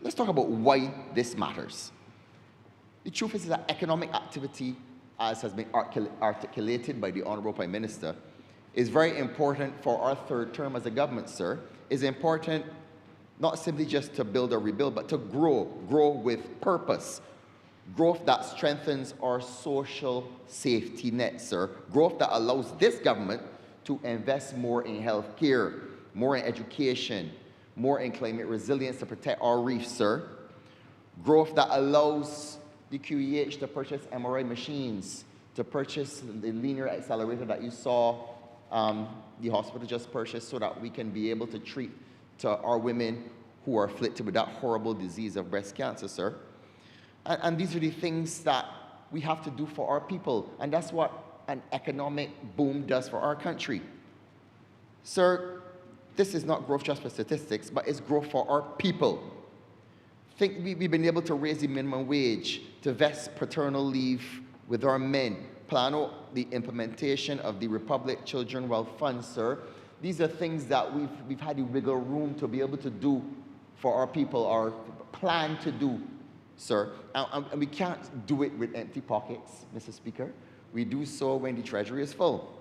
let's talk about why this matters. The truth is that economic activity, as has been articulated by the Honourable Prime Minister, is very important for our third term as a government, sir. Is important not simply just to build or rebuild, but to grow with purpose. Growth that strengthens our social safety net, sir. Growth that allows this government to invest more in healthcare, more in education, more in climate resilience to protect our reefs, sir. Growth that allows the QEH to purchase MRI machines, to purchase the linear accelerator that you saw the hospital just purchased, so that we can be able to treat to our women who are afflicted with that horrible disease of breast cancer, sir. And these are the things that we have to do for our people, and that's what an economic boom does for our country. Sir, this is not growth just for statistics, but it's growth for our people. We've been able to raise the minimum wage, to vest paternal leave with our men, plan out the implementation of the Republic Children Wealth Fund, sir. These are things that we've had the wiggle room to be able to do for our people, or plan to do, sir. And we can't do it with empty pockets, Mr. Speaker. We do so when the treasury is full.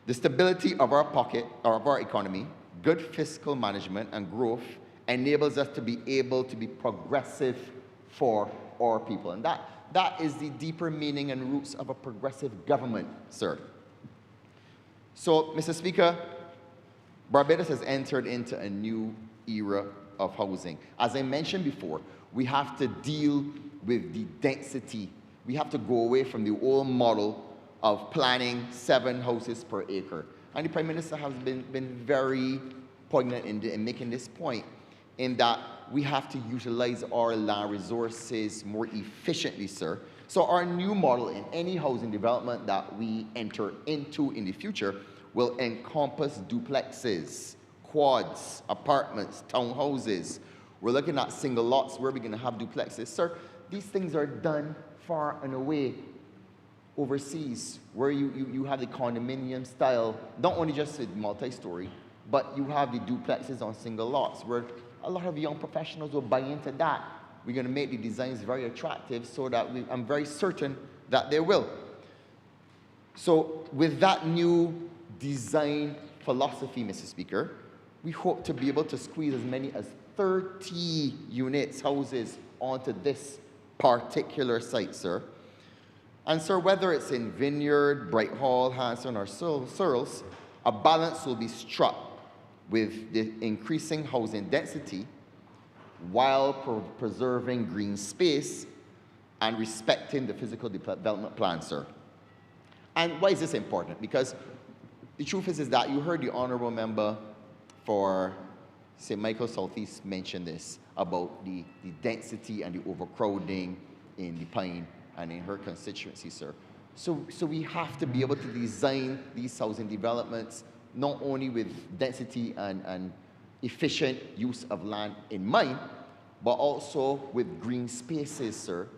The stability of our pocket, or of our economy, good fiscal management and growth enables us to be able to be progressive for our people. And that is the deeper meaning and roots of a progressive government, sir. So, Mr. Speaker, Barbados has entered into a new era of housing. As I mentioned before, we have to deal with the density. We have to go away from the old model of planning 7 houses per acre. And the Prime Minister has been very poignant in making this point, in that we have to utilize our land resources more efficiently, sir. So our new model in any housing development that we enter into in the future will encompass duplexes, quads, apartments, townhouses. We're looking at single lots where we're going to have duplexes. Sir, these things are done far and away overseas, where you have the condominium style, not only just with multi-story, but you have the duplexes on single lots, where a lot of young professionals will buy into that. We're going to make the designs very attractive, so that I'm very certain that they will. So with that new design philosophy, Mr. Speaker, we hope to be able to squeeze as many as 30 units, houses, onto this particular site, sir. And sir, whether it's in Vineyard, Bright Hall, Hanson, or Searles, a balance will be struck with the increasing housing density while preserving green space and respecting the physical development plan, sir. And why is this important? Because the truth is that you heard the Honourable Member for St. Michael Southeast mention this about the density and the overcrowding in the Pine and in her constituency, sir. So we have to be able to design these housing developments not only with density and efficient use of land in mind, but also with green spaces, sir.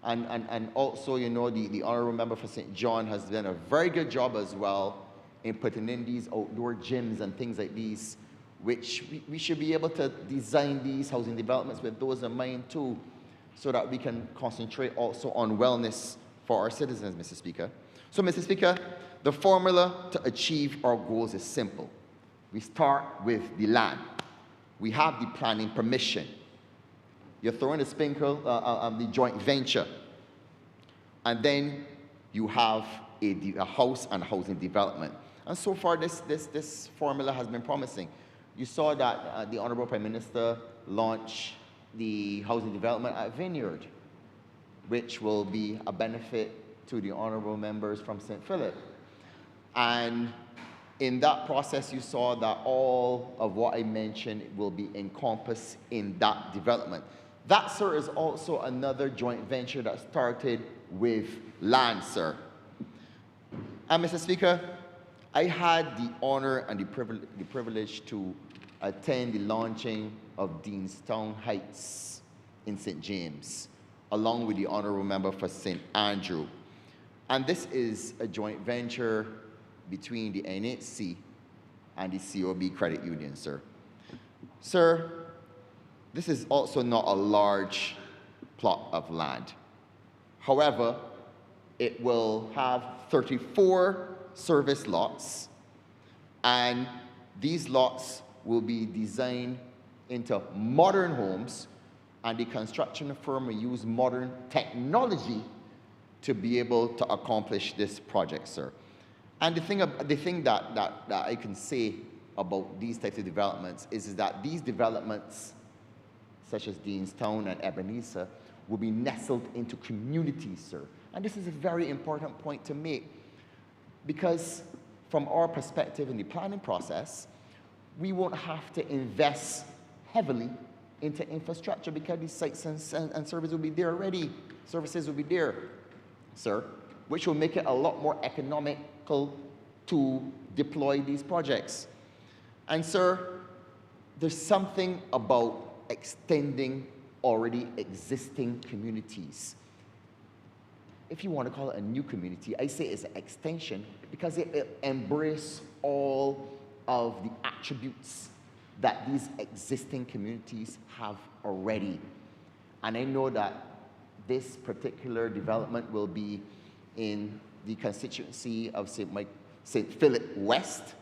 And also, you know, the Honourable Member for St. John has done a very good job as well in putting in these outdoor gyms and things like these, which we should be able to design these housing developments with those in mind too, so that we can concentrate also on wellness for our citizens, Mr. Speaker. So, Mr. Speaker, the formula to achieve our goals is simple. We start with the land. We have the planning permission. You're throwing the sprinkle of the joint venture. And then you have a house and housing development. And so far, this formula has been promising. You saw that the Honourable Prime Minister launched the housing development at Vineyard, which will be a benefit to the honourable members from St. Philip. And in that process, you saw that all of what I mentioned will be encompassed in that development. That, sir, is also another joint venture that started with land, sir. And Mr. Speaker, I had the honor and the privilege to attend the launching of Deanstown Heights in St. James, along with the Honourable Member for St. Andrew. And this is a joint venture between the NHC and the COB Credit Union, sir. Sir, this is also not a large plot of land. However, it will have 34 service lots, and these lots will be designed into modern homes, and the construction firm will use modern technology to be able to accomplish this project, sir. And the thing that I can say about these types of developments is that these developments, such as Deanstown and Ebenezer, will be nestled into communities, sir. And this is a very important point to make, because from our perspective in the planning process, we won't have to invest heavily into infrastructure because these sites and services will be there already. Services will be there, sir, which will make it a lot more economical to deploy these projects. And sir, there's something about extending already existing communities. If you want to call it a new community, I say it's an extension because it embraces all of the attributes that these existing communities have already. And I know that this particular development will be in the constituency of St. Philip West.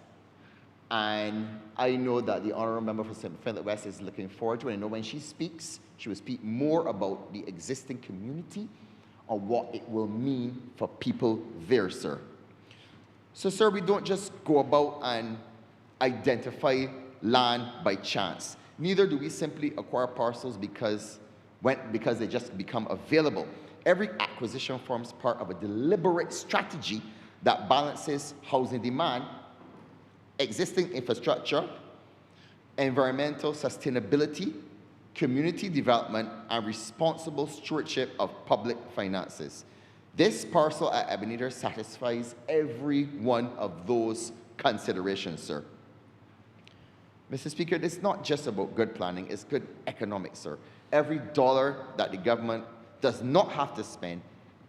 And I know that the Honourable Member for St. Philip West is looking forward to it. I know when she speaks, she will speak more about the existing community and what it will mean for people there, sir. So, sir, we don't just go about and identify land by chance. Neither do we simply acquire parcels because they just become available. Every acquisition forms part of a deliberate strategy that balances housing demand, existing infrastructure, environmental sustainability, community development, and responsible stewardship of public finances. This parcel at Ebenezer satisfies every one of those considerations, sir. Mr. Speaker, it's not just about good planning, it's good economics, sir. Every dollar that the government does not have to spend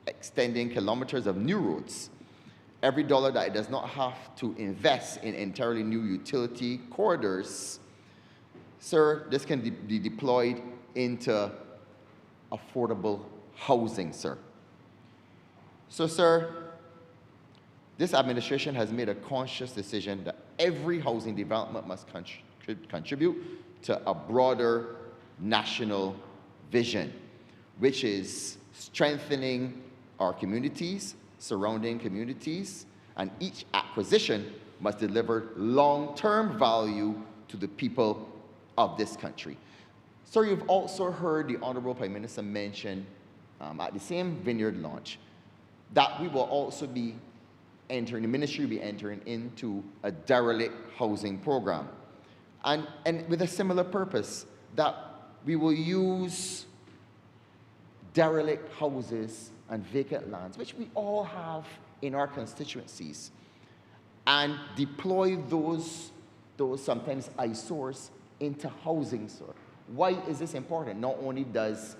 extending kilometers of new roads, every dollar that it does not have to invest in entirely new utility corridors, sir, this can be deployed into affordable housing, sir. So, sir, this administration has made a conscious decision that every housing development must contribute to a broader national vision, which is strengthening our communities, surrounding communities, and each acquisition must deliver long-term value to the people of this country. Sir, you've also heard the Honourable Prime Minister mention at the same vineyard launch that we will also be entering, the ministry will be entering into a derelict housing program. And with a similar purpose, that we will use derelict houses and vacant lands, which we all have in our constituencies, and deploy those sometimes eyesores into housing, sir. Why is this important? Not only does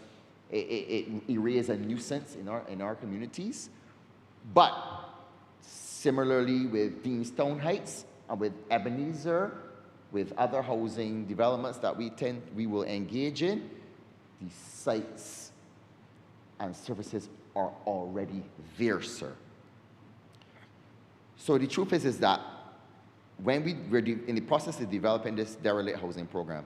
it erase a nuisance in our communities, but similarly with Deanstown Heights and with Ebenezer, with other housing developments that we will engage in, these sites and services are already there, sir. So the truth is that when we're in the process of developing this derelict housing program,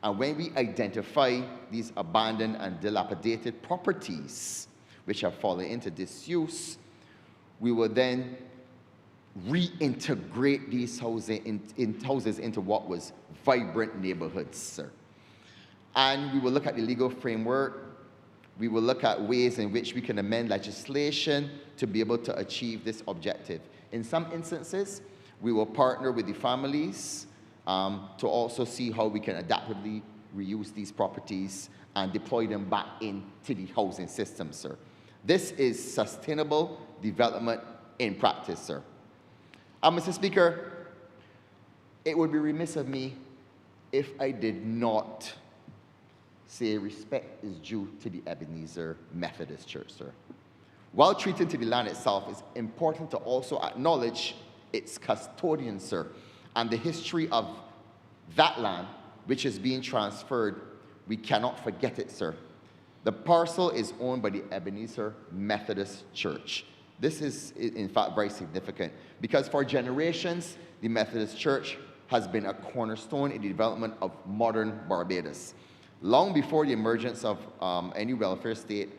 and when we identify these abandoned and dilapidated properties which have fallen into disuse, we will then reintegrate these houses into what was vibrant neighborhoods, sir. And we will look at the legal framework. We will look at ways in which we can amend legislation to be able to achieve this objective. In some instances, we will partner with the families to also see how we can adaptively reuse these properties and deploy them back into the housing system, sir. This is sustainable development in practice, sir. Mr. Speaker, it would be remiss of me if I did not say respect is due to the Ebenezer Methodist Church, sir. While treating to the land itself, it's important to also acknowledge its custodians, sir, and the history of that land which is being transferred. We cannot forget it, sir. The parcel is owned by the Ebenezer Methodist Church. This is, in fact, very significant because for generations, the Methodist Church has been a cornerstone in the development of modern Barbados. Long before the emergence of any welfare state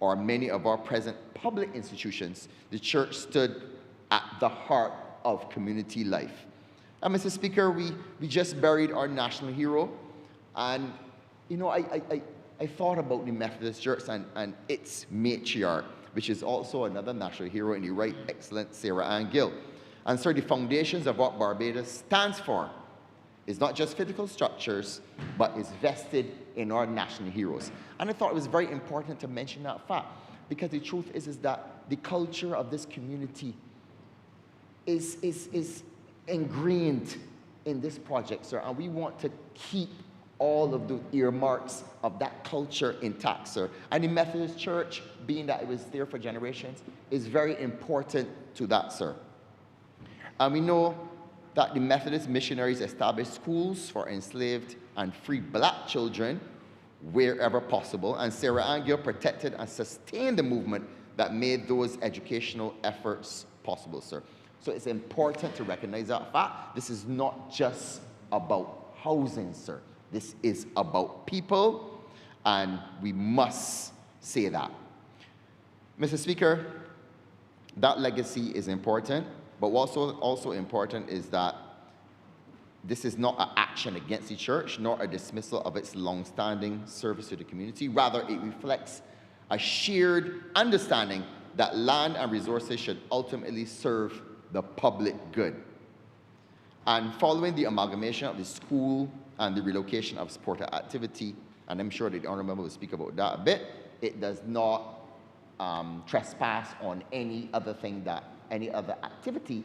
or many of our present public institutions, the church stood at the heart of community life. And Mr. Speaker, we just buried our national hero, and you know, I thought about the Methodist Church and its matriarch, which is also another national hero in the right excellent Sarah Ann Gill. And so the foundations of what Barbados stands for is not just physical structures, but is vested in our national heroes. And I thought it was very important to mention that fact, because the truth is that the culture of this community is ingrained in this project, sir, and we want to keep all of the earmarks of that culture intact, sir. And the Methodist Church, being that it was there for generations, is very important to that, sir. And we know that the Methodist missionaries established schools for enslaved and free black children wherever possible, and Sarah Ann Gill protected and sustained the movement that made those educational efforts possible, sir. So it's important to recognize that fact. This is not just about housing, sir. This is about people, and we must say that. Mr. Speaker, that legacy is important, but also important is that this is not an action against the church, nor a dismissal of its long-standing service to the community. Rather, it reflects a shared understanding that land and resources should ultimately serve the public good. And following the amalgamation of the school and the relocation of supported activity, and I'm sure that the Honourable Member will speak about that a bit, it does not trespass on any other activity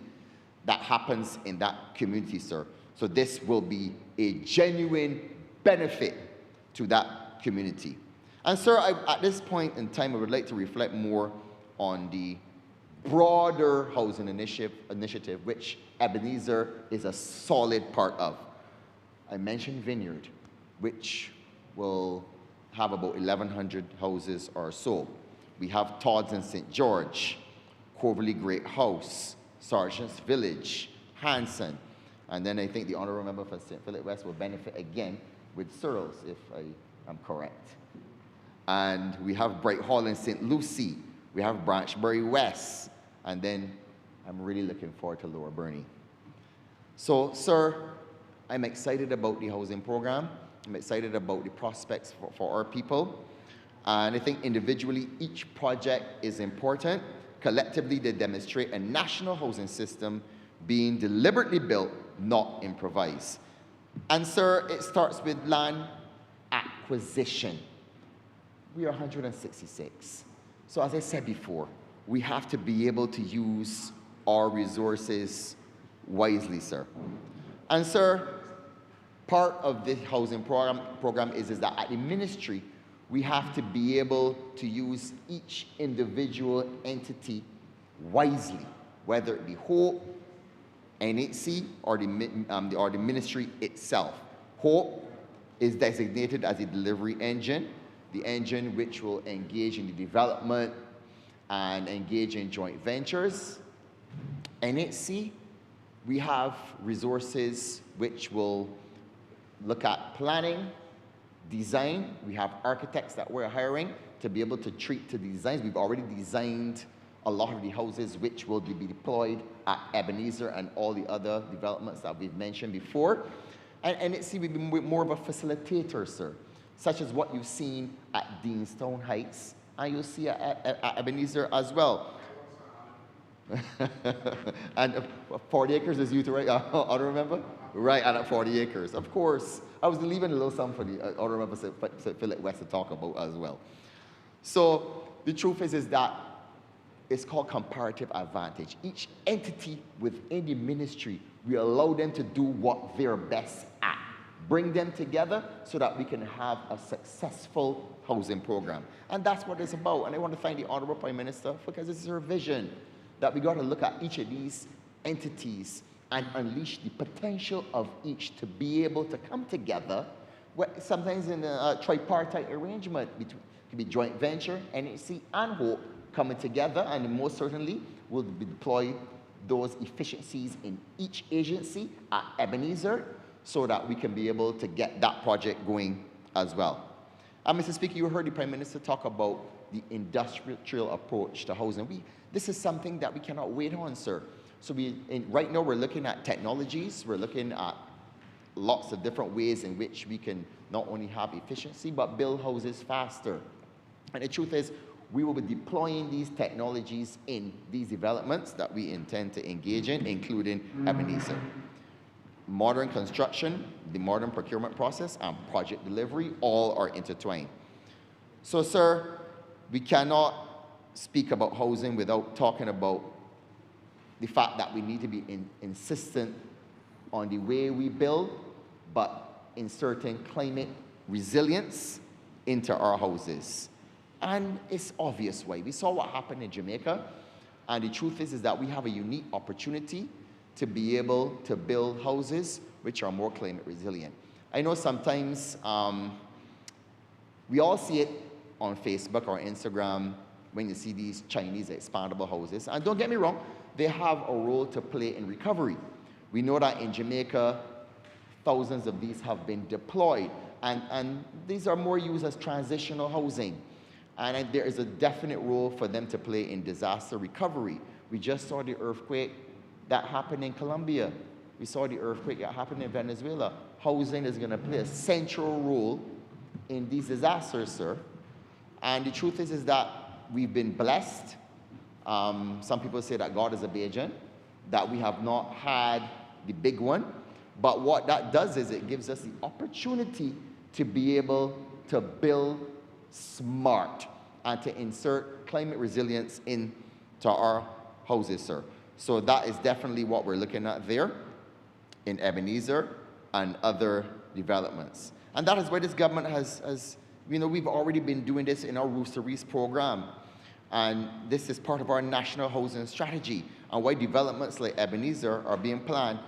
that happens in that community, sir. So this will be a genuine benefit to that community. And sir, at this point in time, I would like to reflect more on the broader housing initiative, which Ebenezer is a solid part of. I mentioned Vineyard, which will have about 1,100 houses or so. We have Todd's in St. George, Coverley Great House, Sergeant's Village, Hanson, and then I think the Honourable Member for St. Philip West will benefit again with Searles, if I am correct. And we have Bright Hall in St. Lucie, we have Branchbury West, and then I'm really looking forward to Lower Burney. So, sir, I'm excited about the housing program. I'm excited about the prospects for our people. And I think individually, each project is important. Collectively, they demonstrate a national housing system being deliberately built, not improvised. And sir, it starts with land acquisition. We are 166. So as I said before, we have to be able to use our resources wisely, sir. And sir, part of the housing program is that at the ministry, we have to be able to use each individual entity wisely, whether it be Hope, NHC, or the ministry itself. Hope is designated as a delivery engine, the engine which will engage in the development and engage in joint ventures. NHC, we have resources which will look at planning, design. We have architects that we're hiring to be able to treat the designs. We've already designed a lot of the houses which will be deployed at Ebenezer and all the other developments that we've mentioned before. And NHC will be more of a facilitator, sir, such as what you've seen at Deanstone Heights, and you'll see at Ebenezer as well. And 40 acres is you to right? I don't remember. Right, and at 40 acres. Of course, I was leaving a little something for the Honourable Philip West to talk about as well. So the truth is that it's called comparative advantage. Each entity within the ministry, we allow them to do what they're best at. Bring them together so that we can have a successful housing program. And that's what it's about. And I want to thank the Honourable Prime Minister because this is her vision, that we got to look at each of these entities and unleash the potential of each to be able to come together, sometimes in a tripartite arrangement, between it could be joint venture, NHC, and Hope coming together, and most certainly will deploy those efficiencies in each agency at Ebenezer so that we can be able to get that project going as well. And Mr. Speaker, you heard the Prime Minister talk about the industrial approach to housing. This is something that we cannot wait on, sir. So right now we're looking at technologies, we're looking at lots of different ways in which we can not only have efficiency, but build houses faster. And the truth is, we will be deploying these technologies in these developments that we intend to engage in, including Ebenezer. Modern construction, the modern procurement process, and project delivery all are intertwined. So, sir, we cannot speak about housing without talking about the fact that we need to be insistent on the way we build, but inserting climate resilience into our houses. And it's obvious why. We saw what happened in Jamaica, and the truth is that we have a unique opportunity to be able to build houses which are more climate resilient. I know sometimes we all see it on Facebook or Instagram when you see these Chinese expandable houses. And don't get me wrong, they have a role to play in recovery. We know that in Jamaica, thousands of these have been deployed, and these are more used as transitional housing. And there is a definite role for them to play in disaster recovery. We just saw the earthquake that happened in Colombia. We saw the earthquake that happened in Venezuela. Housing is going to play a central role in these disasters, sir. And the truth is that we've been blessed. Some people say that God is a Bajan, that we have not had the big one. But what that does is it gives us the opportunity to be able to build smart and to insert climate resilience into our houses, sir. So that is definitely what we're looking at there in Ebenezer and other developments. And that is why this government has we've already been doing this in our Roofs to Reefs program. And this is part of our national housing strategy, and why developments like Ebenezer are being planned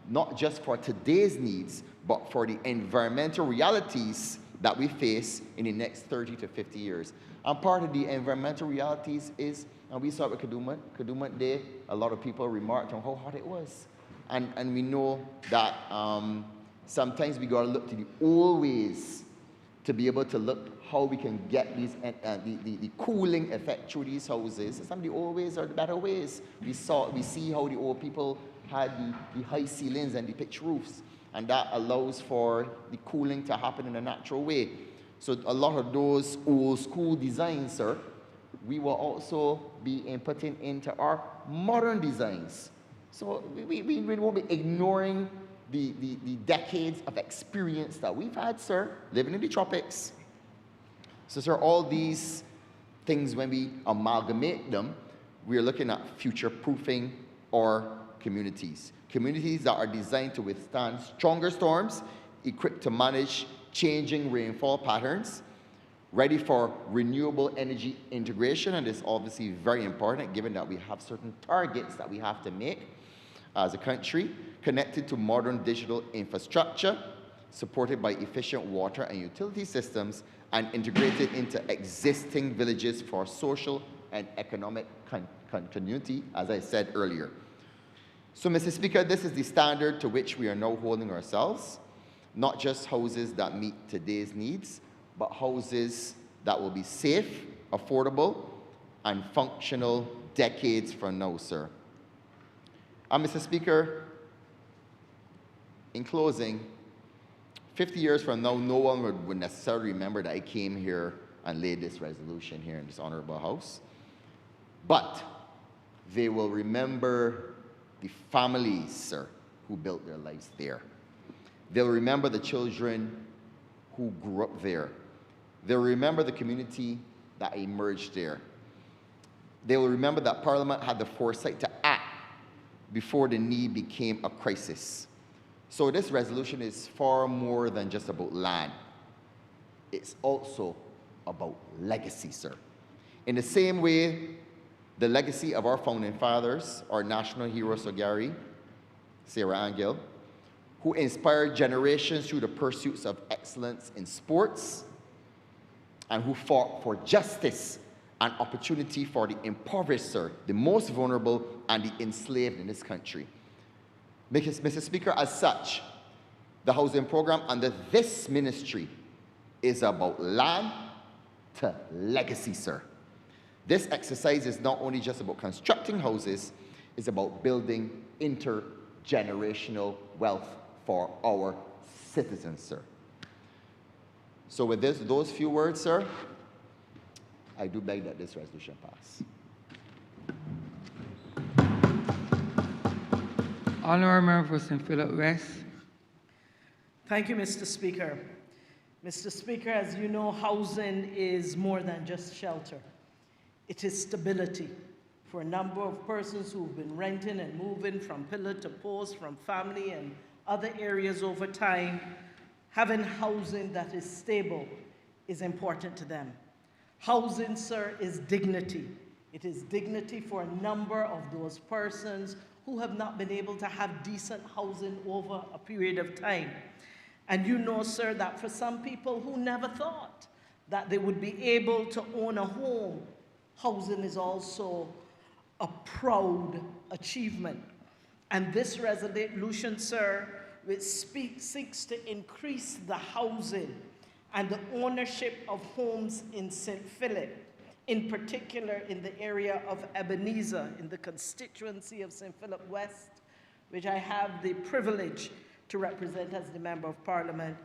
not just for today's needs, but for the environmental realities that we face in the next 30 to 50 years. And part of the environmental realities is, and we saw it with Kadooment Day, a lot of people remarked on how hot it was. And we know that sometimes we gotta look to the old ways to be able to look how we can get these the cooling effect through these houses. Some of the old ways are the better ways. We see how the old people had the high ceilings and the pitch roofs, and that allows for the cooling to happen in a natural way. So a lot of those old school designs, sir, we will also be inputting into our modern designs. So we won't be ignoring the decades of experience that we've had, sir, living in the tropics. So, sir, all these things, when we amalgamate them, we're looking at future-proofing our communities. Communities that are designed to withstand stronger storms, equipped to manage changing rainfall patterns, ready for renewable energy integration, and it's obviously very important given that we have certain targets that we have to make as a country, connected to modern digital infrastructure, supported by efficient water and utility systems, and integrated into existing villages for social and economic continuity, as I said earlier. So, Mr. Speaker, this is the standard to which we are now holding ourselves, not just houses that meet today's needs, but houses that will be safe, affordable, and functional decades from now, sir. And Mr. Speaker, in closing, 50 years from now, no one would necessarily remember that I came here and laid this resolution here in this honorable house. But they will remember the families, sir, who built their lives there. They'll remember the children who grew up there. They'll remember the community that emerged there. They will remember that Parliament had the foresight to act before the need became a crisis. So this resolution is far more than just about land. It's also about legacy, sir. In the same way, the legacy of our founding fathers, our national hero, Sir Gary, Sarah Angill, who inspired generations through the pursuits of excellence in sports, and who fought for justice and opportunity for the impoverished, sir, the most vulnerable, and the enslaved in this country. Mr. Speaker, as such, the housing program under this ministry is about land to legacy, sir. This exercise is not only just about constructing houses, it's about building intergenerational wealth for our citizens, sir. So with those few words, sir, I do beg that this resolution pass. Honourable Member for St. Philip West. Thank you, Mr. Speaker. Mr. Speaker, as you know, housing is more than just shelter. It is stability for a number of persons who've been renting and moving from pillar to post, from family and other areas over time. Having housing that is stable is important to them. Housing, sir, is dignity. It is dignity for a number of those persons who have not been able to have decent housing over a period of time. And you know, sir, that for some people who never thought that they would be able to own a home, housing is also a proud achievement. And this resolution, sir, which seeks to increase the housing and the ownership of homes in St. Philip, in particular in the area of Ebenezer, in the constituency of St. Philip West, which I have the privilege to represent as the Member of Parliament.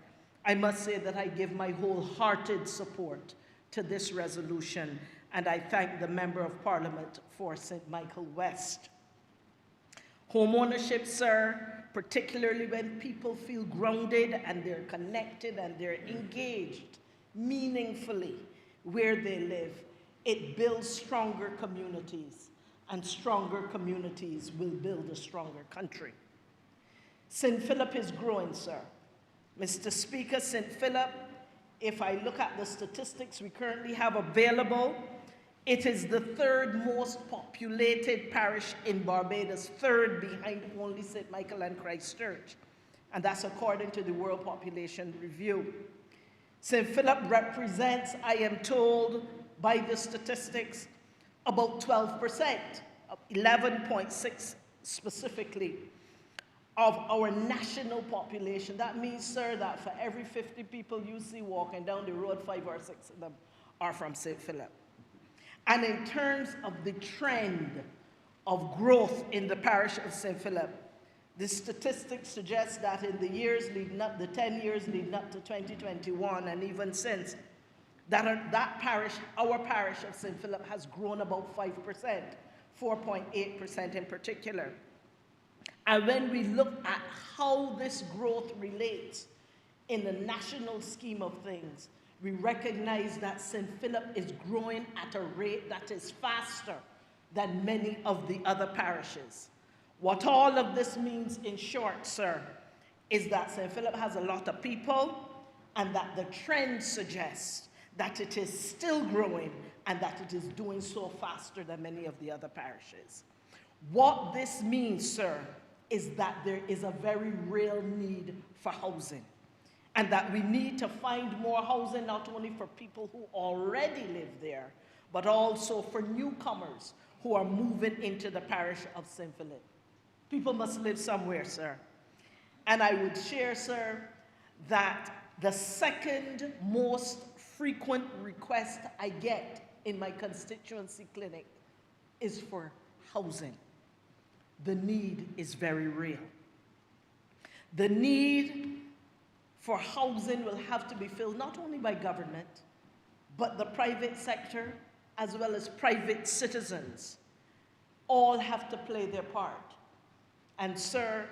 I must say that I give my wholehearted support to this resolution, and I thank the Member of Parliament for St. Michael West. Home ownership, sir, particularly when people feel grounded and they're connected and they're engaged meaningfully where they live, it builds stronger communities, and stronger communities will build a stronger country. St. Philip is growing, sir. Mr. Speaker, St. Philip, if I look at the statistics we currently have available, it is the third most populated parish in Barbados, third behind only St. Michael and Christ Church. And that's according to the World Population Review. St. Philip represents, I am told by the statistics, about 12%, 11.6 specifically, of our national population. That means, sir, that for every 50 people you see walking down the road, 5 or 6 of them are from St. Philip. And in terms of the trend of growth in the parish of St. Philip, the statistics suggest that in the years leading up, the 10 years leading up to 2021, and even since, that parish, our parish of St. Philip, has grown about 5%, 4.8% in particular. And when we look at how this growth relates in the national scheme of things, we recognize that St. Philip is growing at a rate that is faster than many of the other parishes. What all of this means, in short, sir, is that St. Philip has a lot of people, and that the trend suggests that it is still growing and that it is doing so faster than many of the other parishes. What this means, sir, is that there is a very real need for housing, and that we need to find more housing not only for people who already live there, but also for newcomers who are moving into the parish of St. Philip. People must live somewhere, sir. And I would share, sir, that the second most frequent request I get in my constituency clinic is for housing. The need is very real. The need for housing will have to be filled not only by government, but the private sector, as well as private citizens. All have to play their part. And, sir,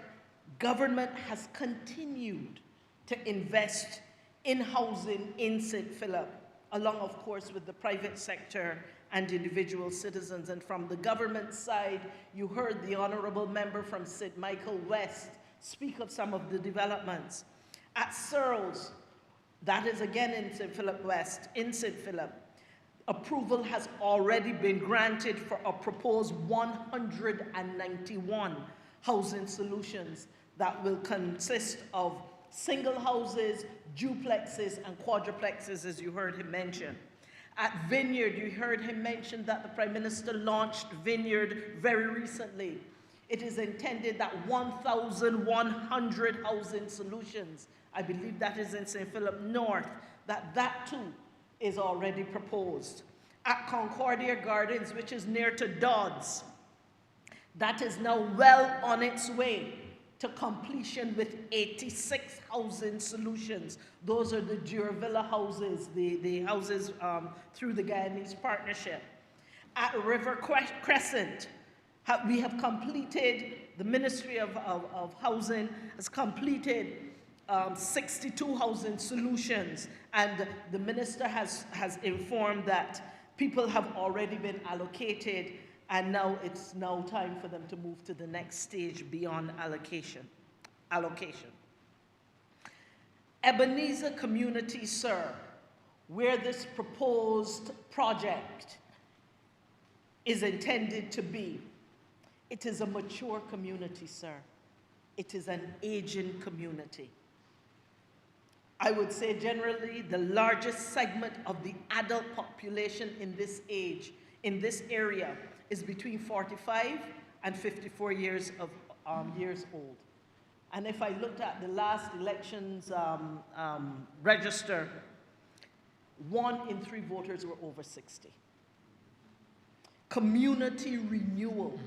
government has continued to invest in housing in St. Philip, along, of course, with the private sector and individual citizens. And from the government side, you heard the Honourable Member from St. Michael West speak of some of the developments. At Searles, that is again in St. Philip West, in St. Philip, approval has already been granted for a proposed 191 housing solutions that will consist of single houses, duplexes, and quadruplexes, as you heard him mention. At Vineyard, you heard him mention that the Prime Minister launched Vineyard very recently. It is intended that 1,100 housing solutions, I believe that is in St. Philip North, that too is already proposed. at Concordia Gardens, which is near to Dodds, that is now well on its way to completion with 86 housing solutions. Those are the Durvilla houses, the houses through the Guyanese Partnership. At River Crescent, we have completed, the Ministry of Housing has completed 62 housing solutions, and the minister has informed that people have already been allocated, and now it's now time for them to move to the next stage beyond allocation. Ebenezer Community, sir, where this proposed project is intended to be, it is a mature community, sir. It is an aging community. I would say generally the largest segment of the adult population in this age, in this area, is between 45 and 54 years old. And if I looked at the last elections register, 1 in 3 voters were over 60. Community renewal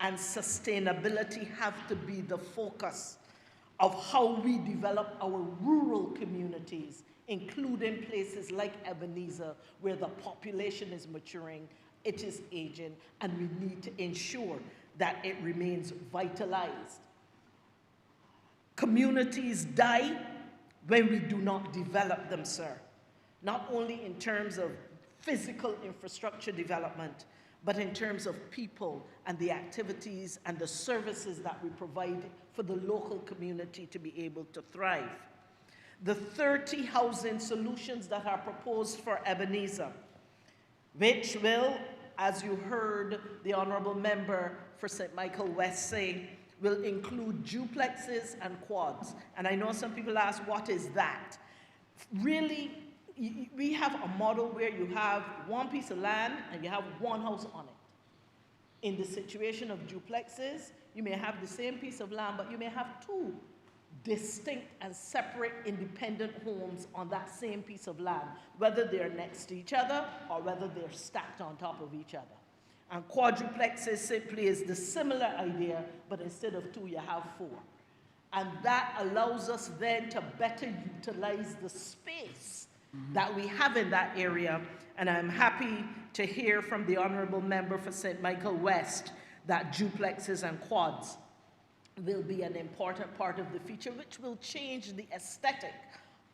and sustainability have to be the focus of how we develop our rural communities, including places like Ebenezer, where the population is maturing, it is aging, and we need to ensure that it remains vitalized. Communities die when we do not develop them, sir, not only in terms of physical infrastructure development, but in terms of people and the activities and the services that we provide for the local community to be able to thrive. The 30 housing solutions that are proposed for Ebenezer, which will, as you heard the Honourable Member for St. Michael West say, will include duplexes and quads. And I know some people ask, what is that? Really, we have a model where you have one piece of land and you have one house on it. In the situation of duplexes, you may have the same piece of land, but you may have 2 distinct and separate independent homes on that same piece of land, whether they're next to each other or whether they're stacked on top of each other. And quadruplexes simply is the similar idea, but instead of 2, you have 4. And that allows us then to better utilize the space that we have in that area. And I'm happy to hear from the Honourable Member for St. Michael West that duplexes and quads will be an important part of the feature, which will change the aesthetic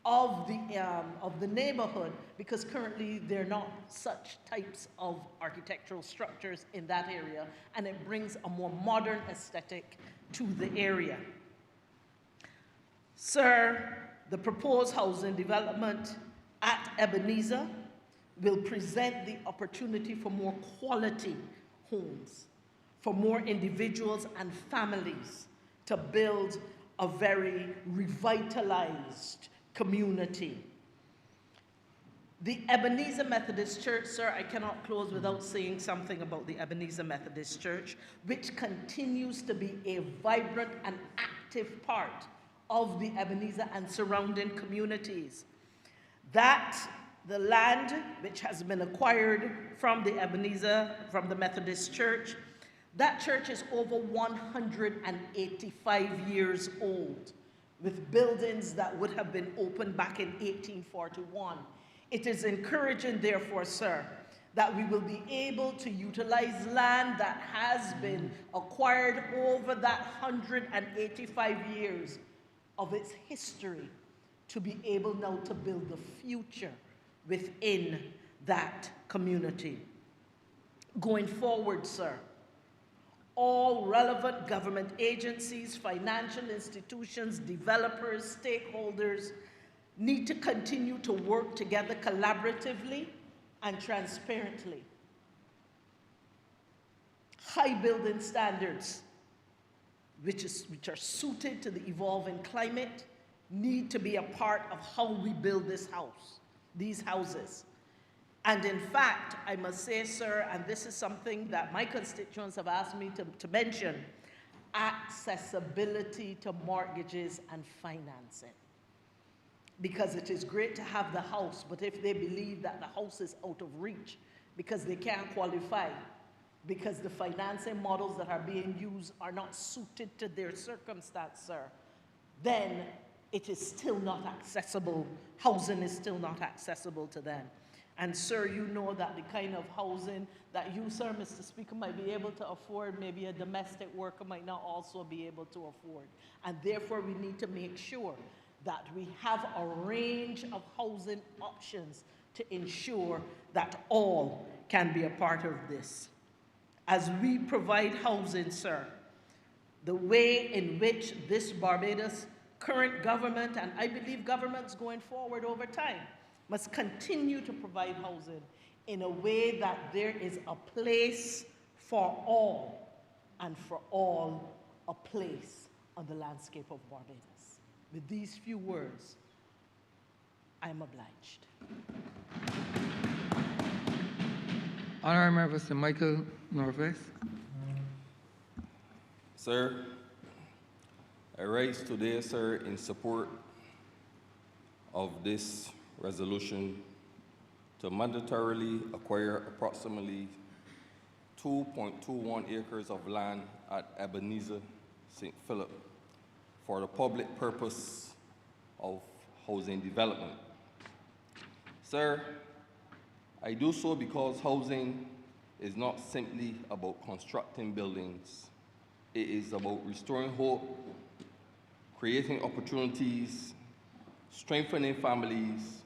of the neighborhood, because currently there are not such types of architectural structures in that area, and it brings a more modern aesthetic to the area. Sir, the proposed housing development at Ebenezer will present the opportunity for more quality homes, for more individuals and families to build a very revitalized community. The Ebenezer Methodist Church, sir, I cannot close without saying something about the Ebenezer Methodist Church, which continues to be a vibrant and active part of the Ebenezer and surrounding communities. That the land which has been acquired from the Ebenezer, from the Methodist Church, that church is over 185 years old, with buildings that would have been opened back in 1841. It is encouraging, therefore, sir, that we will be able to utilize land that has been acquired over that 185 years of its history to be able now to build the future within that community. Going forward, sir, all relevant government agencies, financial institutions, developers, stakeholders need to continue to work together collaboratively and transparently. High building standards, which are suited to the evolving climate, need to be a part of how we build this house, these houses. And in fact, I must say, sir, and this is something that my constituents have asked me to mention, accessibility to mortgages and financing. because it is great to have the house, but if they believe that the house is out of reach because they can't qualify, because the financing models that are being used are not suited to their circumstance, sir, then it is still not accessible. Housing is still not accessible to them. And sir, you know that the kind of housing that you, sir, Mr. Speaker, might be able to afford, maybe a domestic worker might not also be able to afford. And therefore, we need to make sure that we have a range of housing options to ensure that all can be a part of this. As we provide housing, sir, the way in which this Barbados current government, and I believe governments going forward over time, must continue to provide housing in a way that there is a place for all, and for all a place on the landscape of Barbados. With these few words, I am obliged. Honourable Member Sir Michael Northwest. Sir, I rise today, sir, in support of this resolution to mandatorily acquire approximately 2.21 acres of land at Ebenezer St. Philip for the public purpose of housing development. Sir, I do so because housing is not simply about constructing buildings. It is about restoring hope, creating opportunities, strengthening families,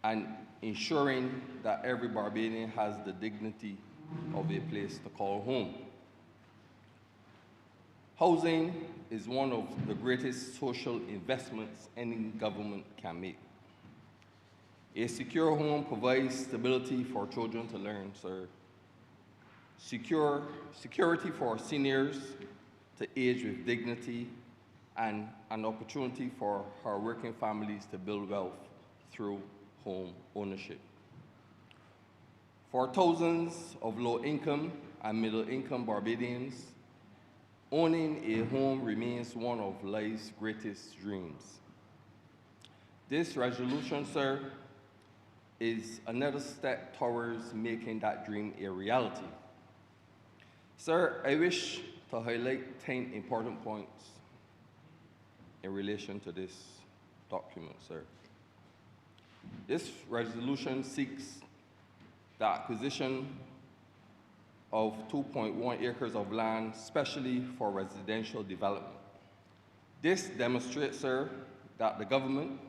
and ensuring that every Barbadian has the dignity of a place to call home. Housing is one of the greatest social investments any government can make. A secure home provides stability for children to learn, sir. Security for seniors to age with dignity, and an opportunity for hardworking families to build wealth through home ownership. For thousands of low-income and middle-income Barbadians, owning a home remains one of life's greatest dreams. This resolution, sir, is another step towards making that dream a reality. Sir, I wish to highlight 10 important points in relation to this document, sir. This resolution seeks the acquisition of 2.1 acres of land, specially for residential development. This demonstrates, sir, that the government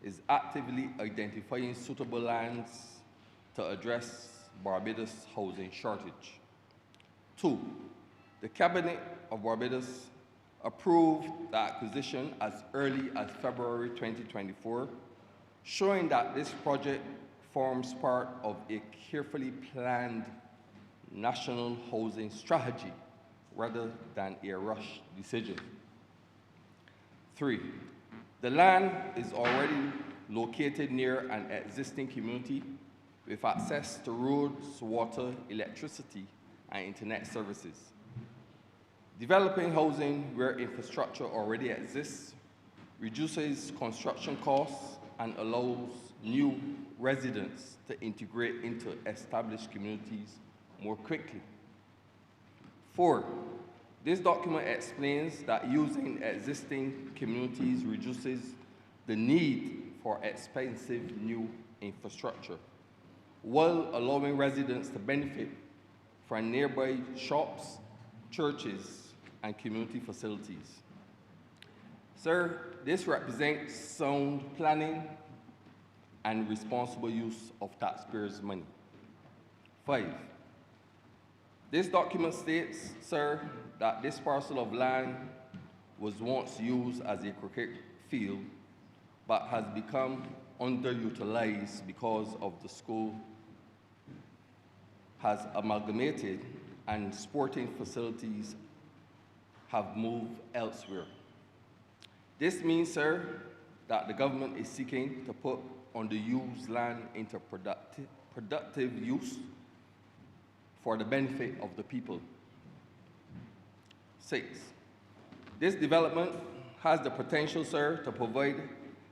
is actively identifying suitable lands to address Barbados' housing shortage. 2, the Cabinet of Barbados approved the acquisition as early as February 2024, showing that this project forms part of a carefully planned national housing strategy rather than a rush decision. 3, the land is already located near an existing community with access to roads, water, electricity, and internet services. Developing housing where infrastructure already exists reduces construction costs and allows new residents to integrate into established communities more quickly. 4, this document explains that using existing communities reduces the need for expensive new infrastructure, while allowing residents to benefit from nearby shops, churches, and community facilities. Sir, this represents sound planning and responsible use of taxpayers' money. 5, this document states, sir, that this parcel of land was once used as a cricket field, but has become underutilized because of the school has amalgamated and sporting facilities have moved elsewhere. This means, sir, that the government is seeking to put underused land into productive use for the benefit of the people. 6, this development has the potential, sir, to provide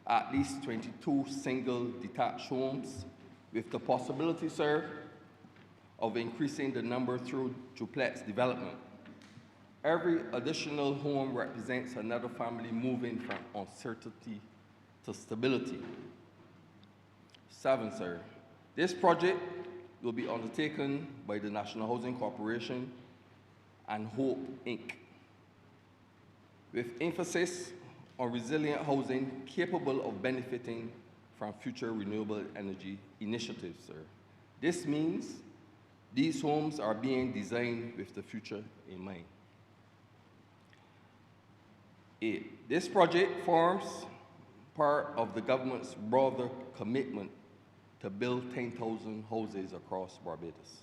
at least 22 single detached homes, with the possibility, sir, of increasing the number through duplex development. Every additional home represents another family moving from uncertainty to stability. 7, sir, this project will be undertaken by the National Housing Corporation and Hope, Inc., with emphasis on resilient housing capable of benefiting from future renewable energy initiatives, sir. This means these homes are being designed with the future in mind. 8, this project forms part of the government's broader commitment to build 10,000 houses across Barbados.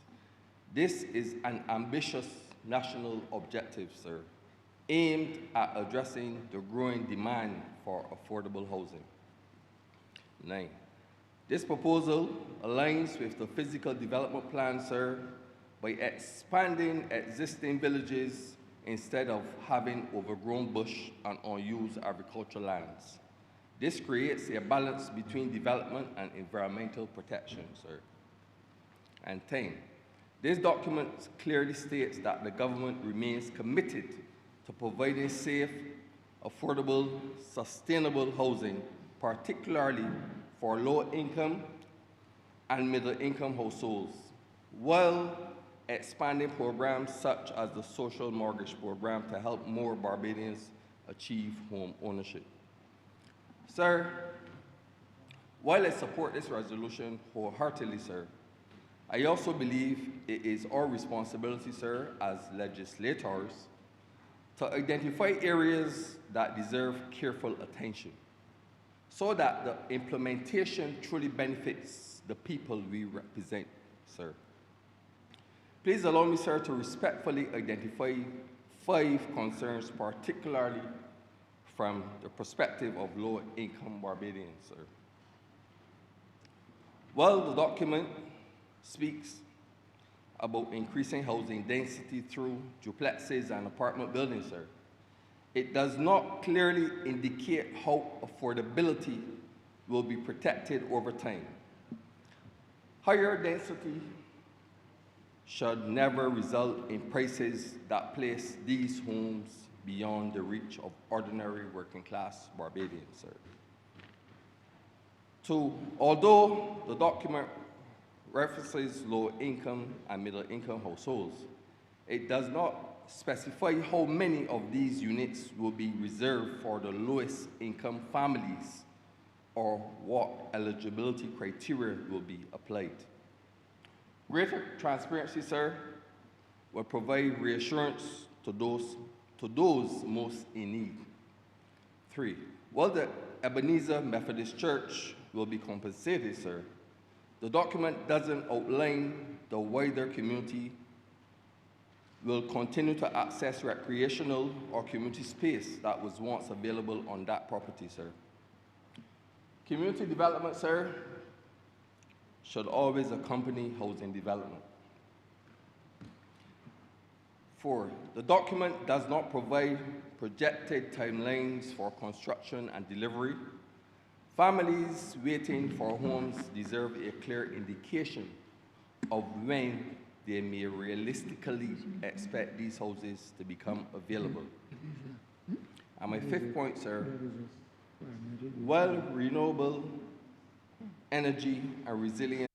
This is an ambitious national objective, sir, aimed at addressing the growing demand for affordable housing. 9, this proposal aligns with the physical development plan, sir, by expanding existing villages instead of having overgrown bush and unused agricultural lands. This creates a balance between development and environmental protection, sir. And 10, this document clearly states that the government remains committed to providing safe, affordable, sustainable housing, particularly for low-income and middle-income households, while expanding programs such as the Social Mortgage Program to help more Barbadians achieve home ownership. Sir, while I support this resolution wholeheartedly, sir, I also believe it is our responsibility, sir, as legislators, to identify areas that deserve careful attention so that the implementation truly benefits the people we represent, sir. Please allow me, sir, to respectfully identify 5 concerns, particularly from the perspective of low-income Barbadians, sir. While the document speaks about increasing housing density through duplexes and apartment buildings, sir, it does not clearly indicate how affordability will be protected over time. Higher density should never result in prices that place these homes beyond the reach of ordinary working-class Barbadians, sir. 2, although the document references low-income and middle-income households, it does not specify how many of these units will be reserved for the lowest-income families or what eligibility criteria will be applied. Greater transparency, sir, will provide reassurance to those most in need. 3, while the Ebenezer Methodist Church will be compensated, sir, the document doesn't outline the wider community will continue to access recreational or community space that was once available on that property, sir. Community development, sir, should always accompany housing development. 4, the document does not provide projected timelines for construction and delivery. Families waiting for homes deserve a clear indication of when they may realistically expect these houses to become available. And my 5th point, sir, while renewable energy and resilience